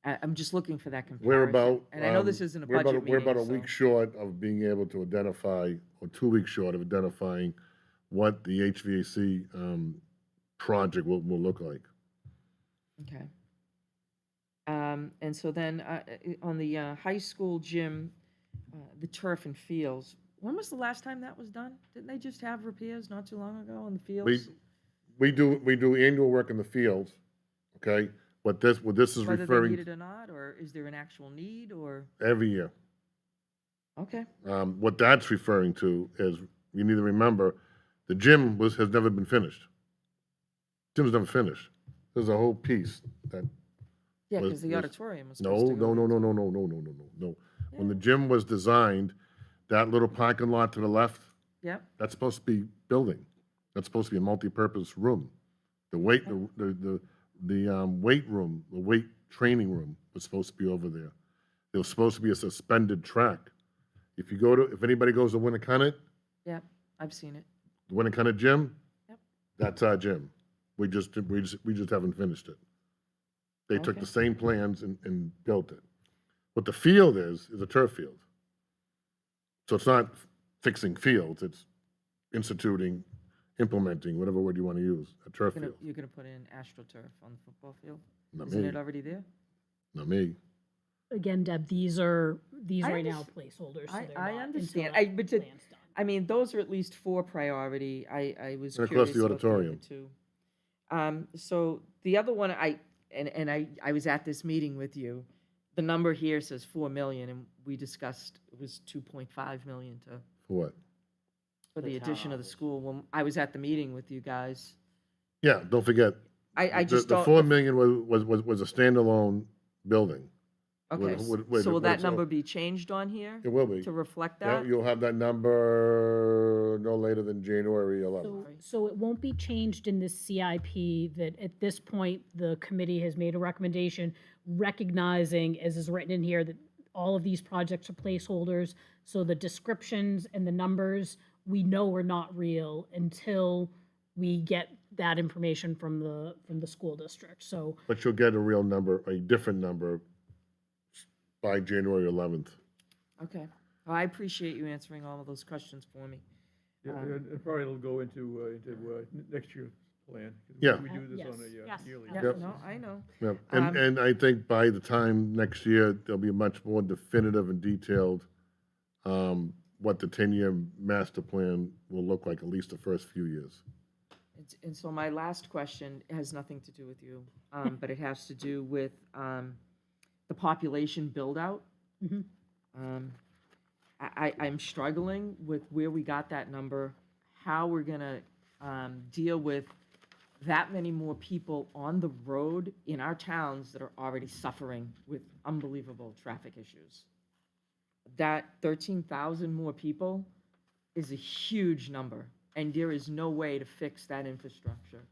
I'm just looking for that comparison. We're about. And I know this isn't a we're about- budget We're about a meeting, week so- short of being able to identify, or 2 weeks short of identifying what the HVAC project will look like. Okay. And so then, on the high school gym, the turf and fields, when was the last time that was done? Didn't they just have repairs not too long ago on the fields? We do annual work in the fields, okay? What this is Whether they referring, need it or not, or is there an actual need, or, every year. okay, What that's referring to is, you need to remember, the gym has never been finished. Gym's never finished. There's a whole piece that. yeah, was- because the was- auditorium was supposed to go. No. When the gym was designed, that little parking lot to the left, Yep, that's supposed to be building. That's supposed to be a multi-purpose room. The weight room, the weight training room was supposed to be over there. There was supposed to be a suspended track. If anybody goes to Winnicott, yep, I've seen it. the Winnicott gym, Yep. that's our gym. We just haven't finished it. They took Okay. the same plans and built it. What the field is a turf field. So it's not fixing fields, it's implementing, whatever word you want to use, a turf field. You're gonna put in AstroTurf on the football field? Not Isn't me, it already there? not me. Again, Deb, these I right now underst- placeholders, so I- they're I not understand. until that But to- plan's done. I mean, those are at least for priority. I was And of course, curious the about the other auditorium. two. So the other one, I was at this meeting with you. The number here says 4 million, and we discussed it was 2.5 million For what? for the addition of the school. When I was at the meeting with you guys, Yeah, don't forget. I just The don't. 4 million was a standalone building. Okay, with- so will that with- number be changed on here? It will be. To reflect Yeah, that? you'll have that number no later than January 11th. So it won't be changed in this CIP that at this point, the committee has made a recommendation recognizing, as is written in here, that all of these projects are placeholders. So the descriptions and the numbers, we know are not real until we get that information from the school district. So But you'll get a real number, a different number by January 11th. Okay. Well, I appreciate you answering all of those questions for me. Yeah, and probably it'll go into next year's plan. 'Cause Yeah. We do this on Yes. a Yes. yearly. Yeah, Yep. no, I know. Yeah, Um, and I think by the time next year, there'll be much more definitive and detailed what the 10-year master plan will look like, at least the first few years. And so my last question has nothing to do with you, but it has to do with the population build-out. Mhm. I'm struggling with where we got that number, how we're gonna deal with that many more people on the road in our towns that are already suffering with unbelievable traffic issues. That 13,000 more people is a huge number, and there is no way to fix that infrastructure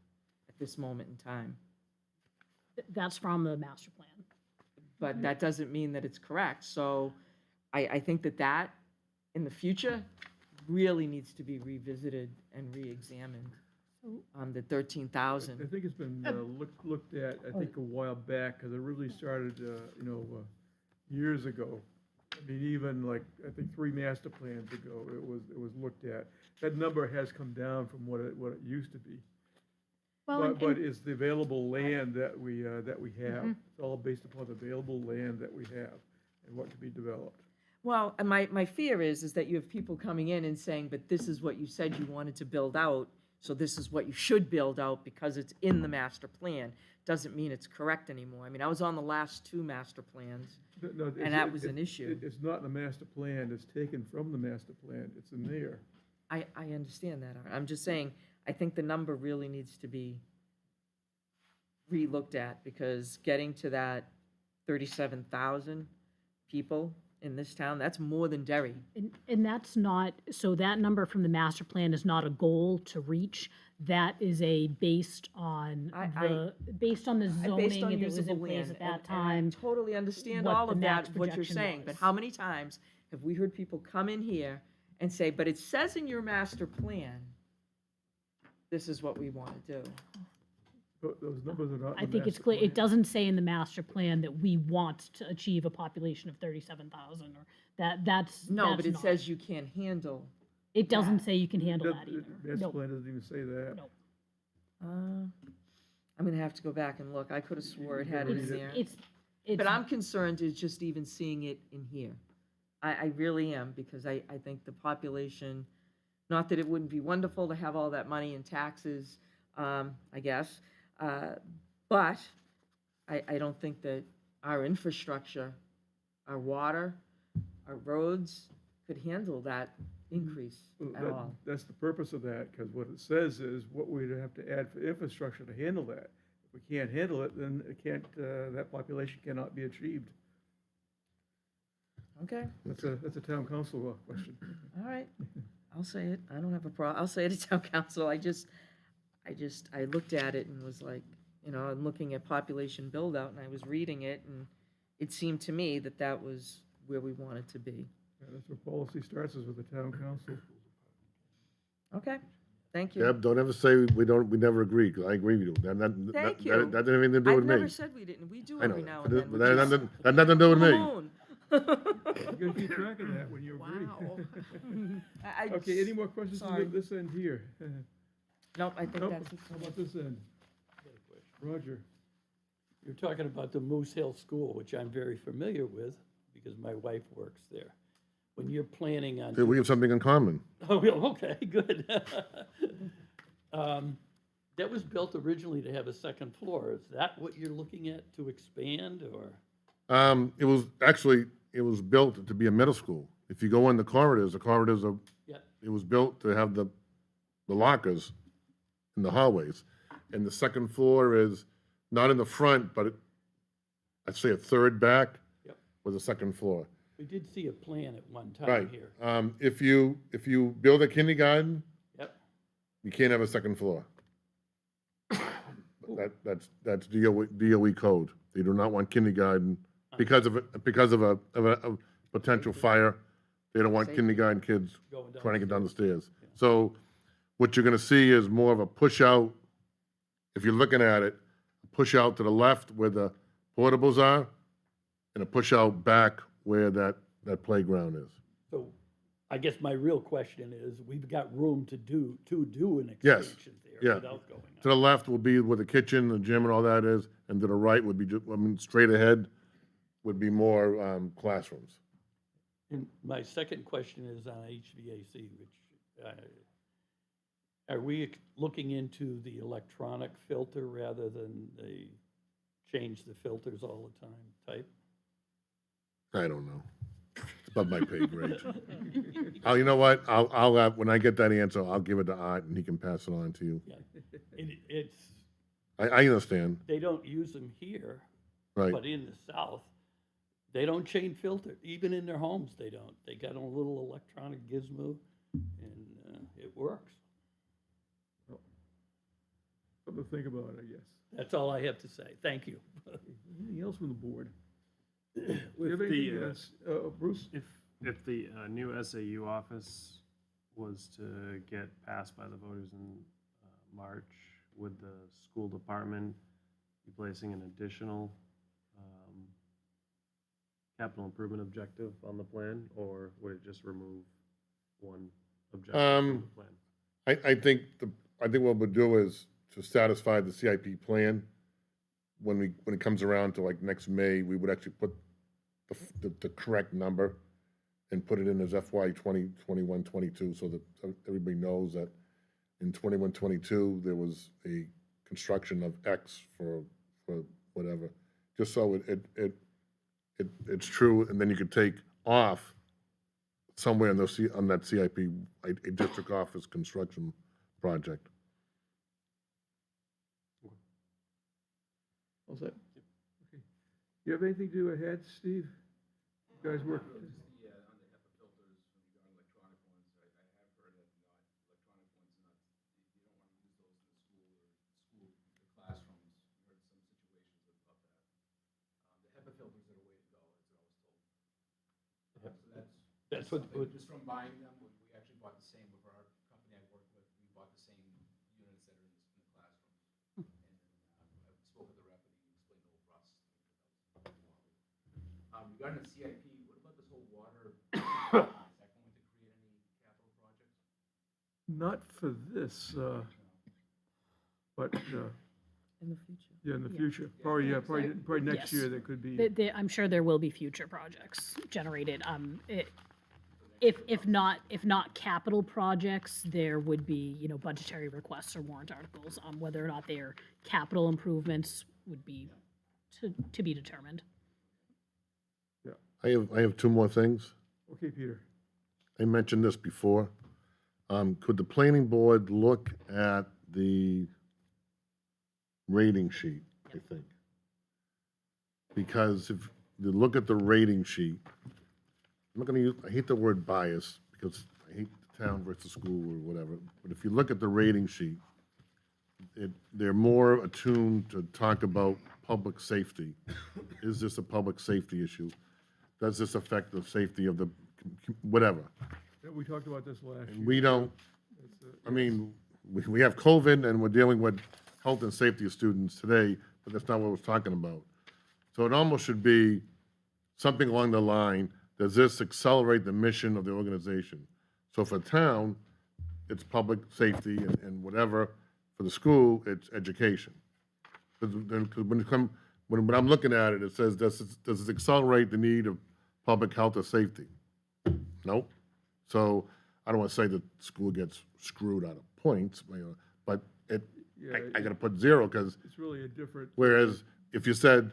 at this moment in time. that's from the master plan. But that doesn't mean that it's correct. So I think that in the future really needs to be revisited and re-examined. The 13,000. I think it's been looked at, I think, a while back, because it really started, years ago. I mean, even like, I think 3 master plans ago, it was looked at. That number has come down from what it used to be. Well, But it's the available land that we have. It's all based upon the available land that we have and what can be developed. Well, and my fear is that you have people coming in and saying, but this is what you said you wanted to build out, so this is what you should build out because it's in the master plan. Doesn't mean it's correct anymore. I mean, I was on the last 2 master plans, No, and that was an issue. It's not in the master plan, it's taken from the master plan, it's in there. I understand that. Art. I'm just saying, I think the number really needs to be re-looked at, because getting to that 37,000 people in this town, that's more than Derry. And that's not, so that number from the master plan is not a goal to reach. That is based on Based the on zoning that was usable in place land, at that and time. I totally understand what all the of max that, what you're projection saying, but was. how many times have we heard people come in here and say, but it says in your master plan, this is what we want to do? Those numbers are not in I the think it's master clear, plan. it doesn't say in the master plan that we want to achieve a population of 37,000, or that's No, but it not- says you can't handle. It doesn't say you can handle It that does- either. Master Nope. plan doesn't even say that. Nope. I'm gonna have to go back and look. I could have swore it had it in It's, there. it's, But I'm concerned is just even seeing it in here. I really am, because I think the population, not that it wouldn't be wonderful to have all that money in taxes, I guess, but I don't think that our infrastructure, our water, our roads could handle that increase Well, at that- all. That's the purpose of that, because what it says is what we'd have to add for infrastructure to handle that. If we can't handle it, then it can't, that population cannot be achieved. Okay, That's a town council question. all right. I'll say it. I don't have a problem. I'll say it to town council. I looked at it and was like, I'm looking at population build out, and I was reading it, and it seemed to me that that was where we wanted to be. Yeah, that's where policy starts, is with the town council. Okay, thank you. Deb, don't ever say we never agree, because I agree with you. Thank you. That didn't have anything to do I've with me. never said we didn't. We do I know, every now but and it- then. but which that is had nothing to do with me. moon. You gotta keep track of that when you agree. Wow. Okay, any more questions Sorry. from this end here? Nope, I think Nope. that's it. How about this end? Roger? You're talking about the Moose Hill School, which I'm very familiar with because my wife works there. When you're planning on. Hey, we have something in common. Oh, well, okay, good. That was built originally to have a second floor. Is that what you're looking at to expand, or? It was built to be a middle school. If you go in the corridors are, Yeah. it was built to have the lockers in the hallways. And the second floor is not in the front, but I'd say a third back Yep. with a second floor. We did see a plan at one time Right. here. If you build a kindergarten, Yep. you can't have a second floor. That's DOE code. They do not want kindergarten because of a potential fire. They don't want kindergarten kids Going down trying to get the down the stairs. So what you're gonna see is more of a push out, if you're looking at it, push out to the left where the portables are, and a push out back where that playground is. So I guess my real question is, we've got room to do an Yes, expansion there yeah. without going To the left will be where the kitchen, the gym, and all that is, and to the right would be, straight ahead would be more classrooms. And my second question is on HVAC, which, are we looking into the electronic filter rather than the change the filters all the time type? I don't know. It's above my pay grade. Oh, you know what? I'll when I get that answer, I'll give it to Art, and he can pass it on to you. Yeah, it's, I understand, they don't use them here, right? but in the south, they don't change filter, even in their homes, they don't. They got a little electronic gizmo, and it works. Something to think about, I guess. That's all I have to say. Thank you. Anything else from the board? Do you With have the, anything else? Bruce? If the new SAU office was to get passed by the voters in March, would the school department be placing an additional capital improvement objective on the plan, or would it just remove one objective from the plan? I think what we'll do is to satisfy the CIP plan. When it comes around to like next May, we would actually put the correct number and put it in as FY 2021, 22, so that everybody knows that in 21, 22 there was a construction of X for whatever, just so it's true, and then you could take off somewhere on that CIP a district office construction project. All set? Okay. You have anything to add, Steve? You guys work? That's what, Just from buying them, we actually bought the same with our company I work with, we bought the same units that are in the classrooms. regarding the CIP, what about this whole water? Is that going to create any capital projects? Not for this, but, In the future. yeah, in the future. Probably next Yes. year there could be. I'm sure there will be future projects generated. If not capital projects, there would be, budgetary requests or warrant articles. Whether or not they are capital improvements would be to be determined. I have two more things. Okay, Peter. I mentioned this before. Could the planning board look at the rating sheet, I think? Because if you look at the rating sheet, I'm not gonna use, I hate the word bias, because I hate the town versus school or whatever, but if you look at the rating sheet, they're more attuned to talk about public safety. Is this a public safety issue? Does this affect the safety of the, whatever? Yeah, we talked about this last year. And we don't, I mean, we have COVID and we're dealing with health and safety of students today, but that's not what we're talking about. So it almost should be something along the line, does this accelerate the mission of the organization? So for town, it's public safety and whatever. For the school, it's education. Because when I'm looking at it, it says, does it accelerate the need of public health or safety? Nope. So I don't want to say that school gets screwed out of points, but I got to put 0 because It's really a different. whereas if you said,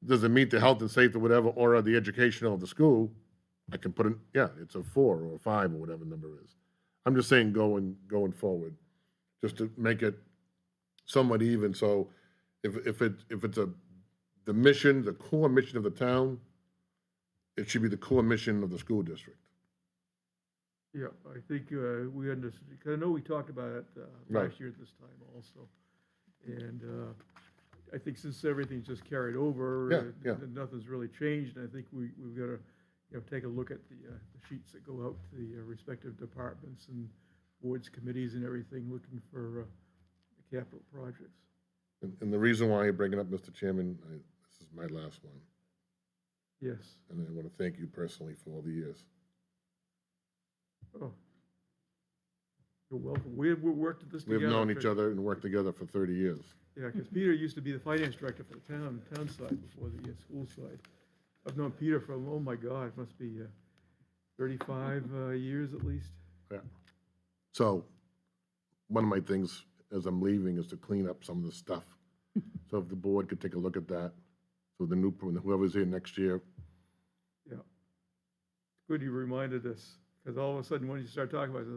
does it meet the health and safety, whatever, or the educational of the school, I can put in, it's a 4 or a 5 or whatever the number is. I'm just saying going forward, just to make it somewhat even. So if it's the mission, the core mission of the town, it should be the core mission of the school district. Yeah, I think we understood, because I know we talked about it Right. last year at this time also. And I think since everything's just carried over, and nothing's really changed, I think we've got to, take a look at the sheets that go out to the respective departments and boards, committees and everything, looking for the capital projects. And the reason why I bring it up, Mr. Chairman, this is my last one, Yes. and I want to thank you personally for all the years. Oh. You're welcome. We worked at this together. We've known each other and worked together for 30 years. Yeah, because Peter used to be the finance director for the town side before the school side. I've known Peter for, oh my God, it must be 35 years at least. Yeah. So, one of my things as I'm leaving is to clean up some of the stuff. So if the board could take a look at that, so the new, whoever's here next year, Yeah. Good you reminded us, because all of a sudden when you start talking about it,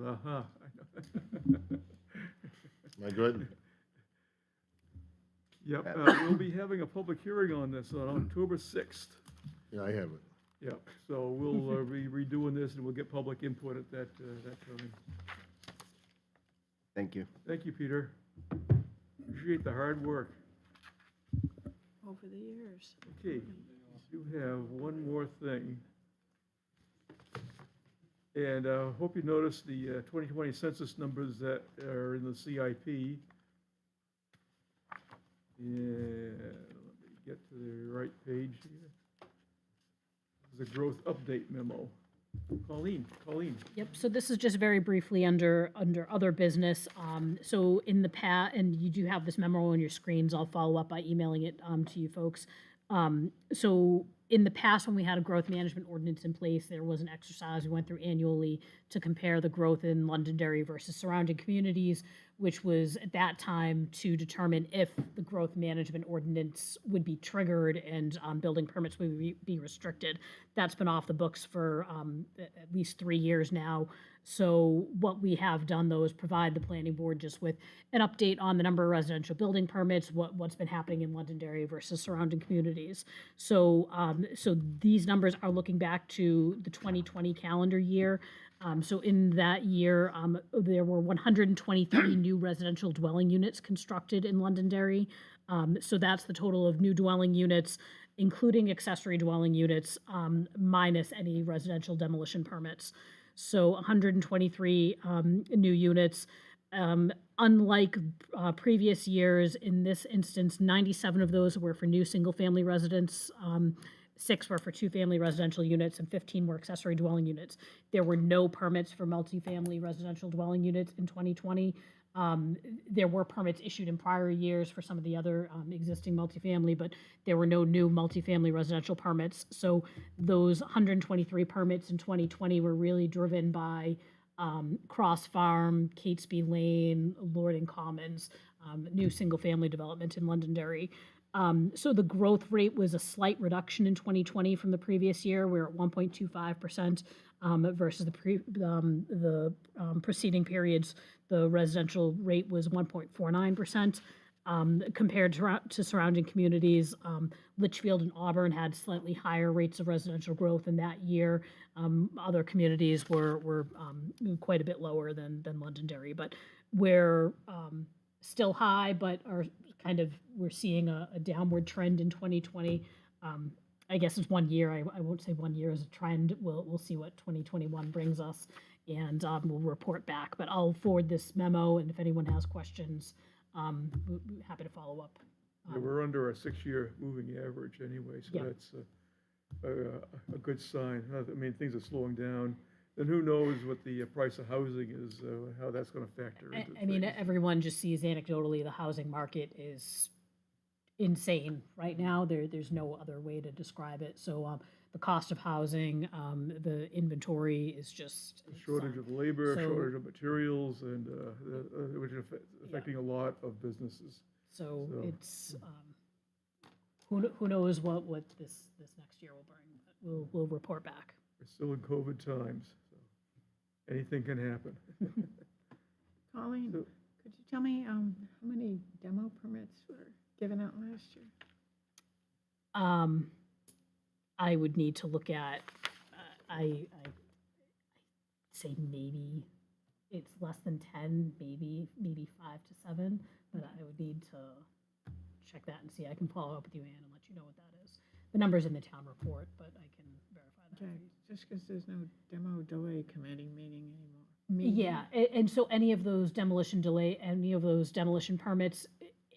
am I good? Yep, we'll be having a public hearing on this on October 6th. Yeah, I have it. Yep, so we'll be redoing this and we'll get public input at that time. Thank you. Thank you, Peter. Appreciate the hard work. Over the years. Okay, you have one more thing. And hope you noticed the 2020 census numbers that are in the CIP. Yeah, let me get to the right page here. This is a growth update memo. Colleen. Yep, so this is just very briefly under other business. So in the past, and you do have this memo on your screens, I'll follow up by emailing it to you folks. So in the past, when we had a growth management ordinance in place, there was an exercise we went through annually to compare the growth in Londonderry versus surrounding communities, which was at that time to determine if the growth management ordinance would be triggered and building permits would be restricted. That's been off the books for at least 3 years now. So what we have done, though, is provide the planning board just with an update on the number of residential building permits, what's been happening in Londonderry versus surrounding communities. So so these numbers are looking back to the 2020 calendar year. So in that year, there were 123 new residential dwelling units constructed in Londonderry. So that's the total of new dwelling units, including accessory dwelling units, minus any residential demolition permits. So 123 new units. Unlike previous years, in this instance, 97 of those were for new single-family residents. 6 were for two-family residential units, and 15 were accessory dwelling units. There were no permits for multifamily residential dwelling units in 2020. There were permits issued in prior years for some of the other existing multifamily, but there were no new multifamily residential permits. So those 123 permits in 2020 were really driven by Cross Farm, Catesby Lane, Lorden Commons, new single-family development in Londonderry. So the growth rate was a slight reduction in 2020 from the previous year. We're at 1.25% versus the preceding periods. The residential rate was 1.49%. Compared to surrounding communities, Litchfield and Auburn had slightly higher rates of residential growth in that year. Other communities were quite a bit lower than Londonderry, but we're still high, but are we're seeing a downward trend in 2020. I guess it's 1 year. I won't say 1 year as a trend. We'll see what 2021 brings us, and we'll report back. But I'll forward this memo, and if anyone has questions, we'll be happy to follow up. Yeah, we're under a 6-year moving average anyway, so Yeah. that's a good sign. I mean, things are slowing down. And who knows what the price of housing is, how that's going to factor into I mean, things. everyone just sees anecdotally the housing market is insane right now. There's no other way to describe it. So the cost of housing, the inventory is just Shortage of labor, so- shortage of materials, and which is affecting a lot of businesses. So it's who knows what this next year will bring. But we'll report back. We're still in COVID times, so anything can happen. Colleen, could you tell me how many demo permits were given out last year? I would need to look at. I say maybe it's less than 10, maybe 5 to 7, but I would need to check that and see. I can follow up with you, Ann, and let you know what that is. The number's in the town report, but I can verify that. Okay, just because there's no demo delay committee meeting anymore. Yeah, and so any of those demolition permits,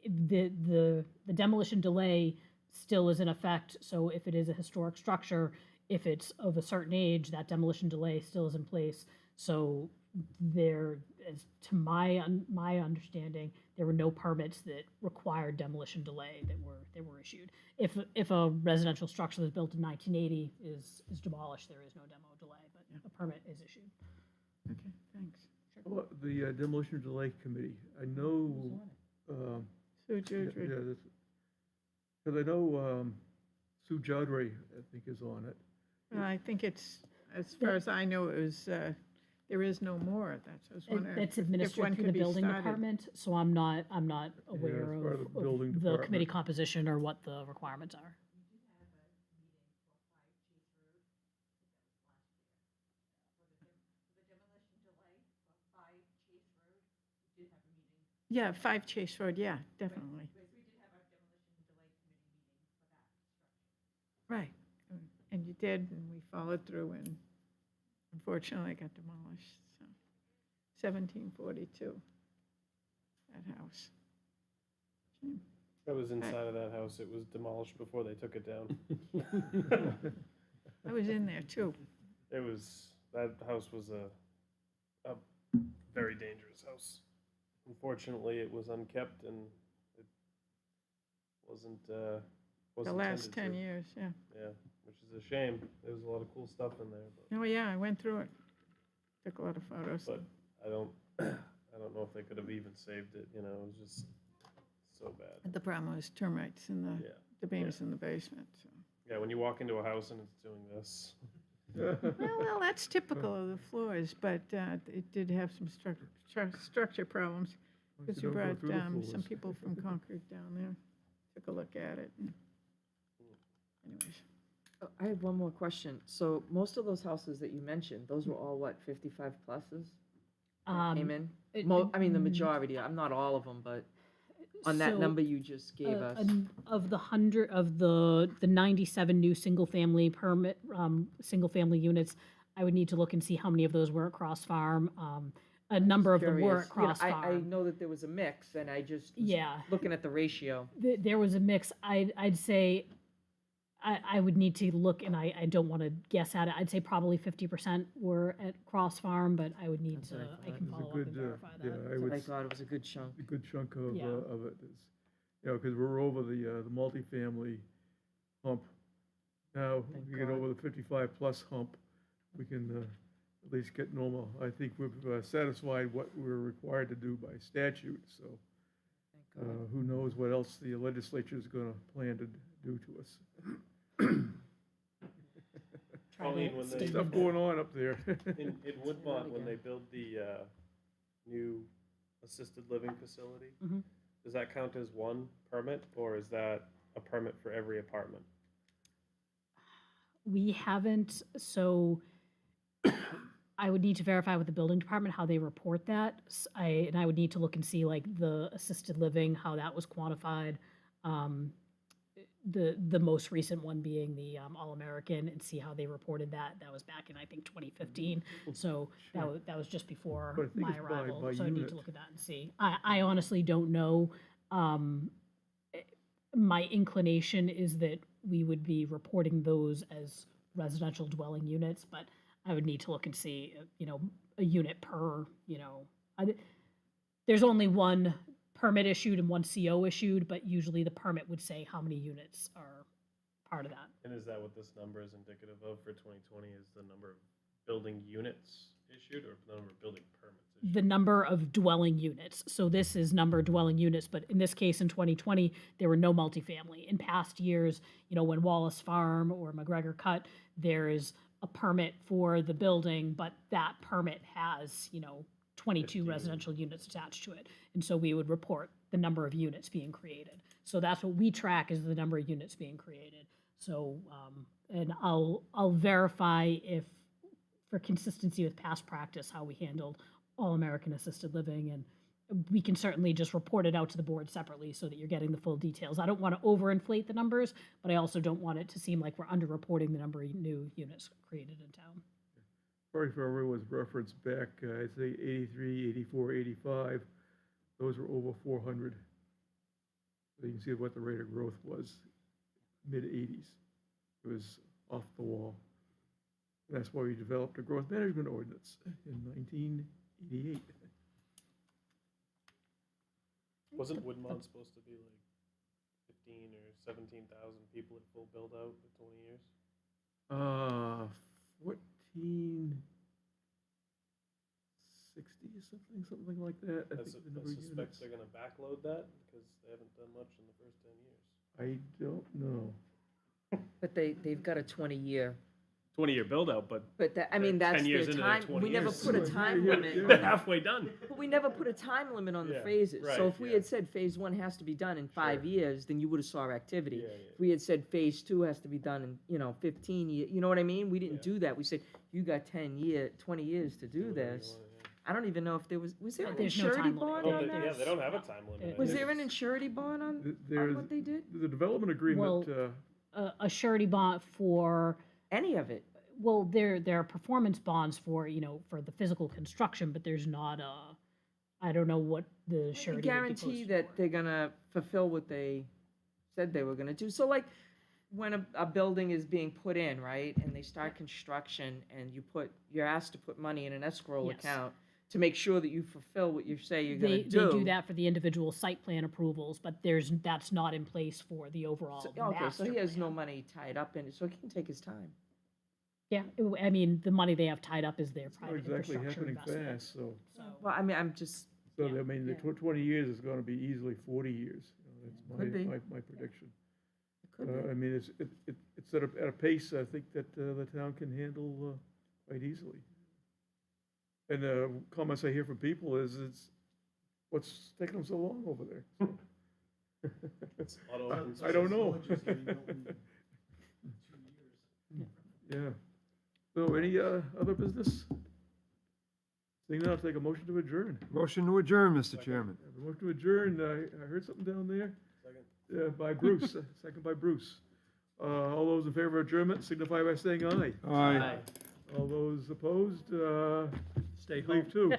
the demolition delay still is in effect. So if it is a historic structure, if it's of a certain age, that demolition delay still is in place. So there, as to my understanding, there were no permits that required demolition delay that were issued. If a residential structure that's built in 1980 is demolished, there is no demo delay, but a permit is issued. Okay, thanks. Well, the demolition delay committee, I know. Sue Judry. Because I know Sue Jodry, I think, is on it. I think it's, as far as I know, it was, there is no more. That's, I was wondering That's if one administered through the could be building started. department, so I'm not aware it's part of of the building the department. committee composition or what the requirements are. Yeah, 5 Chase Road, yeah, definitely. Right, and you did, and we followed through, and unfortunately, it got demolished, so. 1742, that house. Shame. I was inside of that house. It was demolished before they took it down. I was in there, too. It was, that house was a very dangerous house. Unfortunately, it was unkept and it wasn't The wasn't last tended 10 to. years, yeah. Yeah, which is a shame. There was a lot of cool stuff in there, but Oh, yeah, I went through it. Took a lot of photos. but I don't know if they could have even saved it, you know, it was just so bad. The problem was termites in Yeah, the beams in the basement, so. Yeah, when you walk into a house and it's doing this. Well, that's typical of the floors, but it did have some structure problems. Once Because you you don't go brought through the some floors. people from Concord down there, took a look at it. and- Anyways, Oh, I have one more question. So most of those houses that you mentioned, those were all what, 55 pluses? that Came in? I mean, the majority, I'm not all of them, but on that So, number you just gave us. Of the 100, of the 97 new single-family units, I would need to look and see how many of those were at Cross Farm. A number of them were Curious. at You know, Cross I Farm. know that there was a mix, and I just was Yeah. looking at the ratio. There was a mix. I'd say I would need to look, and I don't want to guess at it. I'd say probably 50% were at Cross Farm, but I would need That's to, what I I thought. can It's a follow up good, and verify yeah, that. I would, I thought it was a good chunk. a good chunk of, Yeah. of it is, you know, because we're over the multifamily hump. Now, if Thank we get God. over the 55-plus hump, we can at least get normal. I think we've satisfied what we're required to do by statute, so Thank God. who knows what else the legislature is going to plan to do to us. Try to Colleen, when stay they, Stuff nimble. going on up there. in Woodmont, when they build the new assisted living facility, Mhm. does that count as one permit, or is that a permit for every apartment? We haven't, so I would need to verify with the building department how they report that. And I would need to look and see like the assisted living, how that was quantified. The most recent one being the All-American, and see how they reported that. That was back in, I think, 2015. So that was just before But I think my it's by arrival. So I need unit. to look at that and see. I honestly don't know. My inclination is that we would be reporting those as residential dwelling units, but I would need to look and see, a unit per, there's only one permit issued and one CO issued, but usually the permit would say how many units are part of that. And is that what this number is indicative of for 2020, is the number of building units issued, or the number of building permits issued? The number of dwelling units. So this is number of dwelling units, but in this case, in 2020, there were no multifamily. In past years, when Wallace Farm or McGregor Cut, there is a permit for the building, but that permit has, 22 residential units attached to it. And so we would report the number of units being created. So that's what we track, is the number of units being created. So, and I'll verify if, for consistency with past practice, how we handled All-American Assisted Living, and we can certainly just report it out to the board separately so that you're getting the full details. I don't want to overinflate the numbers, but I also don't want it to seem like we're underreporting the number of new units created in town. Sorry for everyone was referenced back, I'd say 83, 84, 85. Those were over 400. So you can see what the rate of growth was, mid-80s. It was off the wall. That's why we developed a growth management ordinance in 1988. Wasn't Woodmont supposed to be like 15 or 17,000 people at full build out for 20 years? 1460 something like that. I I think the number of suspect units. they're gonna backload that, because they haven't done much in the first 10 years. I don't know. But they've got a 20-year, 20-year build out, but but that, I mean, 10 that's their years into their time. 20 We never years. put a time Yeah, limit. yeah. they're halfway done. But we never put a time limit on the Yeah, phases. So right, if we yeah. had said phase one has to be done in 5 years, then you would have saw activity. Yeah, yeah. If we had said phase two has to be done in, 15 years, you know what I mean? We didn't Yeah. do that. We said, you got 20 years to do whatever you this. want, yeah. I don't even know if there was there an There's no insurity time limit. bond Oh, on they, yeah, that? they don't have a time limit. Was there an insurity bond on There's what they did? the development agreement. A surety bond for, Any of it? well, there are performance bonds for, for the physical construction, but there's not I don't know what the A surety would be guarantee posted that for. they're gonna fulfill what they said they were gonna do. So like, when a building is being put in, right, and they start construction, and you're asked to put money in an escrow Yes. account to make sure that you fulfill what you say you're They gonna do. do that for the individual site plan approvals, but that's not in place for the overall So, okay, so master he has no plan. money tied up in it, so he can take his time. Yeah, I mean, the money they have tied up is their It's not private exactly infrastructure happening investment. fast, so. Well, I mean, I'm just, So, I mean, the 20 years is gonna be easily 40 years. Could be. That's my prediction. it could be. I mean, it's at a pace, I think, that the town can handle quite easily. And comments I hear from people is, what's taking them so long over there? It's a lot of open I don't space. know. Yeah. So any other business? Seeing none, I'll take a motion to adjourn. Motion to adjourn, Mr. Chairman. Have a motion to adjourn, I heard something down there. Second. By Bruce, second by Bruce. All those in favor of adjournment signify by saying aye. Aye. All those opposed, Stay leave home. too.